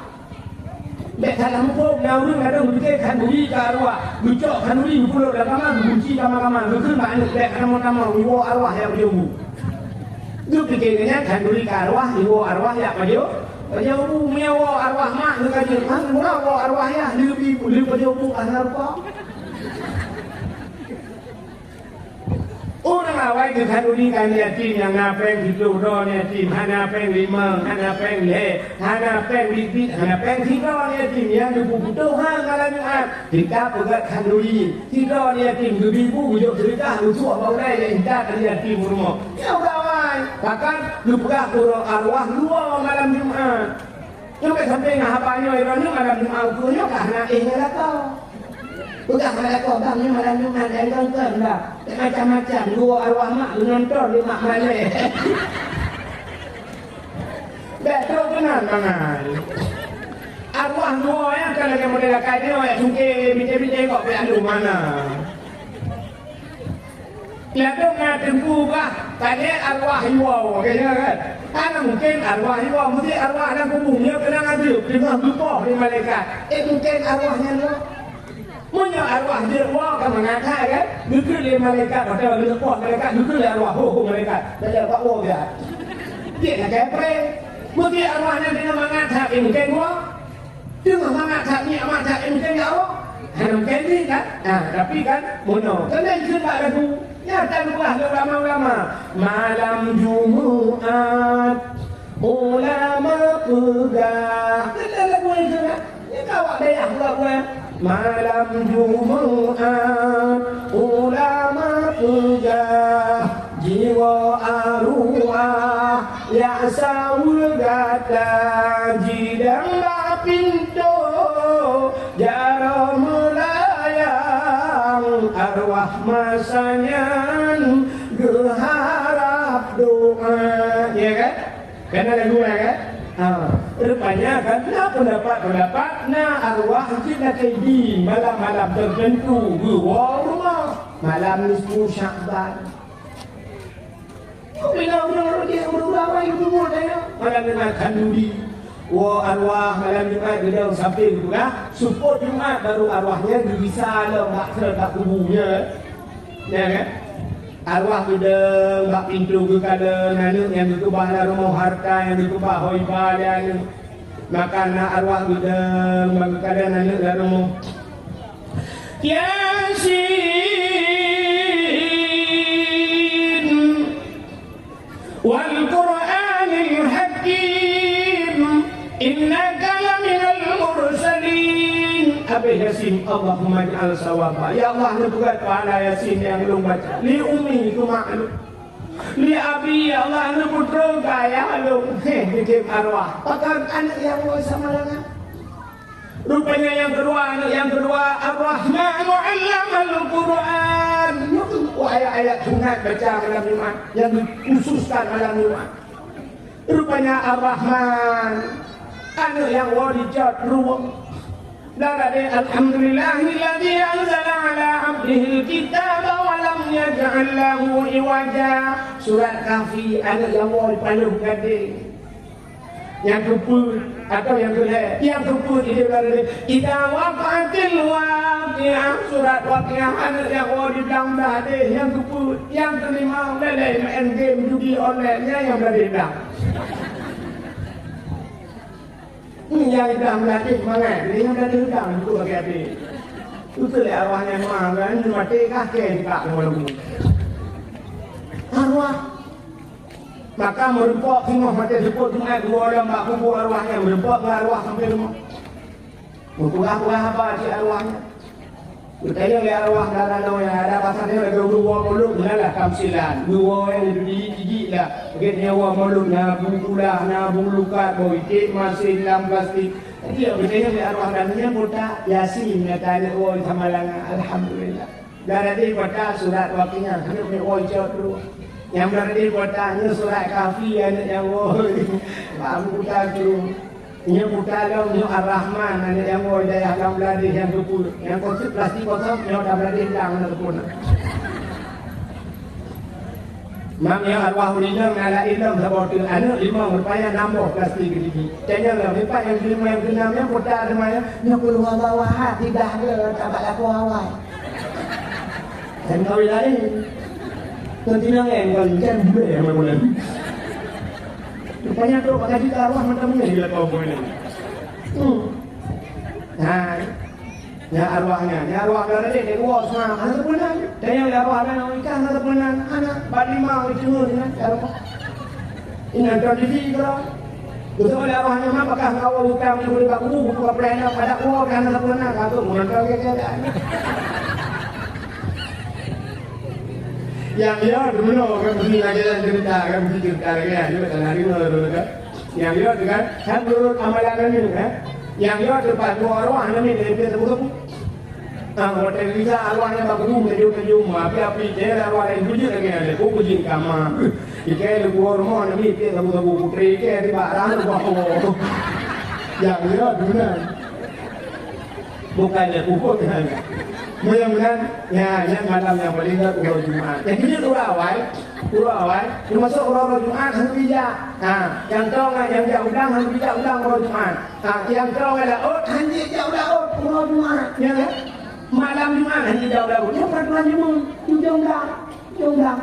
Mek dalam pok naurun ada mungkin kanduri ke arwah, bucok kanduri pulau dah kamar, bunci kamar, bukan banyak mek kamar iwo arwah yang berjumpa. Itu pikirnya kanduri ke arwah, iwo arwah yang Pejabu mewa arwah mak tu kaji. Hang murah arwah ya lebih pejabu arwah. Orang awal ke kanuni kan yatim yang napeng hidup ron yatim, hanapeng lima, hanapeng le, hanapeng bibit, hanapeng tiga yatim yang dibutuh hang alam Jumat. Kita pegat kanuni, tiga yatim ibu bujuk cerita lucu abang lai yang kita yatim rumah. Ya kawan, bahkan lu pegat kurang arwah luar malam Jumat. Lu ke sampai ngapainnya orang malam Jumat kurang karena lah kau. Bukan mereka bangnya malam Jumat yang tonton dah. Macam-macam dua arwah mak nonton di mak mana. Betul benar mangan. Arwah dua yang kan lagi model kayak ni orang sungke bincang-bincang kok anu mana. Lalu ngatempu kah? Tadi arwah hiwau kayaknya kan. Karena mungkin arwah hiwau mesti arwah dan kubungnya kena ngaduk dengan lupa di malaikat. Mungkin arwahnya lu. Punya arwah dia wah kan mengatakan kan duduk di malaikat pada lepas malaikat duduk di arwah malaikat dah pak wah dia dia nak kepre mesti arwahnya dengan mengatakan mungkin wah dengan mengatakan ni mengatakan mungkin ya Allah mungkin ni kan tapi kan mono kena juga lagu ya tak lupa ulama-ulama malam Jumat ulama pegah kena lagu itu kan ni kawak daya pula malam Jumat ulama pegah jiwa arwah ya sawul gata jidang pintu jara melayang arwah masanya geharap doa ya kan kena lagu kan rupanya kan pendapat arwah kita di malam-malam tertentu gua rumah malam nisfu Syakban. Kau bilang orang dia berulama itu boleh malam Jumat kanduri. Wah arwah malam Jumat dia sampai gitu kan. Support Jumat baru arwahnya bisa lah mak serta kubunya. Ya kan? Arwah bidang bak pintu ke kada nanu yang itu bahla rumah harta yang itu bah hoibah yang makan arwah bidang bak kada nanu rumah Yasin wal Qur'anil Hakim innaka laminal mursalin Abi Yasin Allahumma ij'al sawaba ya Allah nubuat pahala Yasin yang belum baca li ummi itu maklum li abi ya Allah nubuat kaya belum bikin arwah pakar anak yang mau sama dengan rupanya yang kedua Ar-Rahman mu'allamal Qur'an itu ayat-ayat sunat baca malam Jumat yang dikhususkan malam Jumat rupanya Ar-Rahman anak yang wadijat ruang dan ada alhamdulillahilladzi anzala ala 'abdihi al-kitaba wa lam yaj'al lahu iwaja surat Kahfi anak yang paling gede yang kepul atau yang kedua yang kepul itu berada idza waqa'atil waqi'ah surat waqi'ah anak yang dibilang dah ada yang kepul yang kelima lele main game judi online-nya yang berbeda yang dah melatih semangat dia yang dah hutang itu bagi api itu lah arwahnya memang kan mati kakek dekat malam arwah maka merempok semua mati sebut Jumat dua orang mak kubur arwahnya merempok ke arwah sampai rumah mengkurang-kurang apa si arwahnya bertanya oleh arwah darah yang ada pasal dia lagi dua mulut lah kamsilan dua yang gigi lah begitu nyawa mulut nabung ulah nabung luka boitik masih dalam plastik dia bertanya oleh arwah darahnya buta Yasin tanya oh samalangan alhamdulillah darah dia buta surat waqi'ah hendak ni oh jauh dulu yang berada buatnya surat Kahfi yang oh buta dulu ini buta dong ini Ar-Rahman ada yang mau daya alam berada yang kepul yang konsep plastik kosong yang dah berada hilang kepul mam yang arwah ulinang ala ilam sabotil anak lima berupaya nambah plastik gigi tanya lah lepas yang kelima yang keenam yang buta namanya yang keluar bawah tidak ada tak laku awal dan kau lain tentunya yang kalian boleh yang mana Rupanya tu pakai juga arwah macam ni bila kau boleh. Nah, ya arwahnya ada di luar sana. Anak punan, dan yang arwah kan orang ikan anak punan, anak balima itu ni arwah. Ini tradisi kalau. Betul arwahnya mah pakai kau bukan boleh baku buka pelana pada luar kan anak punan kau munan kau keadaan. Yang dia dulu kan begini aja cerita kan begitu ceritanya juga hari dulu kan. Yang dia kan kan dulu amalan ini kan. Yang dia depan dua arwah ini dia sebut hotel visa arwahnya bagus menuju api dia arwah yang bujur lagi ada bujur kamar. Ikai lu rumah ni dia sebut putri ke di barang bawa. Yang dia dulu bukannya pukul kan. Mudah-mudahan ya yang malam yang paling ingat urut Jumat. Yang ini urut awal, termasuk urut Jumat hari bijak. Yang tahu yang undang hari bijak undang urut Jumat. Yang tahu ada hari bijak undang urut Jumat. Ya kan? Malam Jumat hari bijak undang. Yang peraturan Jumat undang.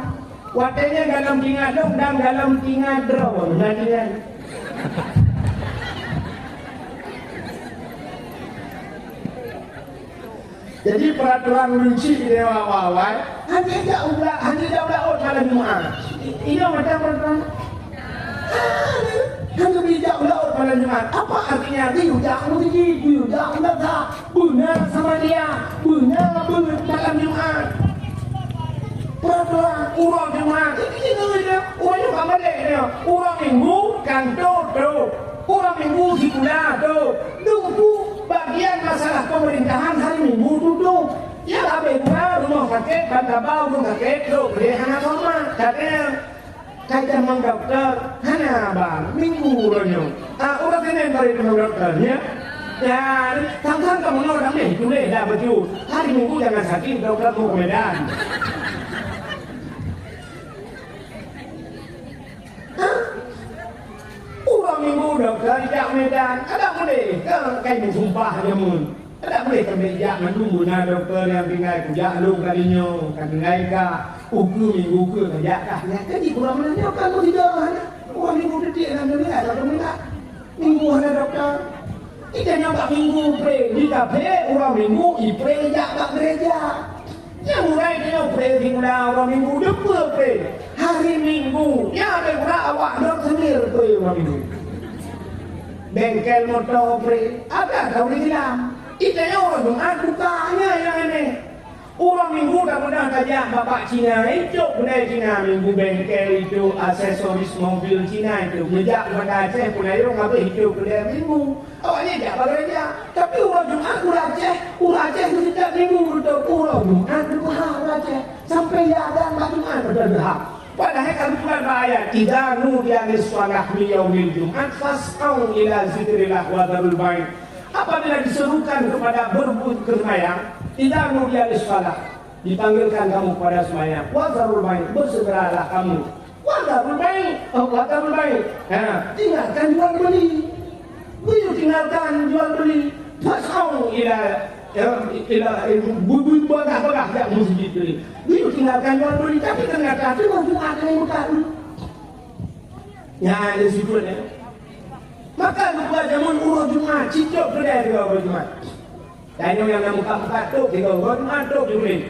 Watanya dalam tinggal undang dalam tinggal draw. Nantinya. Jadi peraturan rinci di awal hanya jauh malam Jumat. Ini macam peraturan. Hanya bijak laut malam Jumat. Apa artinya? Dia tak benar sama dia. Benar malam Jumat. Peraturan urang Jumat. Ini dia. Urang apa dia? Urang minggu kantor tu. Urang minggu di pula tu. Tunggu bagian masalah pemerintahan hari Minggu duduk. Ya habis rumah sakit, bantabau rumah sakit, duduk di hana rumah. Katanya kaitan mang dokter, hana bang Minggu ronyong. Orang Senin balik dengan dokternya. Ya,ทั้งkamu orang ni, tu ni dah betul. Hari Minggu jangan sakit, dokter mau ke Medan. Urang Minggu dokter tidak Medan, ada boleh ke kain sumpah dia mun. Ada boleh ke meja menunggu na dokter yang tinggal kerja lu kalinya, kan ka uku Minggu ke kerja kah. Ya kan di kurang mana kan mau tidak ada. Urang Minggu detik nak ni ada mana. Minggu ada dokter. Kita nyampak Minggu pre di kafe, urang Minggu pre jak gereja. Ya mulai dia pre di urang Minggu depan pre. Hari Minggu, ya ada pula awak dok sendiri tu orang Minggu. Bengkel motor pre, ada tahu di dalam. Kita orang Jumat bukanya yang ini. Orang Minggu dah pernah kajak bapak Cina itu budaya Cina Minggu bengkel itu aksesoris mobil Cina itu sejak pada Aceh pun ada orang apa itu budaya Minggu. Awaknya tak bekerja, tapi orang Jumat orang Aceh itu sejak Minggu itu orang Jumat berhak Aceh sampai ada Jumat berhak. Padahal kalau bukan ayat idza nudiya lis-shalah li yaumil Jumat fas'au ila zikrillah wa dzarul bait. Apabila diserukan kepada berbuat sembahyang, idza nudiya lis-shalah, dipanggilkan kamu pada sembahyang, wa dzarul bait, bersegeralah kamu. Wa dzarul bait. Tinggalkan jual beli. Beliau tinggalkan jual beli. Fas'au ila buat bagah tak masjid beli. Dia tinggalkan jual beli tapi ternyata tu Jumat yang buka dulu. Ya ada situ ni. Maka lupa zaman urut Jumat, cicok kedai dia urut Jumat. Dan yang nak buka tu dia urut Jumat tu boleh.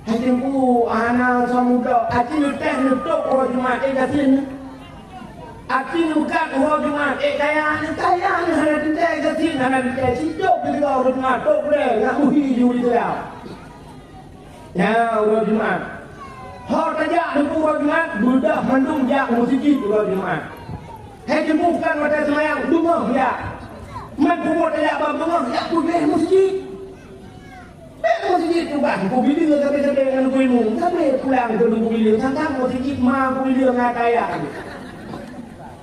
Hati ku anak samuda, hati teh nutuk urut Jumat kasih. Aki bukan urut Jumat, kaya ni ada tentang kasih, ada tentang cicok dia urut Jumat tu boleh. Nak uhi juri dia. Ya urut Jumat. Hak tajak di urut Jumat, budak mandung jak musik urut Jumat. Hei bukan pada semayang dumah ya. Man pun tajak bangah ya boleh musik. Musik tu bang, ku bila sampai dengan ku ilmu, sampai pulang ke ku bila sangat musik mah ku bila ngakaya.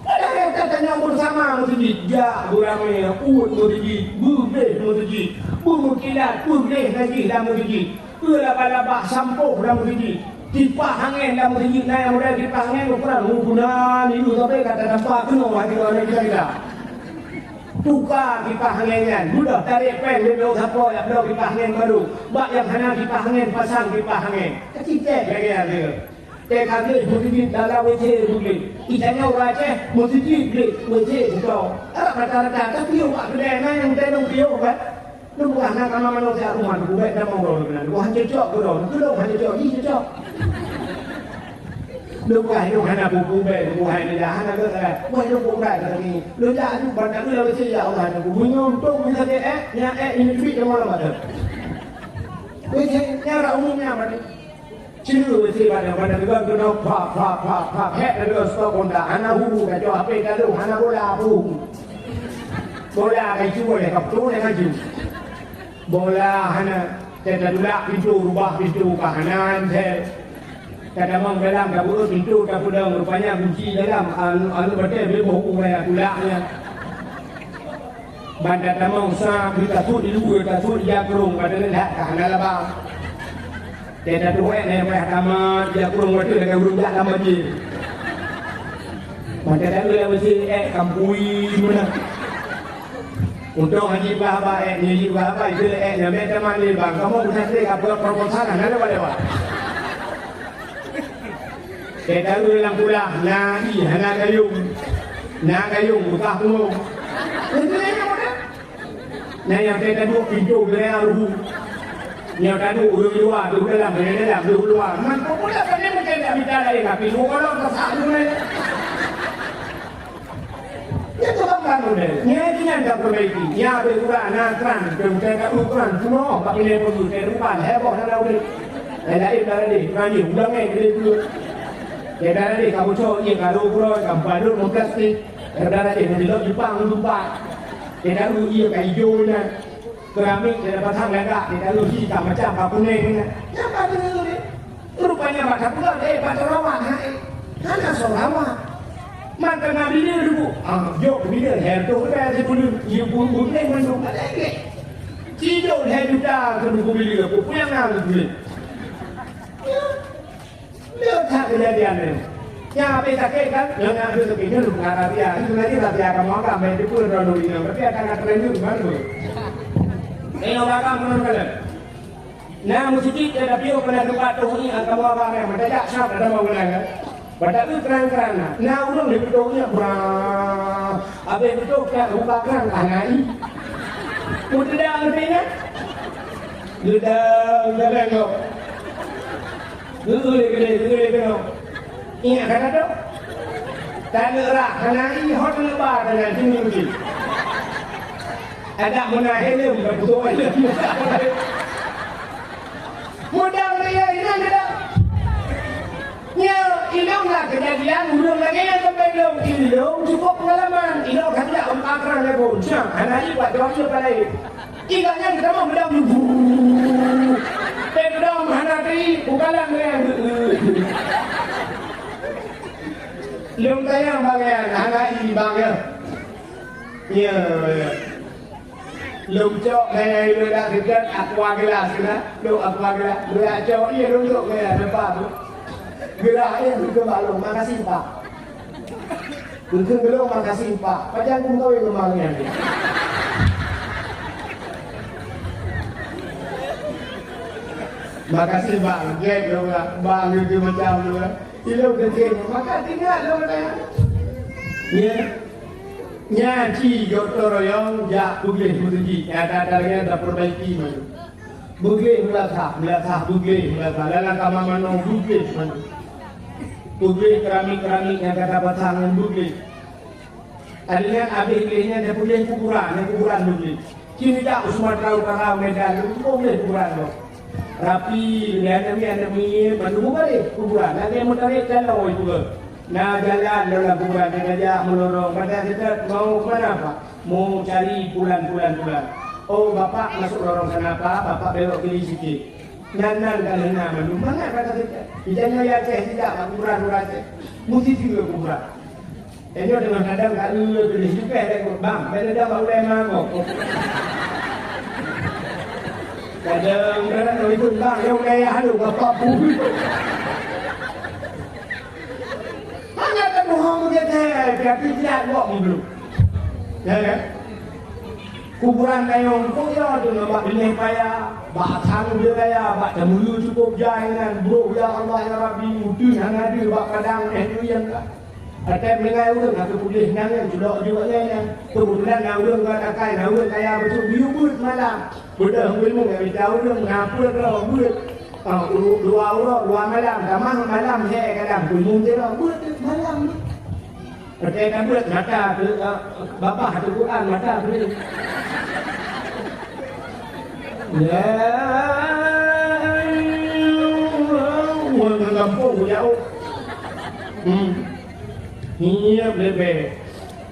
Ada katanya bersama musik ja burame musik bubeh musik bumukilat bubeh lagi dalam musik. Laba-laba sampo dalam musik. Kipas angin dalam musik naik mudah kipas angin ukuran guna itu sampai kata tempat kuno hati orang kita. Tukar kipas anginnya, mudah tarik pen dia siapa yang ada kipas angin baru. Bak yang hana kipas angin pasang kipas angin. Kecil lagi ada. kagak mesti dalam WC boleh. Ikannya orang Aceh mesti boleh WC betul. Rata-rata tapi awak kedai yang tenung dia kan. Lu bukan nak nama manusia rumah tu buat nama orang benar. Bukan cocok tu dong. Tu dong hanya cocok, ini cocok. Lu bukan lu hanya buku be, bukan hanya hanya tu kan. Bukan lu bukan kata ni. Lu jangan tu banyak tu lalu saya orang tu. Bunyi untuk misalnya ini duit yang mana macam. WC yang orang umumnya macam. Cuma WC pada juga tu nak pak hek ada stok konda. Anak hubu kacau apa kalau anak bola hubu. Bola kacau boleh kaptu ni kacau. Bola hana kita dulak pintu rubah pintu kahanan saya kada mang dalam kabur pintu kabudang rupanya kunci dalam anu betul dia bohong saya dulaknya banda tamang sa kita tu di luar kita tu dia kurung pada lehat kahanan labang kita tu ni meh kama dia kurung betul dengan burung jak lama je banda dah lu mesti kampui mana. Untuk haji bahaba ni bahaba itu yang mereka mandi bang kamu bukan sih apa proposal ada boleh pak. Kita lu yang pula na gayung buka tu. Itu ni mana? Nah yang kita dua pintu kita ruh. Yang tadi luar tu dalam luar. Man pula kan ni mungkin tak bisa lagi tapi lu kalau tersak tu ni. Ya tu kan model. Ni dia dah perbaiki. Ya berkurang nakran, kemudian ukuran semua bagi ni pun kerupan heboh dan lain. Lain dari ni ulang ni dia. Dia dari kamu cok ye kalau ukuran kampadu plastik. Dari ni dia Jepang lupa. Dia dari ye kayu hijau ni. Keramik dia pasang lega, dia dari hitam macam apa kuning ni. Ya pada ni. Rupanya macam pula pada rawat hai. Hana sorawa. Maka nabi dia dulu, jok bila herdo kita sebelum dia pun boleh mandung lagi. Cijau herda kedua bila aku punya nama boleh. Dia tak kejadian ni. Yang apa sakit kan? Yang ada sakitnya lu ngarap dia. Itu nanti tak dia akan makan, main di pulau dulu ini. Tapi akan ada rendu mana? Ini orang kamu kan? Nah, musik ada piu pada tempat tu ini akan makan yang mendadak siapa ada mau kan? Pada tu kerana nah orang di betulnya berang, abis betul kan buka kerang anai, mudah lebihnya, sudah kau, gede kau, ingat kata tu, tanda rak anai hot lebar dengan sini mungkin, ada mana helm betul helm, mudah dia ini ada. Ya, ilanglah kejadian belum lagi yang sebelum ilang cukup pengalaman ilang kerja angkran level jam anak ibu doa pada ilangnya kita mau bedam bedam anak tri bukanlah yang belum tayang bagian anak ibu bagian ya belum cok kayak lu dah dekat aqua gelasนะlu aqua gelas lu cok iya dulu kayak depan tu geraknya juga maklum, makasih Pak. Untuk belum makasih Pak. Macam aku tahu yang kemarin ni. Makasih Pak. Gek dong lah. Bang itu macam tu lah. Ilau kecil. Maka tinggal dong lah. Ya. Nyaci doktor yang jak bugih mutuji. Ada yang tak perbaiki mana. Bugih melatah, bugih melatah. Lalang kamamano bugih mana. Bugih keramik yang kata pasangan bugih. Adanya abis-abisnya dia punya kuburan bugih. Kini tak Sumatera Utara Medan itu boleh kuburan loh. Rapi dia ada mi bantu balik kuburan. Nanti yang menarik jalan itu. Nah jalan dalam kuburan dia ajak melorong. Kata kita mau mana Pak? Mau cari bulan. Oh bapak masuk lorong sana Pak, bapak belok kiri sikit. Nan dan nama lu mana kata kita? Ijanya ya Aceh tidak kuburan Aceh. Mesti juga kuburan. Ini dengan kadang tak boleh juga ada bang. Beda dah boleh mangkok. Kadang kalau itu bang yang kaya aduh bapak bumi. Hanya kan bohong dia tapi tidak buat belum. Ya kan? Kuburan kayong kok ya tu nampak benih payah. Bahkan dia raya, bak temulu cukup jangan bro ya Allah ya Rabbi mutu hang ada bak padang tu yang ada mengai urang aku boleh nang yang sudah juga yang kebetulan nang urang ka kai nang urang kaya betul biu but malam. Benda ilmu yang tahu urang ngapur ro but. Dua malam, kamang malam saya kadang kunjung dia but malam. Percaya buat mata bapak tu Quran mata tu. Ya, orang kampung jauh. Hiap lebih.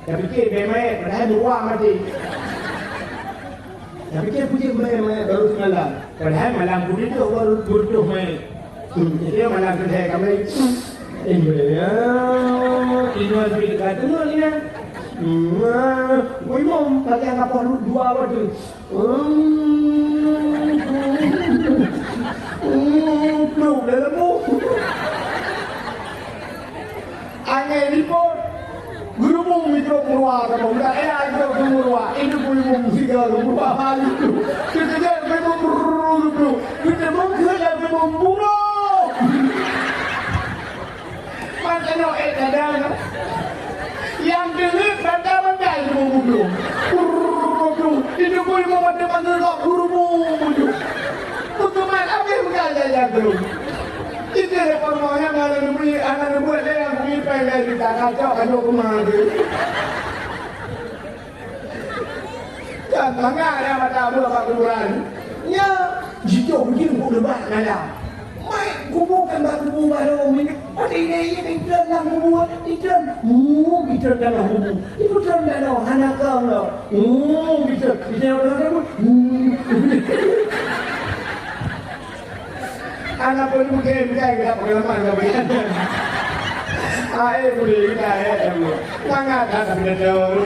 Tapi kita memang pada dua mati. Tapi kita punya memang baru semalam. Padahal malam pun itu baru butuh mai. Jadi malam tu saya kami. Ya, ini lebih dekat tu ni. Belum kali yang apa dua waktu. Belum dalam mu. Angin ni pun guru pun mikro keluar kamu dah mikro keluar ini pun musik keluar hal itu kita dah memang buru kita kerja memang buru macam ni kadang yang delik benda itu buru ini pun macam buru untuk mana apa yang berjalan yang belum itu reformanya anak buat yang bumi pengen kita kacau kacau kemana jangan ada mata buat keluaran ya jika begini pun lebat nada mai kubukan batu baru ini ini dalam kubukan itu dalam kubukan itu dalam anak kau itu dalam anak pun mungkin kita pengalaman kemudian boleh kita sangat tapi jauh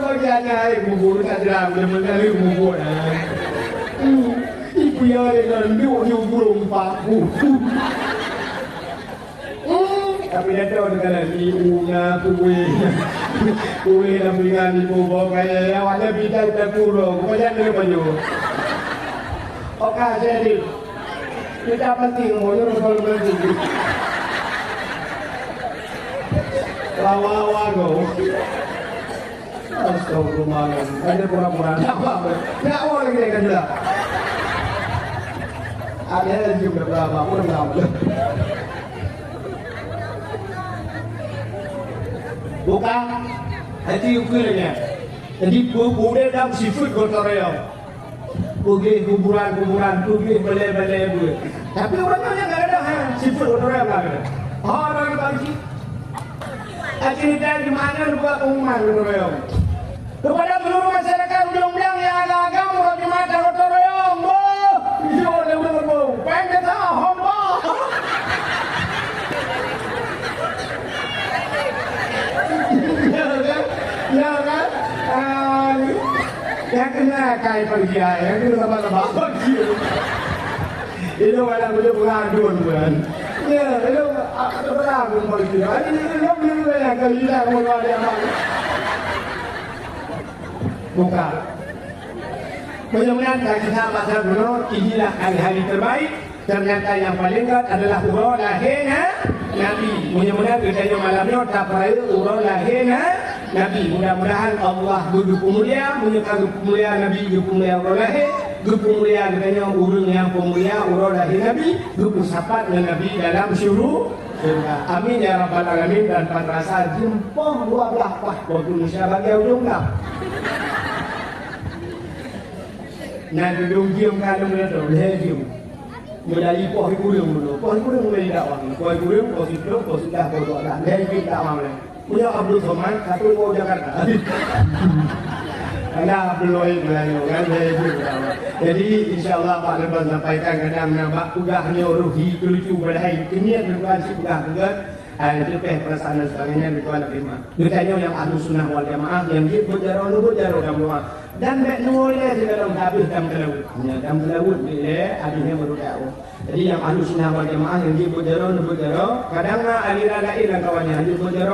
bagiannya bubur tak dalam benar-benar bubur ibu ya dengan dia burung paku tapi dia tahu dengan ibunya kue dengan ibu bawa kayak awalnya bidang terkurung banyak dia baju oke jadi kita penting mau penting lawa go astagfirullahaladzim ada pura-pura nggak boleh kita kan juga ada juga berapa pura-pura bukan hati ukurnya jadi boleh dalam seafood kotornya pergi kuburan, pergi balai-balai. Tapi orangnya nggak ada sifat orang nggak ada. Orang bagi. Cerita di mana buat pengumuman orang. Kepada seluruh masyarakat undang-undang yang agak-agak murah di mata orang. Bisa boleh berbau. Pengen tak hamba. Ya kan? Yang kena kai pergi yang kena sama-sama pergi. Itu malam dia pengaduan kan. Ya, itu pengaduan pergi. Ini belum yang kali dah mau ada apa. Bukan. Mudah-mudahan kita baca dulu inilah hari-hari terbaik. Ternyata yang paling dekat adalah urau lahirnya Nabi. Mudah-mudahan kita malamnya tak perlu urau lahirnya Nabi. Mudah-mudahan Allah berduka mulia, menyertai mulia Nabi, berduka mulia urau lahir, berduka mulia katanya urung yang pemulia urau lahir Nabi, berduka sahabat dengan Nabi dalam syurga. Amin ya rabbal alamin. Dan padrasa jempol dua belah pah waktu Indonesia bagi ujung dah. Nah duduk diam kalau mereka berhenti. Medali poh kurung dulu, poh kurung mulai dakwah, poh kurung, poh situ, poh sudah, poh doa, dan kita dakwah. Punya Abdul Somad, satu mau Jakarta. Anda Abdul Wahid Melayu kan, jadi insyaAllah Pak Lepas sampaikan kadang nampak tugahnya ruhi kelucu berhai, keniat berkuat si tugah juga. Itu perasaan dan sebagainya berkuat terima. Ditanya yang ahlu sunnah wal jamaah yang dia berjarah dan doa. Dan mek nulis di dalam habis dam telawud. Dam telawud dia adanya berdoa. Jadi yang ahlu sunnah wal jamaah yang dia berjarah kadang aliran lain dan kawannya dia berjarah